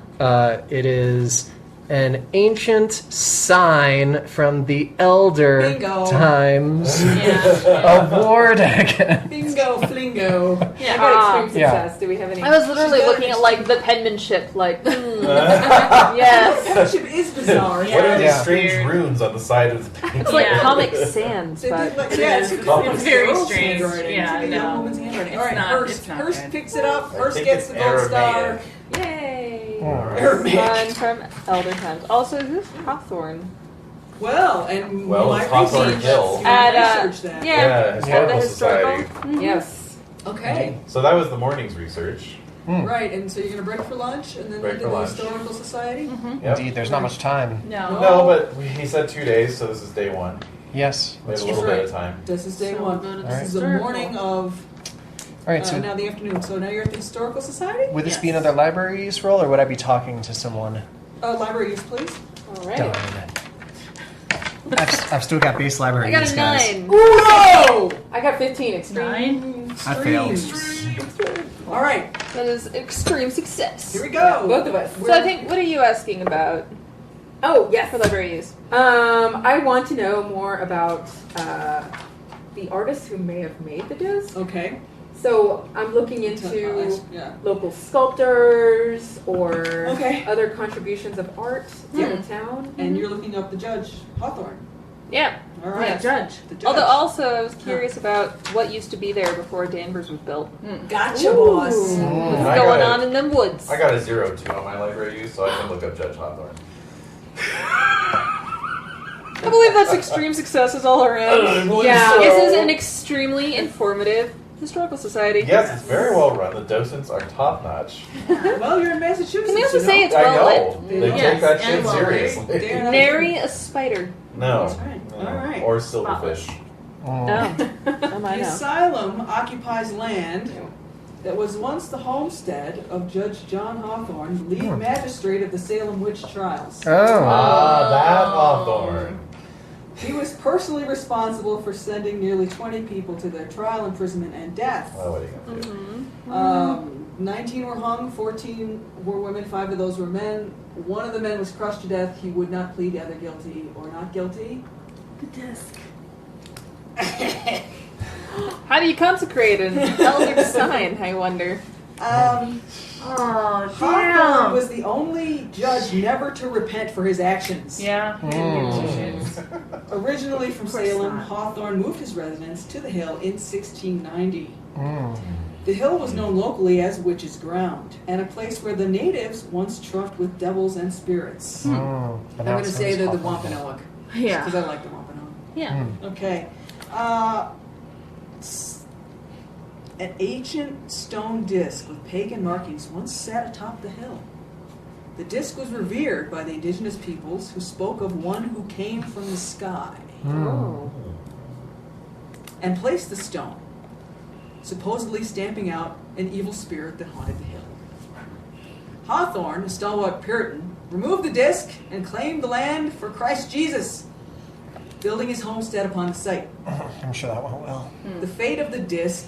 It is an ancient sign from the elder Bingo. times Yeah. of war dragon. Bingo, flingo. I Yeah. got extreme Yeah. success. Do we have any? I was literally She's got looking it. at like the penmanship, like yes. Friendship is bizarre. Yeah. What are these Yeah. strange Weird. runes on the side of the painting? It's like Yeah. Comic Sans, They but did like- It yeah, is. it's It's very girl's strange. handwriting. Yeah, It's a young no. woman's handwriting. It's All right, not- Hurst. it's not Hurst good. picks it up. I Hurst think gets it's the gold star. Aramaic. Yay! Alright. Fun from Elder Times. Also, is this Hawthorne? Well, and Well, my it's Hawthorne research. Hill. Your At, research then. yeah. Yeah, At Historical the historical. Society. Mhm. Yes. Okay. So that was the morning's research. Right, and so you're going to break for lunch and then Break into for the lunch. Historical Society? Yep. Indeed, there's not much time. No. No, but he said 2 days, so this is day 1. Yes. We have a That's little bit right. of time. This is day So one. we'll go to the This is the historical. morning of All right. So now the afternoon. So now you're at the Historical Society? would this be Yes. another library use roll, or would I be talking to someone? Library use, please. All right. Darn. I've still got base library I got use, a guys. 9. Whoa! I got 15 extreme. 9. I failed. All right, That is extreme success. here we go. Both of us. So I think, what are you asking about Oh yes. for library use? I want to know more about the artists who may have made the disc. Okay. So I'm looking into Yeah. local sculptors or Okay. other contributions of art to the town. And you're looking up the judge, Hawthorne. Yeah. All right. Yeah. Judge. The judge. Although also I was curious about what used to be there before Danvers was built. Gotcha, Ooh. boss. What's I going got on in them woods? I got a 0-2 on my library use, so I can look up Judge Hawthorne. I believe that's extreme success all around. Yeah. This is an extremely informative historical society. Yes, it's very well run. The docents are top notch. Well, you're in Massachusetts. Can we also you say know? it's I well know. lit? They Yes, take that and shit well lit. seriously. They're not- Nary a spider. No. That's right. No. All right. Or silverfish. Oh, I The know. asylum occupies land that was once the homestead of Judge John Hawthorne, lead magistrate of the Salem witch trials. Oh. Ah, that Hawthorne. He was personally responsible for sending nearly 20 people to their trial, imprisonment, and death. Well, what are you going to Mm-hmm. do? 19 were hung, 14 were women, 5 of those were men. One of the men was crushed to death. He would not plead either guilty or not guilty. The disc. How do you consecrate an elder sign, I wonder? Um, Oh, Hawthorne damn. was the only judge never to repent for his actions. Yeah. Originally from Of course Salem, not. Hawthorne moved his residence to the hill in 1690. Mm. The hill was known locally as Witch's Ground, and a place where the natives once trucked with devils and spirits. Mm. I'm But now going it to sounds say they're the awful. Wampanoag, Yeah. because I like the Wampanoag. Yeah. Mm. Okay. An ancient stone disc with pagan markings once sat atop the hill. The disc was revered by the indigenous peoples who spoke of one who came from the sky Oh. and placed the stone, supposedly stamping out an evil spirit that haunted the hill. Hawthorne, a stalwart Puritan, removed the disc and claimed the land for Christ Jesus, building his homestead upon the site. I'm sure that went well. The fate of the disc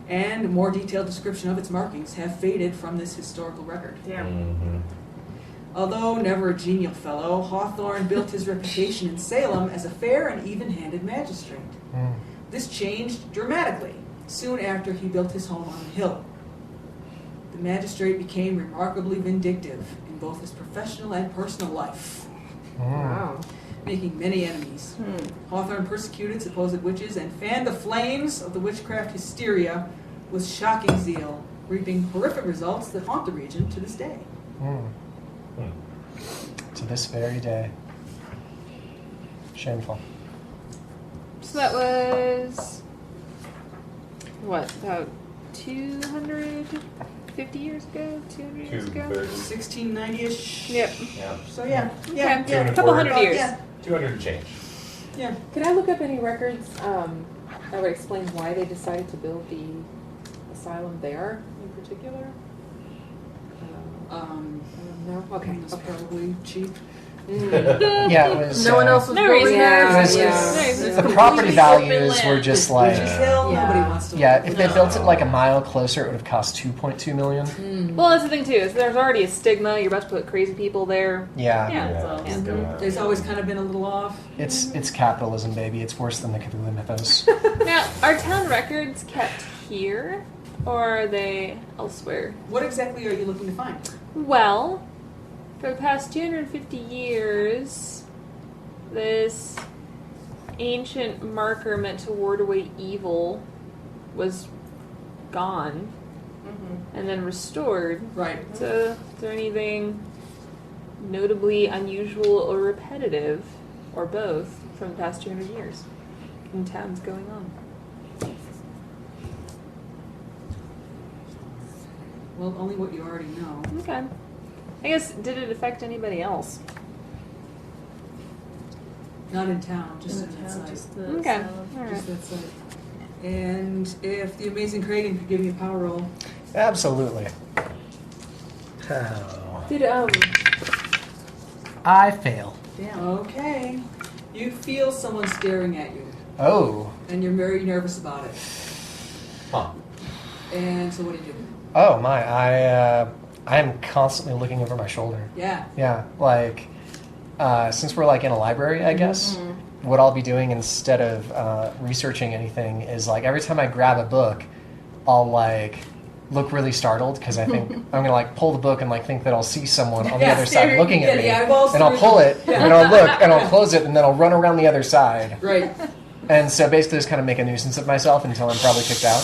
and a more detailed description of its markings have faded from this historical record. Damn. Mhm. Although never a genial fellow, Hawthorne built his reputation in Salem as a fair and even-handed magistrate. Mm. This changed dramatically soon after he built his home on the hill. The magistrate became remarkably vindictive in both his professional and personal life, Mm. Wow. making many enemies. Hawthorne persecuted supposed witches and fanned the flames of the witchcraft hysteria with shocking zeal, reaping horrific results that haunt the region to this day. Mm. To this very day. Shameful. So that was what, about 250 years ago? 200 years ago? 230. 1690-ish. Yep. Yeah. So yeah, Okay, yeah, yeah, a 240. couple hundred years. Yeah, 200 and change. yeah. Can I look up any records that would explain why they decided to build the asylum there in particular? Um, No? Okay. it's Okay. probably cheap. Yeah, it was. No one else was no going reason. there. It was- Yeah. The property Open values land. were just like. Which is hill, Yeah. nobody wants to. Yeah, if they No. built it like a mile closer, it would have cost 2.2 million. Well, that's the thing too. Is there's already a stigma. You're about to put crazy people there. Yeah, Yeah. So. it's gonna- There's always kind of been a little off. it's capitalism, baby. It's worse than the Cthulhu mythos. Now, are town records kept here, or are they elsewhere? What exactly are you looking to find? Well, for the past 250 years, this ancient marker meant to ward away evil was gone and then restored. Right. So, is there anything notably unusual or repetitive, or both, from the past 200 years in towns going on? Well, only what you already know. Okay. I guess, did it affect anybody else? Not in town, just in that side. Okay. All Just right. that side. And if the amazing Kragan could give me a power roll. Absolutely. Oh. Did I fail. Damn. Okay. You feel someone staring at you, Oh. and you're very nervous about it. Huh. And so what do you do? Oh my! I am constantly looking over my shoulder. Yeah. Yeah, like since we're like in a library, I guess what I'll be doing instead of researching anything is like every time I grab a book, I'll like look really startled because I think I'm gonna like pull the book and like think that I'll see someone on the Yeah, other side staring- looking yeah, at the me, eyeballs and I'll through pull the- it and I'll look and I'll close it and then I'll run around the other side. Right. And so basically just kind of make a nuisance of myself until I'm probably kicked out.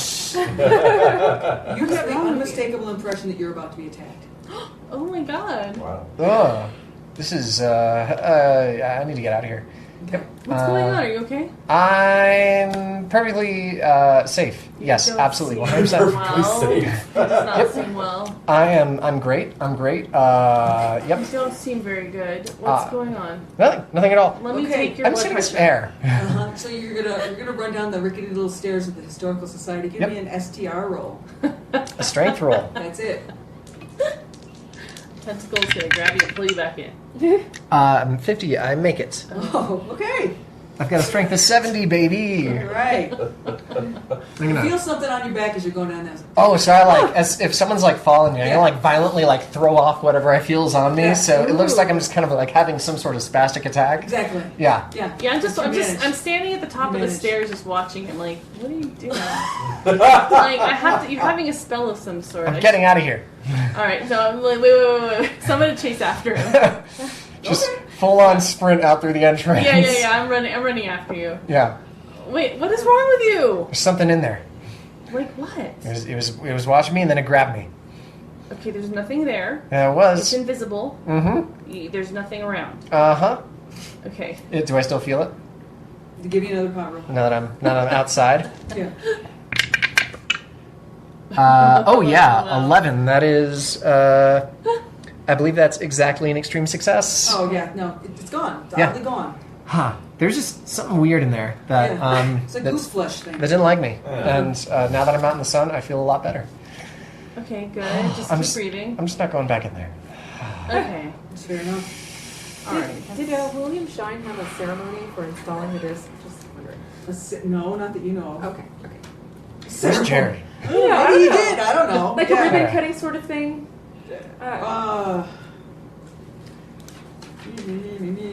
You have the unmistakable impression that you're about to be attacked. Oh my god. Wow. Oh, this is I need to get out of here. Yep. What's going on? Are you okay? I'm perfectly safe. Yes, don't absolutely, seem 100%. well. safe. It does not Yep. seem well. I'm great. I'm great. You Yep. don't seem very good. What's Uh, going on? Nothing at all. Let me Okay. take your I'm blood sitting pressure. spare. Uh-huh. So you're gonna run down the rickety little stairs of the Historical Society. Give Yep. me an STR roll. A strength roll. That's it. Tentacle's gonna grab you and pull you back in. I'm 50. I make it. Oh, okay. I've got a strength of 70, baby. All right. I'm You gonna- feel something on your back as you're going down there. Oh, so I like as if someone's like falling, I'm Yeah. gonna like violently like throw off whatever I feel is on me. Yeah. So it looks like I'm just kind of like having some sort of spastic attack. Exactly. Yeah. Yeah. Yeah, I'm Manage. standing at the top of the Manage. stairs just watching him like, what are you doing? Like, you're having a spell of some sort. I'm getting out of here. Alright, so I'm like, wait. So I'm gonna chase after him. Just full on sprint out through the entrance. Yeah, I'm running after you. Yeah. Wait, what is wrong with you? There's something in there. Like what? It was watching me and then it grabbed me. Okay, there's nothing there. Yeah, it It's was. invisible. Mm-hmm. There's nothing around. Uh-huh. Okay. Do I still feel it? To give you another power roll. Now that I'm outside? Yeah. Oh yeah, Wow. 11. That is I believe that's exactly an extreme success. Oh yeah. No, it's gone. It's Yeah. oddly gone. Huh. There's just something weird in there that Yeah. It's a that, goose flesh thing. that didn't like me. Yeah. And now that I'm out in the sun, I feel a lot better. Okay, good. Just I'm keep just- breathing. I'm just not going back in there. Okay. That's fair enough. Alright. Did William Shine have a ceremony for installing the disc? Just wondering. No, not that you know of. Okay. Where's Jerry? Yeah, I Maybe don't he know. did. I don't know. Like a Yeah. ribbon cutting sort of thing?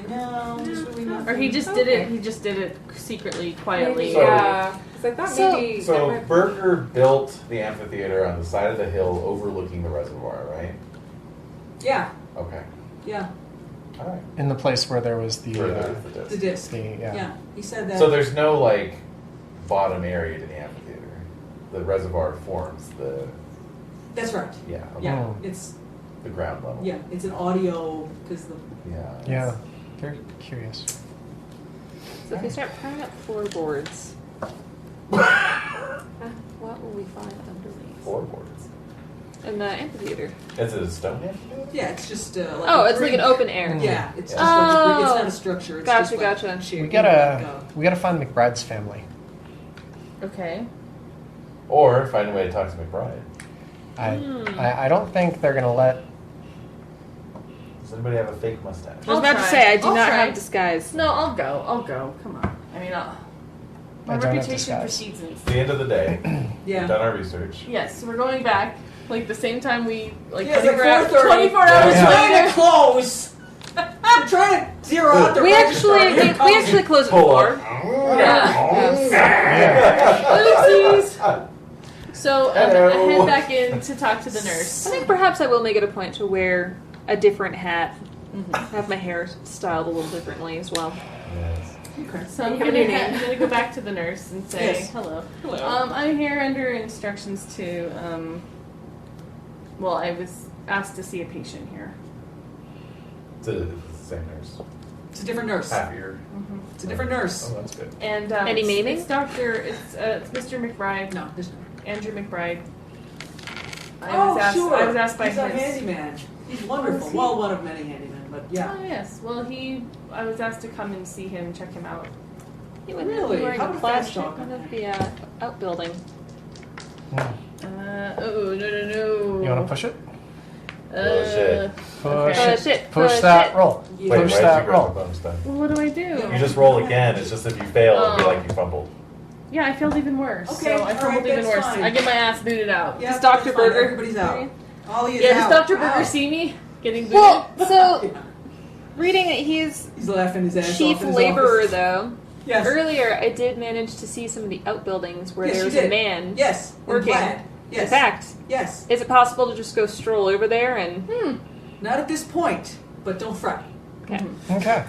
No, there's really nothing. Or he just did it. He just did it secretly, quietly. So- Yeah. Because I thought So- maybe... So that might- Berger built the amphitheater on the side of the hill overlooking the reservoir, right? Yeah, Okay. yeah. All right. In the place where there was the Where there's the disc. The disc. yeah. Yeah, he said that. So there's no like bottom area to the amphitheater. The reservoir forms the That's right. okay. Yeah, Oh. it's the ground level. it's an audio because the Yeah. Yeah. Very curious. So if we start pulling up floorboards, what will we find underneath? Floorboards. In the amphitheater. Is it a stone amphitheater? yeah, it's just like Oh, a it's like an brick. open air. Yeah, it's just Oh. like a brick. It's not a structure. It's Gotcha, just like gotcha. shape- We like, gotta find McBride's family. Okay. Or find a way to talk to McBride. I don't think they're gonna let Does anybody have a fake mustache? I was about to say, I do I'll not try. have disguise. No, I'll go. Come on. I mean, my I don't have reputation disguise. precedes me. At the end of the day, we've Yeah. done our research. Yes, we're going back. Like the same time we, like Yeah, it's like 24 4:30. hours Yeah. Trying later. to close. We're trying to zero out the We register. actually closed at Pull 4. up. Oopsies. So I Hello. head back in to talk to the nurse. I think perhaps I will make it a point to wear a different hat. Have my hair styled a little differently as well. Yes. So I'm You have a new name. gonna go back to the nurse and say Yes. hello. Hello. I'm here under instructions to. Well, I was asked to see a patient here. It's the same nurse. It's a different nurse. Half year. It's a different nurse. Oh, that's good. And Any naming? It's Doctor. It's Mr. McBride. No, there's no. Andrew McBride. Sure. I was asked by He's a his. handyman. He's wonderful. Oh, is he? Well, one of many handymen, but yeah. Oh yes. Well, I was asked to come and see him, check him out. You wouldn't Really? be wearing How a did plastic fast talk one on of that? the outbuilding. Oh no. You want to push it? Bullshit. Push Okay. it. Push that roll. Yeah. Wait, Push why did that you grab roll. the bonus die? Well, what do I do? You just roll again. It's just if you fail, it'll be like you fumbled. Yeah, I failed even worse. Okay, so I all fumbled right, even that's worse. fine. I get my ass booted out. Yeah, Does Dr. that's fine. Berger- Everybody's out. Ollie is Yeah, out. does Dr. Berger Wow. see me getting booted? Well, so reading that he's He's laughing his ass chief off in his laborer, office. though. Yes. Earlier, I did manage to see some of the outbuildings where Yes, there you was a did. man Yes. in working. plaid. Yes. In fact, Yes. is it possible to just go stroll over there and? Not at this point, but don't fret. Okay. Okay.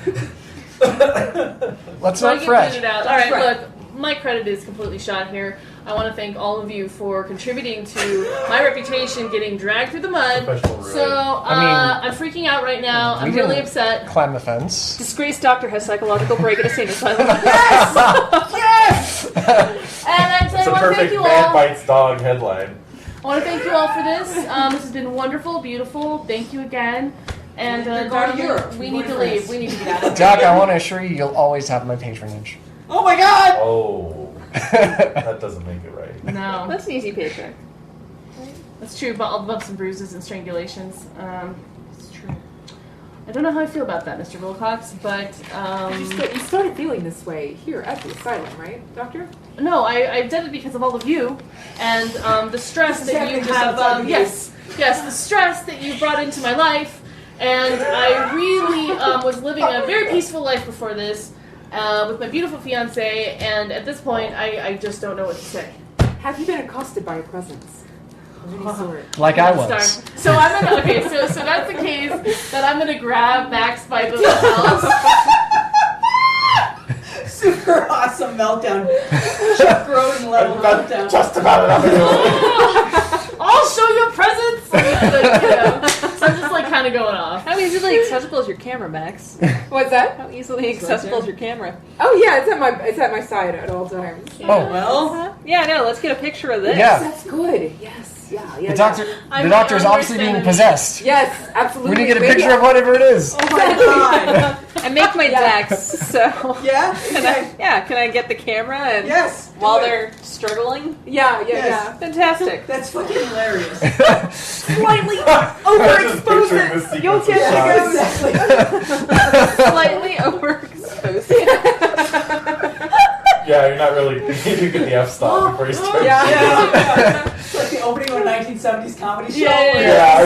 Let's So I not get fret. booted out. Don't All right, fret. look, my credit is completely shot here. I want to thank all of you for contributing to my reputation getting dragged through the mud. Professional ruin. So I I'm freaking out right now. we I'm really didn't- upset. Climb the fence. Disgraced doctor has psychological break at a sane asylum. Yes! And I It's a want to thank perfect you man all. bites dog headline. I want to thank you all for this. This has been wonderful, beautiful. Thank you again. And You're going to darling, Europe. we You're need to going to leave. France. We need to get out of here. Doc, I want to assure you you'll always have my patronage. Oh my god! Oh, that doesn't make it right. No, That's an easy paycheck. that's true. But all the bumps and bruises and strangulations. It's true. I don't know how I feel about that, Mr. Wilcox, but You started feeling this way here at the asylum, right, Doctor? no, I did it because of all of you and the stress This is that you happening just outside have. of Yes, the stress that you brought into my life, and I really was living a very peaceful life before this with my beautiful fiance, and at this point, I just don't know what to say. Have you been accosted by a presence of any sort? Like I Start. was. So I'm gonna so that's the case that I'm gonna grab Max by the lapels. Super awesome meltdown. Chuck Grodin level meltdown. Just about enough of you. I'll show you presents. So I'm just like kind of going off. How easily accessible is your camera, Max? What's that? How easily accessible is your camera? Oh yeah, it's at my side at all times. Oh, Well, Yeah, no, let's get a picture of this. yeah. That's good. Yes. Yeah. The doctor, I'm the doctor's the obviously being worst possessed. Yes, absolutely. We need to get a Maybe picture of whatever it is. oh my god. I make my Yeah. decks, so Yeah? can Okay. I get the camera and Yes. do while it. they're struggling? Yeah. Yes. Fantastic. That's fucking hilarious. Slightly Just picturing this sequence You'll of get shots. Exactly. Slightly overexposed. Yeah, you're not really. You get the F stop before you start. Yeah. It's like the opening of a 1970s comedy show. Yeah.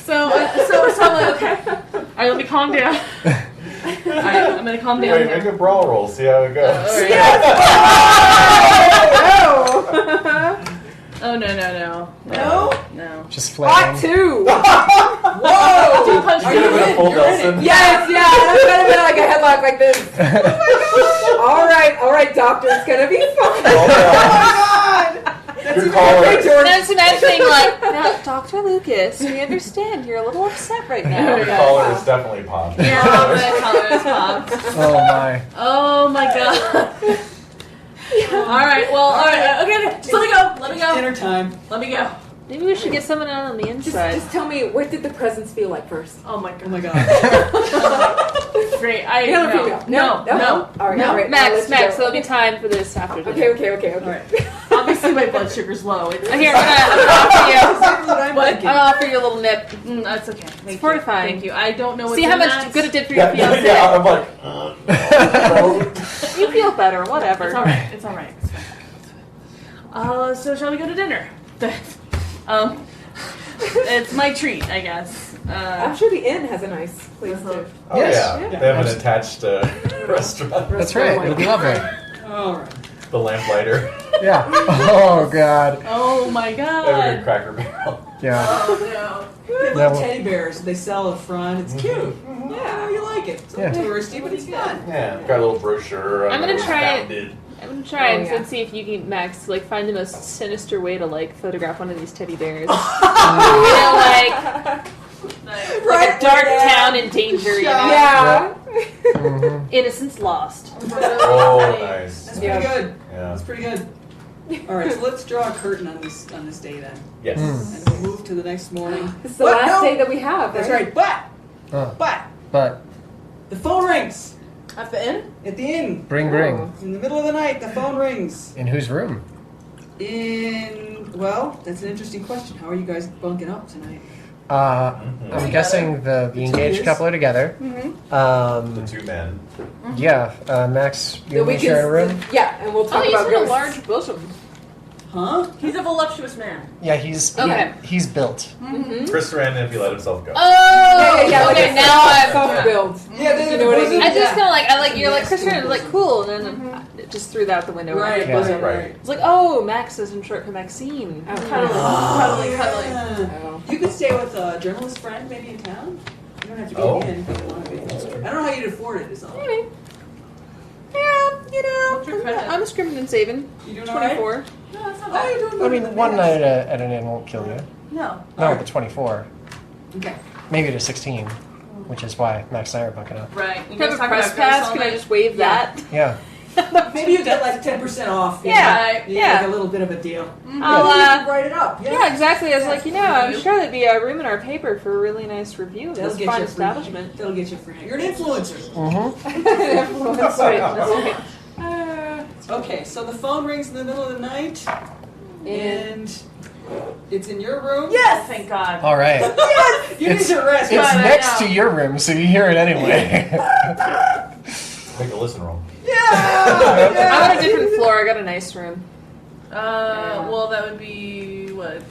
So I'm like, okay. All right, let me calm down. All right, I'm gonna calm down Wait, make here. a brawl roll. See how it goes. All right. Oh no. Just Part flaming. 2. Whoa! Two punch Are Get you him in a in? full You're in it. Nelson. Yes, yeah. That's gonna be like a headlock like this. All right, doctor. It's gonna be fun. Oh, Oh my god! That's Good even caller. better, George. Now it's imagining like, now, Dr. Lucas, we understand you're a little upset right now. Your collar is definitely popped. Yeah, my collar is popped. Oh my. Oh my god. All right. Well. All right. Okay. Just let me go. Let me go. Dinner time. Let me go. Maybe we should get someone out on the inside. Just tell me, what did the presence feel like first? Oh my Oh god. my god. Great. Male or female? No. All right. No. All right. Max, I'll let you Max, go. there'll be time for this after dinner. Okay. I'll be Obviously, my blood sugar's low. It's Here, I'm gonna offer you. Exactly what I'm thinking. I'll offer you a little nip. That's okay. Thank you. fortifying. Thank you. I don't know what's See how in much that. good it did for your Yeah, fiance. yeah, I'm like, You feel better, whatever. It's alright. It's alright. So shall we go to dinner? It's my treat, I guess. I'm sure the inn has a nice place too. oh Yes. yeah, they have an attached restaurant. That's right. It'll be lovely. All right. The lamplighter. Yeah. Oh god. Oh my Every god. Cracker Barrel. Yeah. Oh They have Yeah, little well- teddy bears they sell up front. It's cute. Yeah, you like it. It's a little Yeah. touristy, but it's fun. Yeah, got a little brochure. I'm gonna try it. Founded. I'm gonna try Oh, and yeah. see if you can, Max, like find the most sinister way to like photograph one of these teddy bears. Like Right, a dark yeah. town in danger. You know? Yeah. Mhm. Innocence lost. Oh, nice. That's Yeah. pretty good. Yeah. That's pretty good. All right, so let's draw a curtain on this day then, Yes. and we'll move to the next morning. It's the What? last No. day that we have. That's right. But But the phone rings At the inn? at the inn bring. in the middle of the night. The phone rings. In whose room? Well, that's an interesting question. How are you guys bunking up tonight? I'm guessing the engaged twos? couple are together. The two men. Yeah, Max, you Then we and me share a room? Yeah, and we'll Oh, talk you about said a ghosts. large bosom. Huh? He's a voluptuous man. Yeah, he's Okay. he's built. Chris ran if he let himself go. Oh, Yeah, okay. like Now I'm. self build. Yeah, You know what I mean? I just Yeah. kind of like you're like Christian, it's like cool, and then it just threw that out the window. Right, Yeah. right, Right. It's like, oh, Max isn't short for Maxine. Oh, Cuddly. Cuddly. Yeah. Oh. You could stay with a journalist friend maybe in town. You don't have to be Oh. in if you don't want to be. I don't know how you'd afford it. Is all. Maybe. Yeah, you What's your know, credit? I'm scrimming and saving. You doing all right? 24. No, that's not Oh, bad. you're doing I better mean, than one me. night at an inn won't kill you. No. No, the 24. Okay. Maybe to 16, which is why Max and I are bunking up. Right. You Can I guys have a talk press about ghosts pass? all Can I night? just wave that? Yeah. Maybe you get like 10% off. you Yeah, know? yeah. Like a little bit of a deal. I'll, Maybe you can write it up. Yeah, exactly. I was like, I'm sure there'd be a room in our paper for a really nice review of That'll this get fine you a free. establishment. That'll get you free. You're an influencer. Mm-hmm. That's right. That's right. Okay, so the phone rings in the middle of the night, and it's in your room. Yes! Thank God. All right. You need to rest. It's I next know. to your room, so you hear it anyway. Make a listen roll. Yeah. I'm on a different floor. I got a nice room. Well, that would be what?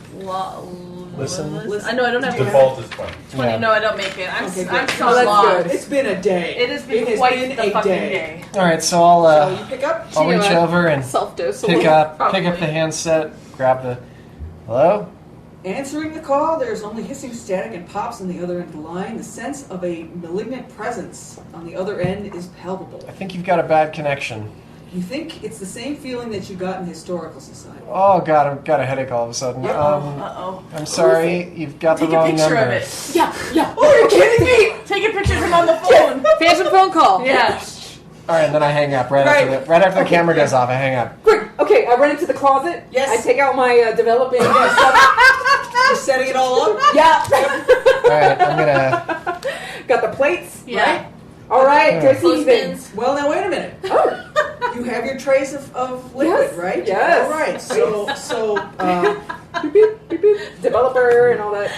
Listen. I know I don't have Default is 20. 20. Yeah. No, I don't make it. I'm Okay, I'm good. so Oh, that's lost. good. It's been a day. It has been It quite been the a fucking day. day. All right, so So I'll you pick up. I'll reach over and Self-dose. pick up Probably. the handset, grab the. Hello. Answering the call, there's only hissing static and pops on the other end of the line. The sense of a malignant presence on the other end is palpable. I think you've got a bad connection. You think it's the same feeling that you got in Historical Society. Oh God, I've got a headache all of a sudden. Uh-oh. I'm sorry, you've got the Take a wrong picture number. of it. Yeah, yeah. Oh, you're kidding me! Take a picture of him on the phone. Phantom phone call. Yeah. All right, and then I hang up right Right. after the camera goes off. I hang up. Quick. Okay, I run into the closet. Yes. I take out my developing stuff. You're setting it all up? Yeah. All right, I'm gonna. Got the plates. Yeah. All right, Yeah. Chrissy's in. Clothespins. Well, now wait a minute. Oh, You have your trays of liquid, Yes, right? yes. All right. So beep, beep, beep, beep. Developer and all that.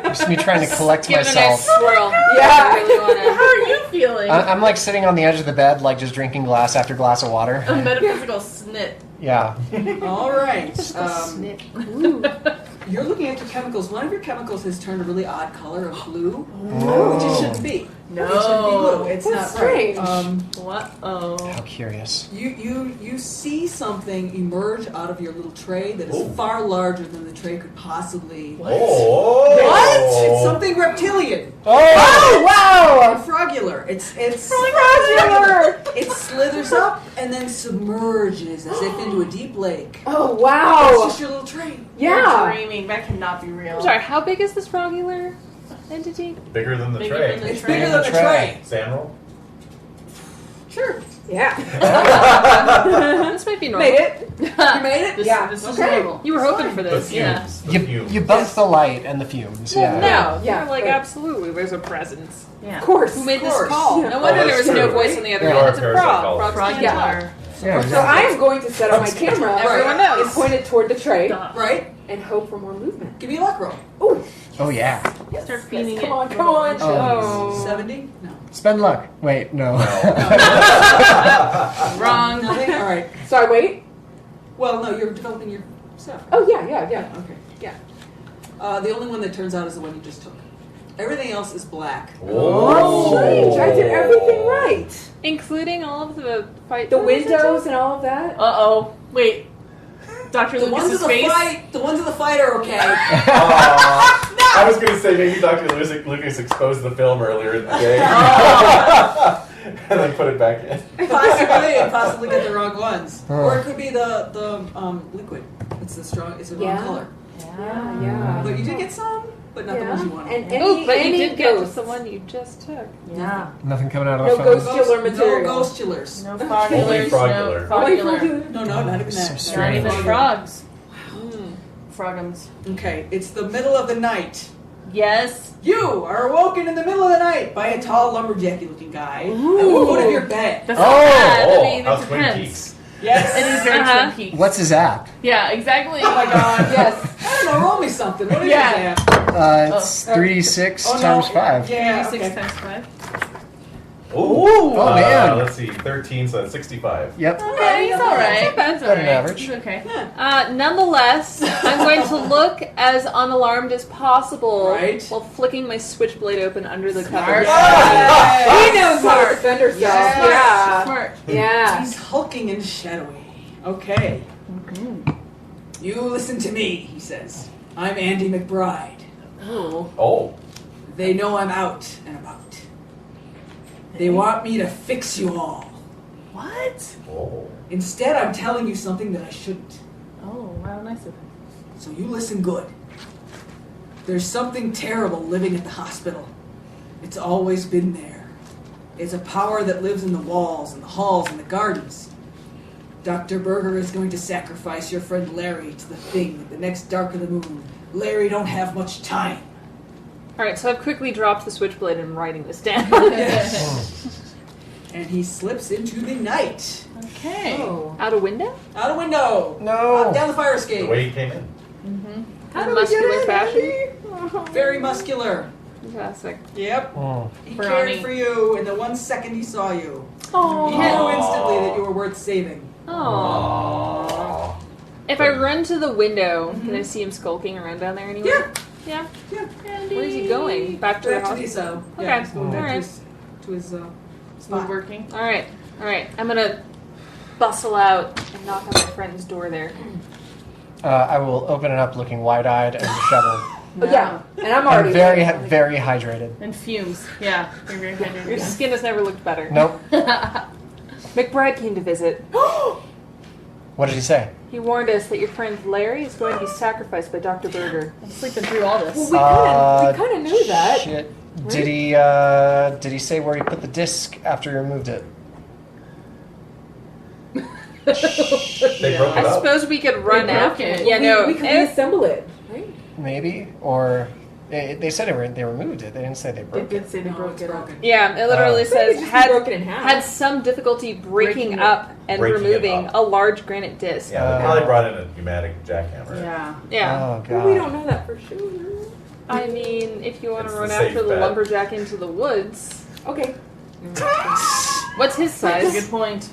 Just me trying to collect Give it a nice myself. swirl. Yeah. I really want How are you feeling? I'm like sitting on the edge of the bed, like just drinking glass after glass of water. A metaphysical snit. Yeah. all right. to. You're looking at your chemicals. One of your chemicals has turned a really odd color of blue, Oh. which it shouldn't be. No. It shouldn't be blue. It's That's not right. strange. What? Oh. How curious. You see something emerge out of your little tray that is Ooh. far larger than the tray could possibly. Oh! What? It's something reptilian. Oh! Wow. Froggular. It's Froggular. It slithers up and then submerges as if into a deep lake. Oh, It's wow. just your little tray. You're Yeah. dreaming. That cannot be real. I'm sorry. How big is this froggular entity? Bigger than the Bigger tray. than the It's tray. bigger than the Tray. tray. Sand roll? Sure. Yeah. This might be normal. Made it. You made it? This, Yeah. this is Okay. normal. You were hoping for The this. Yeah. fumes. The You fumes. bumped the light and the fumes. Yeah. No. Yeah. You're like, Right. absolutely. There's a presence. Yeah. Of course. Who made this course. call? Yeah. No wonder Oh, there was that's no true. voice on the other You end. are It's a parasite frog. call. Frog's Frog king. Yeah. killer. Yeah, So I am going to set up my camera. Everyone knows. And point it toward the tray Right? and hope for more movement. Give me a luck roll. Ooh. Oh, yeah. Yes. Start feeding Yes. it. Come on, come on. Oh. 70? No. Spend luck. Wait, no. Wrong. Nothing? All right. So I wait. Well, no, you're developing your stuff. Oh yeah. Okay. Yeah. The only one that turns out is the one you just took. Everything else is black. Oh, strange. I did everything right. Including all of the fight. The windows and all of that. Uh-oh. Wait. Dr. The ones Lucas's of the face? fight, the ones of the fight are okay. I was going to say maybe Dr. Lucas exposed the film earlier in the day. And then put it back in. Possibly, and possibly get the wrong ones. Or it could be the liquid. It's the wrong Yeah. color. Yeah. But you did get some, but not the ones you wanted. And Oh, but you any did get ghosts. the one you just took. Yeah. Nothing coming out of No the ghost phone. killer material. No ghostulars. No Only frogulars. froggular. No froggular. No, not even So that. Not strange. even frogs. Frogums. Okay, it's the middle of the night. Yes. You are awoken in the middle of the night by a tall lumberjacky-looking guy at the foot of your bed. That's Oh! not bad. I Oh, mean, it how's Twin depends. Peaks? Yes. It is very Uh-huh. Twin Peaks. What's his app? Yeah, exactly. Oh my god. Yes. I don't know, roll me something. What is Yeah. that? It's 3d6 Oh, no. times 5. Yeah, 6 okay. times 5. Ooh. Oh, man. Let's see, 13, so that's 65. Yep. Okay, he's alright. That's Better than alright. average. He's okay. Nonetheless, I'm going to look as unalarmed as possible Right. while flicking my switchblade open under the cover. He knows how to defend herself. Yes. Smart. Yeah. He's hulking and shadowy. Okay. You listen to me, he says. I'm Andy McBride. Ooh. Oh. They know I'm out and about. They want me to fix you all. What? Oh. Instead, I'm telling you something that I shouldn't. Oh, wow, nice of him. So you listen good. There's something terrible living at the hospital. It's always been there. It's a power that lives in the walls and the halls and the gardens. Dr. Berger is going to sacrifice your friend Larry to the thing at the next dark of the moon. Larry don't have much time. Alright, so I've quickly dropped the switchblade and I'm writing this down. And he slips into the night. Okay. Oh. Out a window? Out a window. No. Down the fire The escape. way he came in. In a muscular fashion? Very muscular. Fantastic. Yep. Oh. He Brownie. cared for you in the 1 second he saw you. Oh. He knew instantly that you were worth saving. Aww. If I run to the window, can I see him skulking around down there anywhere? Yeah. Yeah? Yeah. Where is he going? Back to the Back to the hospital? asylum. Okay. Yeah, he's going back Alright. to his spot. Woodworking. Alright. I'm gonna bustle out and knock on my friend's door there. I will open it up looking wide-eyed and disheveled. But yeah. And I'm And already very, very hydrated. And fumes. Yeah. You're very hydrated. Your skin has never looked better. Nope. McBride came to visit. What did he say? He warned us that your friend Larry is going to be sacrificed by Dr. Berger. I'm sleeping through all this. Well, we kind of knew that. Shit. Did he say where he put the disc after he removed it? They broke I it up. suppose we could run We after broke it. it. Yeah, no. We can if- reassemble it. Right? Maybe, or they said they removed it. They didn't say they They broke it. did say they No, broke it's it up. broken. Yeah, it literally Maybe says just had broken in half. had some difficulty breaking Breaking it. up and Breaking it removing up. a large granite disc. Yeah, they probably brought in a pneumatic jackhammer. Yeah. Yeah. Oh god. Well, we don't know that for sure. I mean, if you want It's to the run safe after the bet. lumberjack into the woods, Okay. what's his That's a size? good point.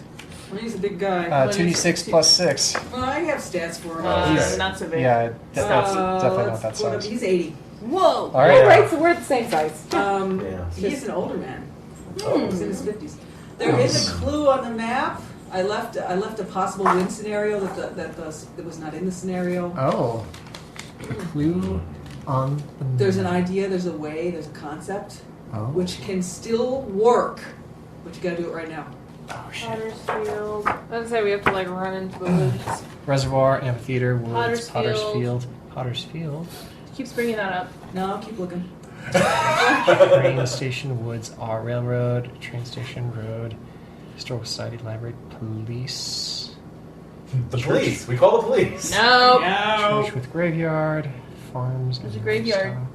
Well, he's a big guy. 2d6 plus 6. Well, I have stats for him. He's- Not so big. Yeah, that's definitely let's not that put him- size. He's 80. Whoa. All All right. right, so we're the same size. Yeah. He's an older man. Oh. He's in his 50s. There is a clue on the map. I left a possible win scenario that was not in the scenario. Oh. Clue on the There's an idea, there's a way, there's a concept, Oh. which can still work, but you gotta do it right now. Oh shit. Pottersfield. Let's say we have to like run into the woods. Reservoir, amphitheater, woods, Pottersfield. Pottersfield. Keeps bringing that up. No, keep looking. Train station, woods, railroad, train station, road, historical society, library, police, The police. We call the police. No. No. church with graveyard, farms. There's a and graveyard. livestock.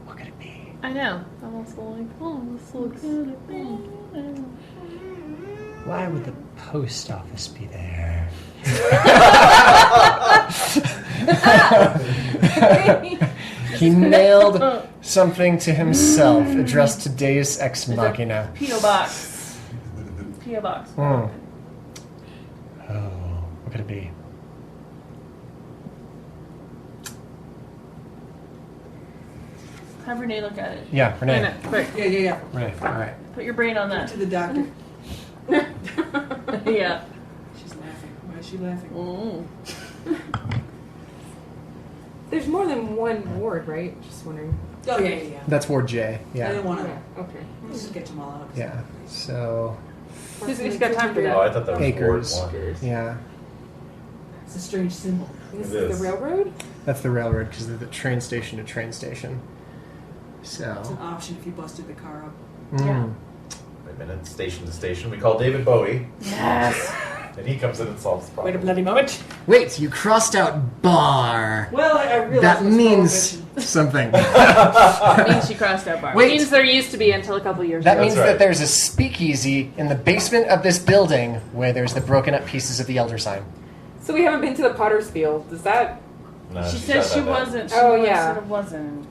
What could it be? I know. I'm also like, oh, this looks. Why would the post office be there? He mailed something to himself addressed to Deus Ex Machina. P.O. box. P.O. box. Oh, what could it be? Have Renae look at it. Yeah, Renae. Renae, quick. Yeah. Renae, all right. Put your brain on that. To the doctor. Yeah. She's laughing. Why is she laughing? There's more than one ward, right? Just wondering. Oh, yeah. That's Ward J. I Yeah. didn't want to. Okay. Let's just get them all out. Yeah. So, Who's got time for Oh, that? I thought that was Acres. Ward 1. yeah. It's a strange symbol. This It is is. the railroad? That's the railroad because they're the train station to train station. It's So. an option if you busted the car up. Mm. Wait a minute, station to station. We call David Bowie, Yes. and he comes in and solves the Wait a problem. bloody moment. Wait, you crossed out bar. Well, I realized That it was means prohibition. something. It means she crossed out bar. Wait. Means there used to be until a couple years That ago. means right. that there's a speakeasy in the basement of this building where there's the broken up pieces of the Elder Sign. So we haven't been to the Potter's Field. Does that... No, She shut said she that down. wasn't. She Oh, said yeah. it wasn't.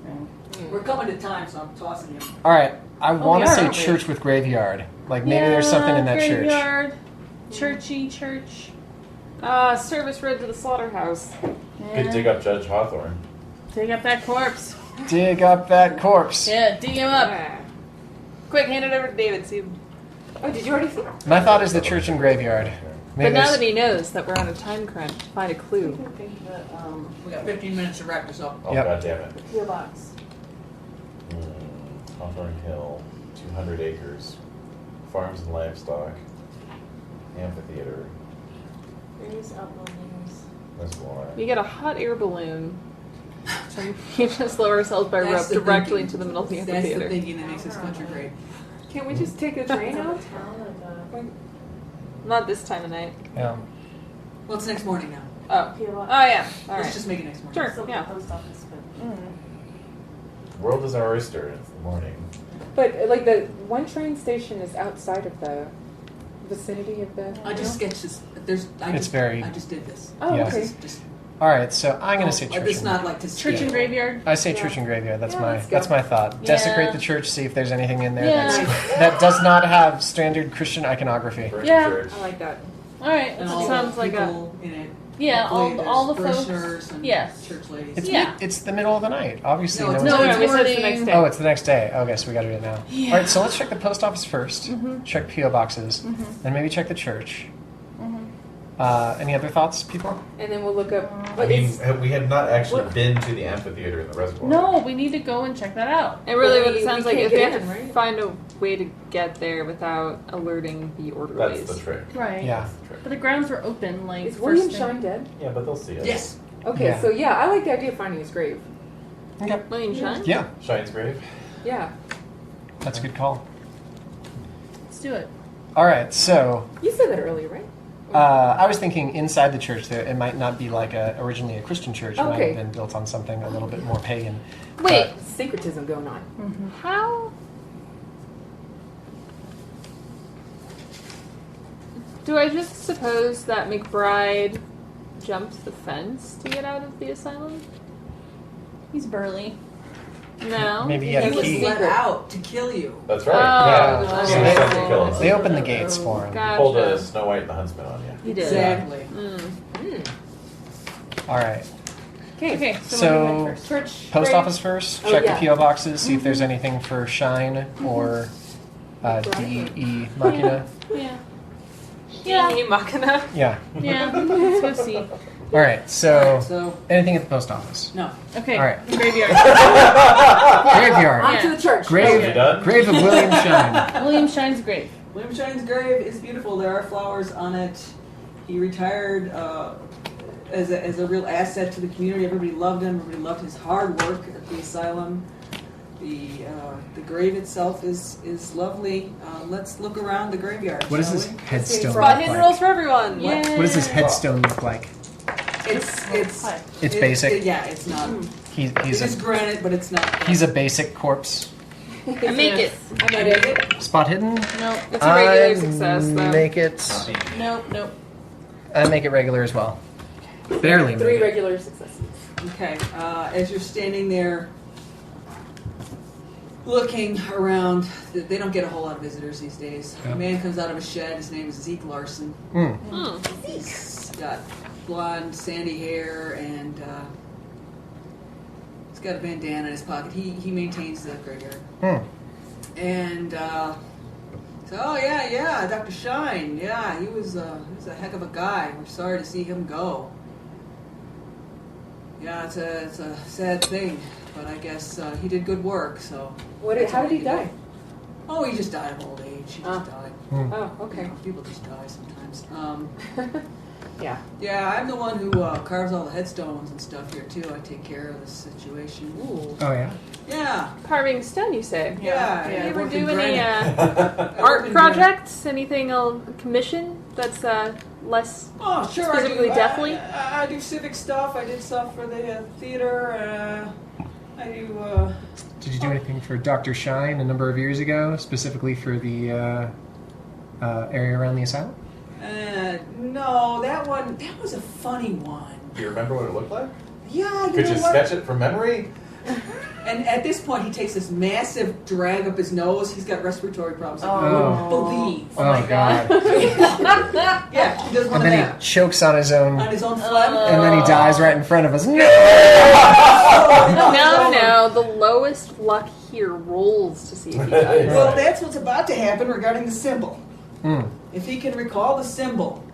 We're coming to time, so I'm tossing him. All right, I want to yeah. say church with graveyard. Like maybe there's something in that church. Graveyard, churchy church. Service road to the slaughterhouse. Could dig up Judge Hawthorne. Dig up that corpse. Dig up that corpse. Yeah, dig him up. Quick, hand it over to David. See. Oh, did you already see? My thought is the church and graveyard. Maybe But now there's- that he knows that we're on a time crunch, find a clue. I think that We got 15 minutes to wrap this up. Oh, Yep. God damn it. P.O. box. Hawthorne Hill, 200 acres, farms and livestock, amphitheater. Various outbuildings. That's why. We get a hot air balloon. So we just lower ourselves by rope That's the directly thinking. into the middle of the That's the amphitheater. thinking that makes this country great. Can't we just take a train out? Not this time of night. Yeah. Well, it's next morning now. Oh. P.O. box. Oh yeah. All Let's right. just make it next morning. Sure. Still Yeah. the post office, but. The world is our oyster. It's the morning. But, like, the one train station is outside of the vicinity of the... I just sketched this. I It's very- just did this. Oh, Yeah. okay. This is just. All right, so I'm going to say church. It's and- not like to Church scale. and graveyard. I say church and graveyard. That's Yeah, my let's go. thought. Yeah. Desecrate the church. See if there's anything in there Yeah. that does not have standard Christian iconography. Burnt Yeah. church. I like that. All right. And That all sounds the like a. people in it. Yeah, Hopefully all the there's folks. parishioners and Yes. church ladies. It's Yeah. it's the middle of the night. Obviously, No, it's one's- No, It's we said it's the morning. next day. Oh, it's the next day. Okay, so we got to do it now. Yeah. All right, so let's check the post office 1st. Mm-hmm. Check PO boxes, and maybe check the church. Any other thoughts, people? And then we'll look up... I mean, it's- we have not actually What? been to the amphitheater in the reservoir. No, we need to go and check that out. And really, But what it we sounds like can't is we get have in, to right? find a way to get there without alerting the orderlies. That's the trick. Right. Yeah. That's the trick. But the grounds were open, like. Is William first Shine thing. dead? Yeah, but they'll see us. Yes. Okay, Yeah. so yeah, I like the idea of finding his grave. Okay. William Shine? Yeah, Shine's grave. Yeah. that's a good call. Let's do it. All right, so You said that earlier, right? I was thinking inside the church there, it might not be like originally a Christian church. It might Okay. have been built on something a little bit more pagan. Wait, syncretism going on. How? Do I just suppose that McBride jumped the fence to get out of the asylum? He's burly. No. Maybe he had He a was key. let out to kill you. That's right. Oh, yeah. oh, He was sent to kill us. They opened the gates for him. Gotcha. Pulled a Snow White and the Huntsman on you. He did. Exactly. All right, Okay, So- what do we first? Church. post grave. office first. Oh, Check yeah. the PO boxes. See if there's anything for Shine or DE Machina. Yeah. Yeah. Machina. Yeah. Yeah. Let's go see. All right. So So, anything at the post office. no. Okay. All right. Graveyard. Graveyard. On to the church. Grave. You done? Grave of William Shine. William Shine's grave. William Shine's grave is beautiful. There are flowers on it. He retired as a real asset to the community. Everybody loved him. Everybody loved his hard work at the asylum. The grave itself is lovely. Let's look around the graveyard. What does shall his we? headstone Spot look hidden like? rules for everyone. What? What does his headstone look like? It's It's basic. yeah, it's not. He's It is a granite, but it's not. he's a basic corpse. I make it. I made it. Spot hidden. No, it's a regular success though. Make it. Nope. I make it regular as well. Barely. 3 make it. regular successes. Okay, as you're standing there looking around, they don't get a whole lot of visitors these days. Yeah. A man comes out of a shed. His name is Zeke Larson. He's got blonde, sandy hair, and he's got a bandana in his pocket. He maintains the graveyard. And so, oh yeah, Dr. Shine. Yeah, he was a heck of a guy. We're sorry to see him go. Yeah, it's a sad thing, but I guess he did good work. So How did he die? Oh, he just died of old age. He just died. Oh, okay. People just die sometimes. Yeah. Yeah, I'm the one who carves all the headstones and stuff here too. I take care of the situation. Ooh. Oh yeah. Yeah. Carving stone, you say? Yeah. You I ever work in do any granite. art projects? Anything commission that's less? Oh, sure. Specifically I do, deathly? I do civic stuff. I did stuff for the theater. I do. Did you do anything for Dr. Shine a number of years ago, specifically for the area around the asylum? No, that was a funny one. Do you remember what it looked like? Yeah, Could you know what? sketch it from memory? And at this point, he takes this massive drag up his nose. He's got respiratory problems. Oh. You wouldn't believe. Oh my god. Yeah, he does one And of then that. he chokes on his own, On his own phlegm. and then he dies right in front of us. No! No, the lowest luck here rolls to see if he dies. Well, that's what's about to happen regarding the symbol. Mm. If he can recall the symbol,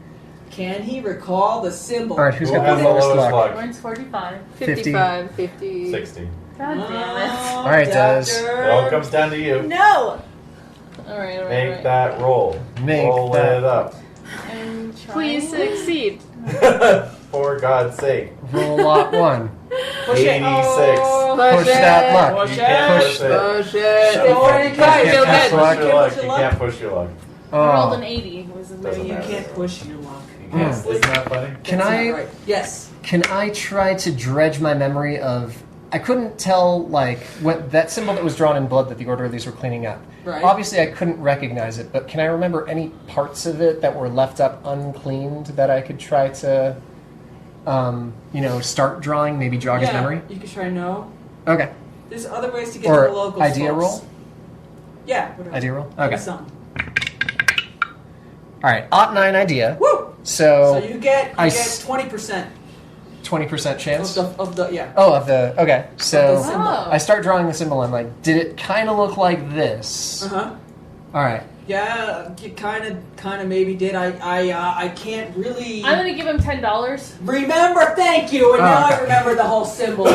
can he recall the symbol? All right, who's Who got has the the lowest lowest luck? Mine's 45. 55. 50. 60. God damn it. All right, Des. It all comes down to you. No! Alright. Make that roll. Make roll that- it up. I'm trying. Please succeed. For God's sake. Roll lot 1. Push it. 86. Push that luck. You can't push it. Oh shit. Oh, You you can't feel push good. your luck. Push You your can't push your luck. I rolled an Oh. 80. It was a Doesn't You matter. can't push your luck. Yes, isn't that funny? Can That's I not right. Yes. can I try to dredge my memory of? I couldn't tell like what that symbol that was drawn in blood that the orderlies were cleaning up. Right. Obviously, I couldn't recognize it, but can I remember any parts of it that were left up uncleaned that I could try to, start drawing? Maybe jog his memory. You can try no. Okay. There's other ways to get Or to the local idea folks. roll. Yeah. Whatever. Idea roll. Give Okay. me some. All right. Ought 9 idea. Woo! So So you get I 20% 20% chance. of the yeah. Oh, of the okay. So Of the symbol. Oh. I start drawing the symbol. I'm like, did it kind of look like this? Uh-huh. All right. Yeah, you kind of maybe did. I can't really I'm gonna give him $10. remember. Thank you. And now okay. I remember the whole symbol.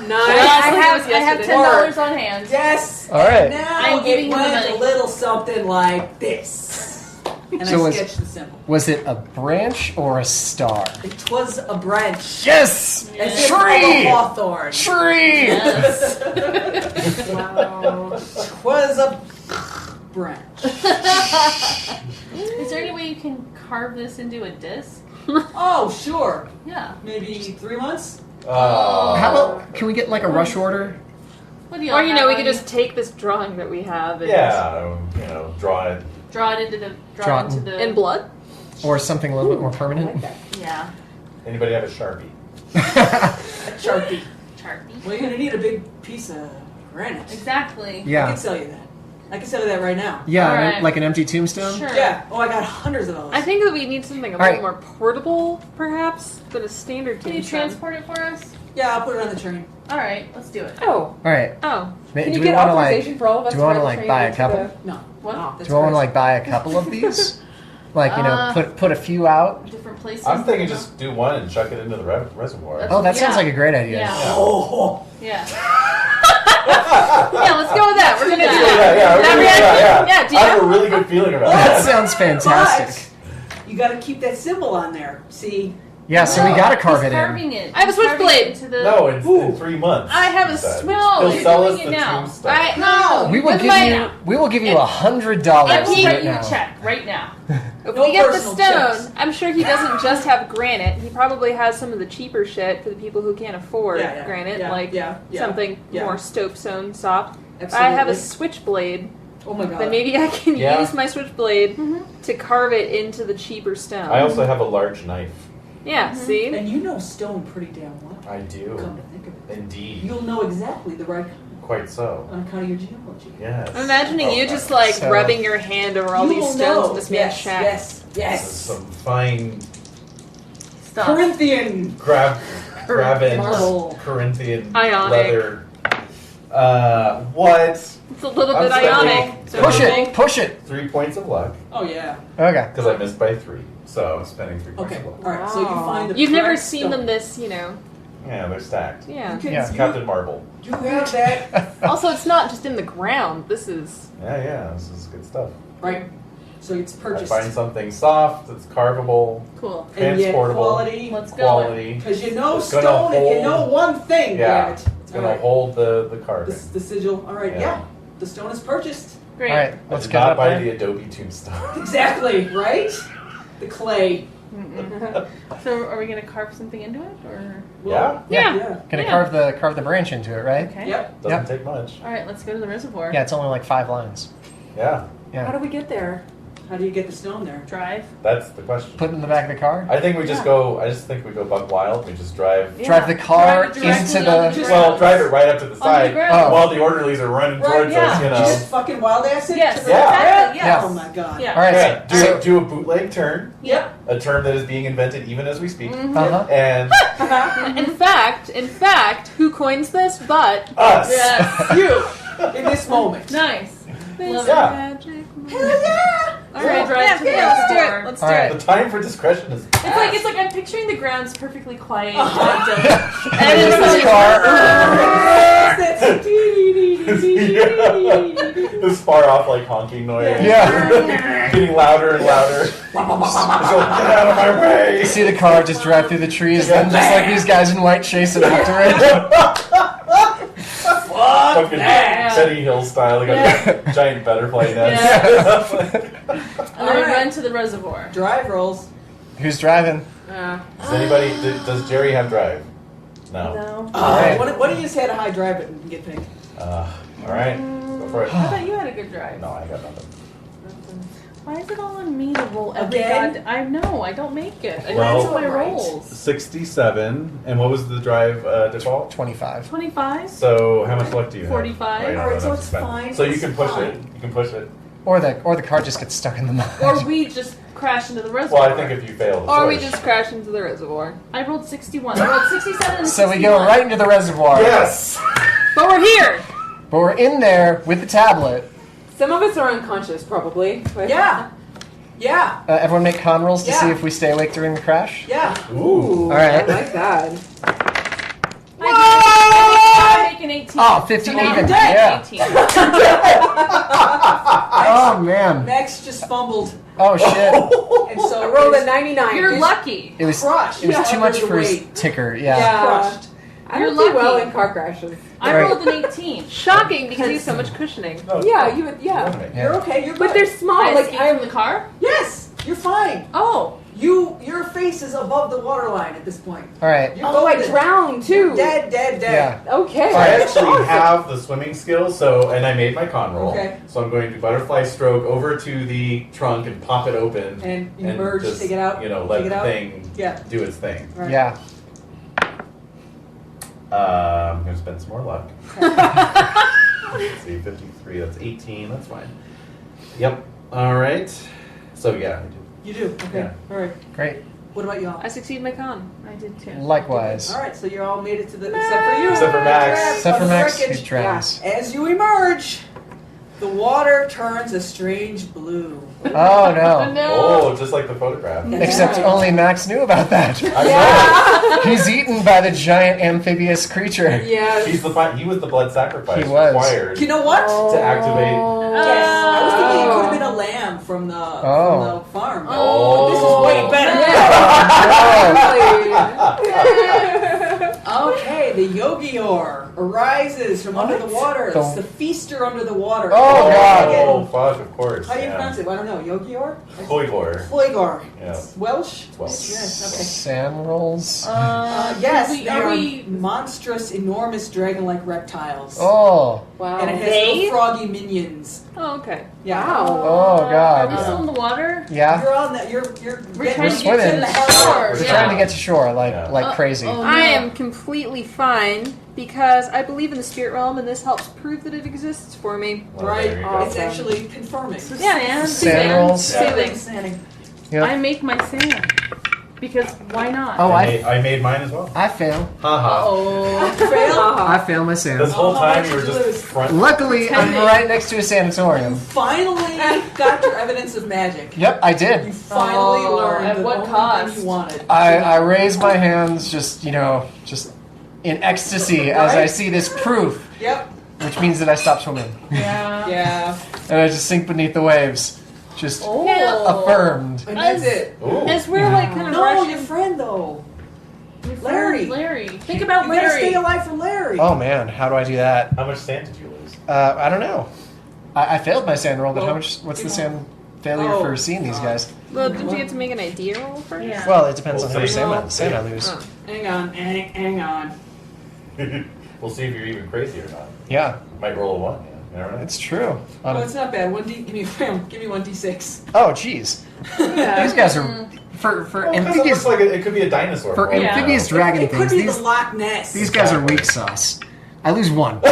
Nice. I have $10 on hand. Yes. All right. And now I'm giving it you the went money. a little something like this. And So I was- sketched the symbol. Was it a branch or a star? It was a branch. Yes! As if Tree! of a hawthorn. Tree! Yes. Wow. It was a branch. Is there any way you can carve this into a disc? Oh, sure. Yeah. Maybe 3 months? How about, can we get like a rush order? What do you Or, we could just take this drawing that we have and Yeah, draw it. draw it into the Draw it in blood. Or something a little bit more Like permanent? that. Yeah. Anybody have a Sharpie? A Sharpie. Sharpie. Well, you're going to need a big piece of granite. Exactly. I Yeah. can sell you that. I can sell you that right now. Yeah, All right. like an empty tombstone? Sure. Yeah. Oh, I got hundreds of those. I think that we need something a All little right. more portable, perhaps, than a standard Can you tombstone. transport it for us? Yeah, I'll put it on the train. All right, let's do it. Oh. All right. Oh, Do Can you we get want to authorization for all of us do we wanna, ride the like, train buy a into couple? the- No. What? Oh, that's do I want to crazy. like buy a couple of these? Like, put a few out? Different places. I'm thinking just do one and chuck it into the reservoir. Oh, that sounds Yeah. like a great idea. Yeah. Oh. Yeah. yeah. Let's go with that. We're gonna do Yeah, that. yeah, we're That gonna do reaction? that, Yeah, do I have you? a really good feeling about That that. sounds fantastic. But you got to keep that symbol on there. See, Yeah, so we gotta carve He's it carving in. it. I have a He's carving switchblade. it into the... No, in 3 months. I have a he said. switchblade. He'll sell us Doing the it now. tombstone. No. We will With give my- you $100 I to will do write it you now. a check right now. If No we get the personal stone, checks. I'm sure he doesn't just have granite. He probably has some of the cheaper shit for the people who can't afford Yeah, granite, yeah, like yeah, something yeah. more stone soft. If Absolutely. I have a switchblade, Oh my god. then maybe I can Yeah. use my switchblade to carve it into the cheaper stone. I also have a large knife. Yeah, see? And you know stone pretty damn well. I do. Come to think of it. Indeed. You'll know exactly the right Quite so. on account of your geology. Yes. I'm imagining Oh, you just like So- rubbing your hand over all You these will stones know. in this man's Yes, shack. yes, This is yes. some fine Stuff. Corinthian grabbing marble. Corinthian Ionic. leather. What? It's a little I'm bit spending- ionic. Push it! Push it! 3 points of luck Oh yeah. Okay. because I missed by 3, so I'm spending 3 points Okay. of luck. All right. So you find the You've never correct seen stone. them this, you know. Yeah, they're stacked. Yeah. You can- Yeah. you- Captain Marble. You have that Also, it's not just in the ground. This is. Yeah, this is good stuff. right. So it's I purchased. find something soft, that's carvable, Cool. And yet transportable, quality. Let's go. quality. Because you know It's gonna stone, if you hold- know one thing, Yeah, damn it. it's gonna All right. hold the carving. The sigil. All right. Yeah. Yeah. The stone is purchased. Great. Alright, I let's did get not up buy there. the Adobe tombstone. Exactly. Right. The clay. So are we going to carve something into it? Or... Yeah, Yeah. Yeah. Gonna Yeah. carve the branch into it, right? Okay. Yep. doesn't Yep. take much. All right, let's go to the reservoir. Yeah, it's only like 5 lines. Yeah, How Yeah. do we get there? How do you get the stone there? Drive. that's the question. Put it in the back of the car. I think we just go. I just think we go buck wild. We just drive. Drive the car Drive it directly into onto the. the- Well, drive it right up to the side ground. Oh. while the orderlies are running Right, towards yeah. us. You know. Just fucking wild ass it. Yes, to the Yeah. left? exactly, yes. Oh my god. Yeah. Alright, Yeah, so. do a bootleg turn, Yep. a term that is being invented even as we speak, Uh-huh. and In fact, who coins this? But us. Yes. You in this moment. Nice. Love Yeah. magic. All right, drive to the Yeah, let's do reservoir. it. Let's do Alright. The time for discretion is. It's like I'm picturing the grounds perfectly quiet. And Into it's this like, Yeah. This far off like honking noise. Yeah. Getting louder and louder. It's like, get out of my way. You see the car just drive through the trees, then just like these guys in white chasing after it. Fucking Betty Hill style. They got a giant butterfly nest. And then we run to the reservoir. Drive rolls. Who's driving? Does anybody? Does Jerry have drive? No. No. Alright. What do you just had a high drive it and get picked? All right. Go for it. I thought you had a good drive. No, I got nothing. Why is it all on me to roll every Again? god? I know, I don't make it. I Well- cancel my Right. rolls. 67. And what was the drive default? 25. 25? So how much luck do you have? 45. Right, Alright, I so don't have it's to spend. fine, So you it's can push fine. it. You can push it. Or the car just gets stuck in the mud. Or we just crash into the reservoir. Well, I think if you fail the or we push. just crash into the reservoir. I rolled 61. I rolled 67 and So we 61. go right into the reservoir. Yes. But we're here. But we're in there with the tablet. Some of us are unconscious, probably. But Yeah. Yeah. Everyone make con rolls to Yeah. see if we stay awake during the crash. Yeah. Ooh. All right. I like that. I make an 18. Oh, 50 So now even. I'm dead. Yeah. 18. Oh, man. Max just fumbled, Oh, shit. and so I rolled a it's 99. You're It's lucky. It was crushed. it was Yeah. too much Under for his weight. ticker. Yeah. Yeah. Crushed. I You're don't do well lucky. in car crashes. I Right. rolled an 18. Shocking because he's so much cushioning. No, Yeah, you would. Yeah, You're okay. You're good. but they're small. I Like escaped from the car? yes. You're fine. Oh. Your face is above the waterline at this point. All right. You're Oh, I golden. drowned too. Dead. Yeah. Okay. I That's actually awesome. have the swimming skills, so and I made my con roll. Okay. So I'm going to butterfly stroke over to the trunk and pop it open And emerge, just, take it out. You know, let take it the out. thing Yeah. do its thing. Right. Yeah. I'm going to spend some more luck. Let's see, 53. That's 18. That's fine. Yep. All right. So yeah, I do. You do. Okay. Yeah. All right. Great. What about y'all? I succeed my con. I did too. Likewise. All right. So you're all made it to the except for you. Except for Max. Except for On the Max, wreckage. who drowns. As you emerge, the water turns a strange blue. Oh, no. No. Oh, just like the photograph. That's Except right. only Max knew about that. I He's eaten by the giant amphibious creature. know. Yes. He was the blood sacrifice He was. required You know what? to activate. Yes. I was thinking it could have been a lamb from the Oh. farm. Oh. This is you better. Okay, the Yogior arises from under the water. It's the feaster under the water. Oh, God. Oh, fuck, of course. How do you yeah. pronounce it? I don't know. Yogior? Hoigor. Floigor. Yeah. It's Welsh? It's Welsh. Yes, Sand rolls. yes, we- they are are we- monstrous, enormous dragon-like reptiles. Oh. Wow. And it has They? little froggy minions. Oh, okay. Yeah. Wow. Oh, Are we God. still in the water? Yeah. You're on that. You're We're getting trying to swimming. get to the hell shore. We're Yeah. trying to get to shore like Yeah. crazy. oh. I am completely fine because I believe in the spirit realm, and this helps prove that it exists for me. Well, Right. there you go. It's actually confirming. Yeah, Sand rolls. Soothing. Sanding. Yep. I make my sand. Because why not? Oh, I made mine as well. I fail. Haha. Oh, fail. I fail my sand. This whole Oh, time how you were much did you lose? just front. Luckily, I'm right next to a sanatorium. Finally got your evidence of magic. Yep, I You did. finally Oh, learned at the what only cost? thing you wanted. I raise my hands just in ecstasy as I Right? see this proof, Yep. which means that I stop swimming. Yeah. Yeah. And I just sink beneath the waves. Just Oh. affirmed. And that's it. Ooh. As we're like kind of No, rushing. your friend though. Your Larry. friend Larry. Think about You gotta Larry. stay alive for Larry. Oh man, how do I do that? How much sand did you lose? I don't know. I failed my sand roll, but Well, what's you the know. sand failure Oh, for seeing these guys? Well, did you get to make an idea roll first? Yeah. Well, it depends on how We'll much see. sand I lose. Oh. Hang on, hang on. We'll see if you're even crazy or not. Yeah, Might roll a 1, yeah. You never know. it's true. Oh, it's not bad. 1D. Give me 1d6. Oh, jeez. These guys are for Well, 'cause it amphibious looks like it could be a dinosaur. for form, you amphibious know? dragon It could things. be These the Loch Ness. these guys are weak sauce. I lose one. You're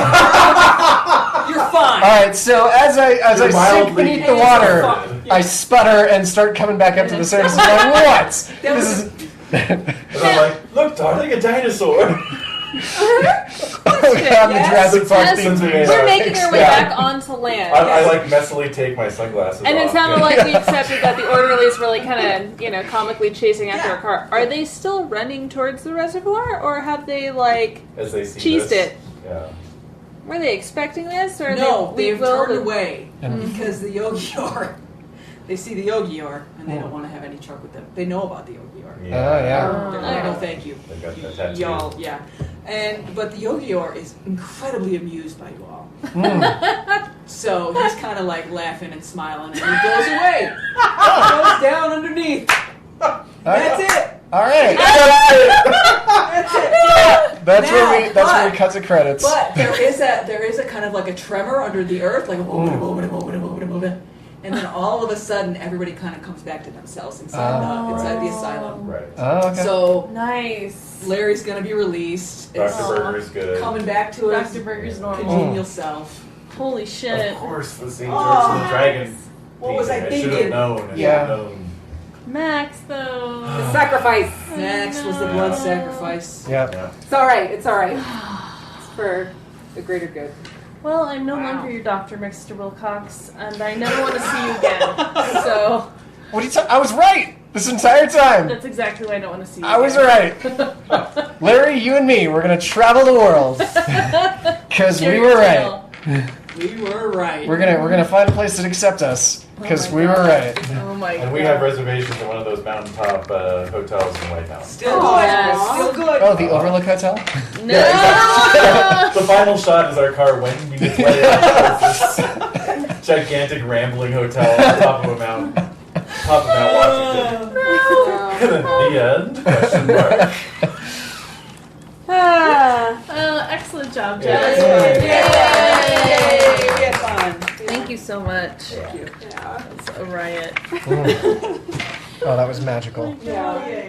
fine. All right, so as I You're sink mildly beneath the water, frustrated. I sputter and start coming back up to the surface. I'm like, what? That This was- is. And I'm like, look, darling, a dinosaur. Oh god, the Yes. Jurassic Park Yes. theme We're We're making our way Yeah. back onto land. I like messily take my sunglasses And it off. sounded like we accepted that the orderlies were like kind of, comically chasing after Yeah. a car. Are they still running towards the reservoir, or have they As they see cheesed this. it? Yeah. Were they expecting this, or No, they they've willed turned it? away And- because the Yogior. They see the Yogior and they don't want to have any trouble with them. They know about the Yogior. Oh, yeah. They're like, no, thank you. They've got that tattoo. Y'all, yeah. But the Yogior is incredibly amused by you all. So he's kind of like laughing and smiling, and he goes away. Goes down underneath. That's it. All right. That's it. That's where we But- cut the credits. But there is a kind of like a tremor under the earth, like a moment, and then all of a sudden everybody kind of comes back to themselves inside the asylum. Right. Oh, okay. So Nice. Larry's gonna be released. Dr. It's Burger's good. coming back to his Dr. Burger's normal. congenial self. Holy shit. Of course, the St. Oh, George and the Dragon. What was I I should have thinking? known. I should Yeah. have known. Max, though. The sacrifice. Next was the blood sacrifice. Yep. Yeah. It's all right. It's all right. It's for the greater good. Well, I'm no longer your doctor, Mr. Wilcox, and I never want to see you again. So What are you I was right this entire time. that's exactly why I don't want to see you I was again. right. Larry, you and me, we're gonna travel the world because Share we your were right. tale. We were right. We're gonna find a place that accepts us because Oh my we were God. right. Oh my god. And we have reservations in one of those mountaintop hotels in White House. Still Oh, good. yes. Still good. Oh, the Overlook Hotel. No! The final shot is our car wending its way up this gigantic rambling hotel on top of a mountain. Top of Mount Washington. The end? Question mark. Excellent job, Yeah. Jade. Yay! We had fun. Thank you so much. Thank you. That's a riot. Oh, that was magical. Yeah.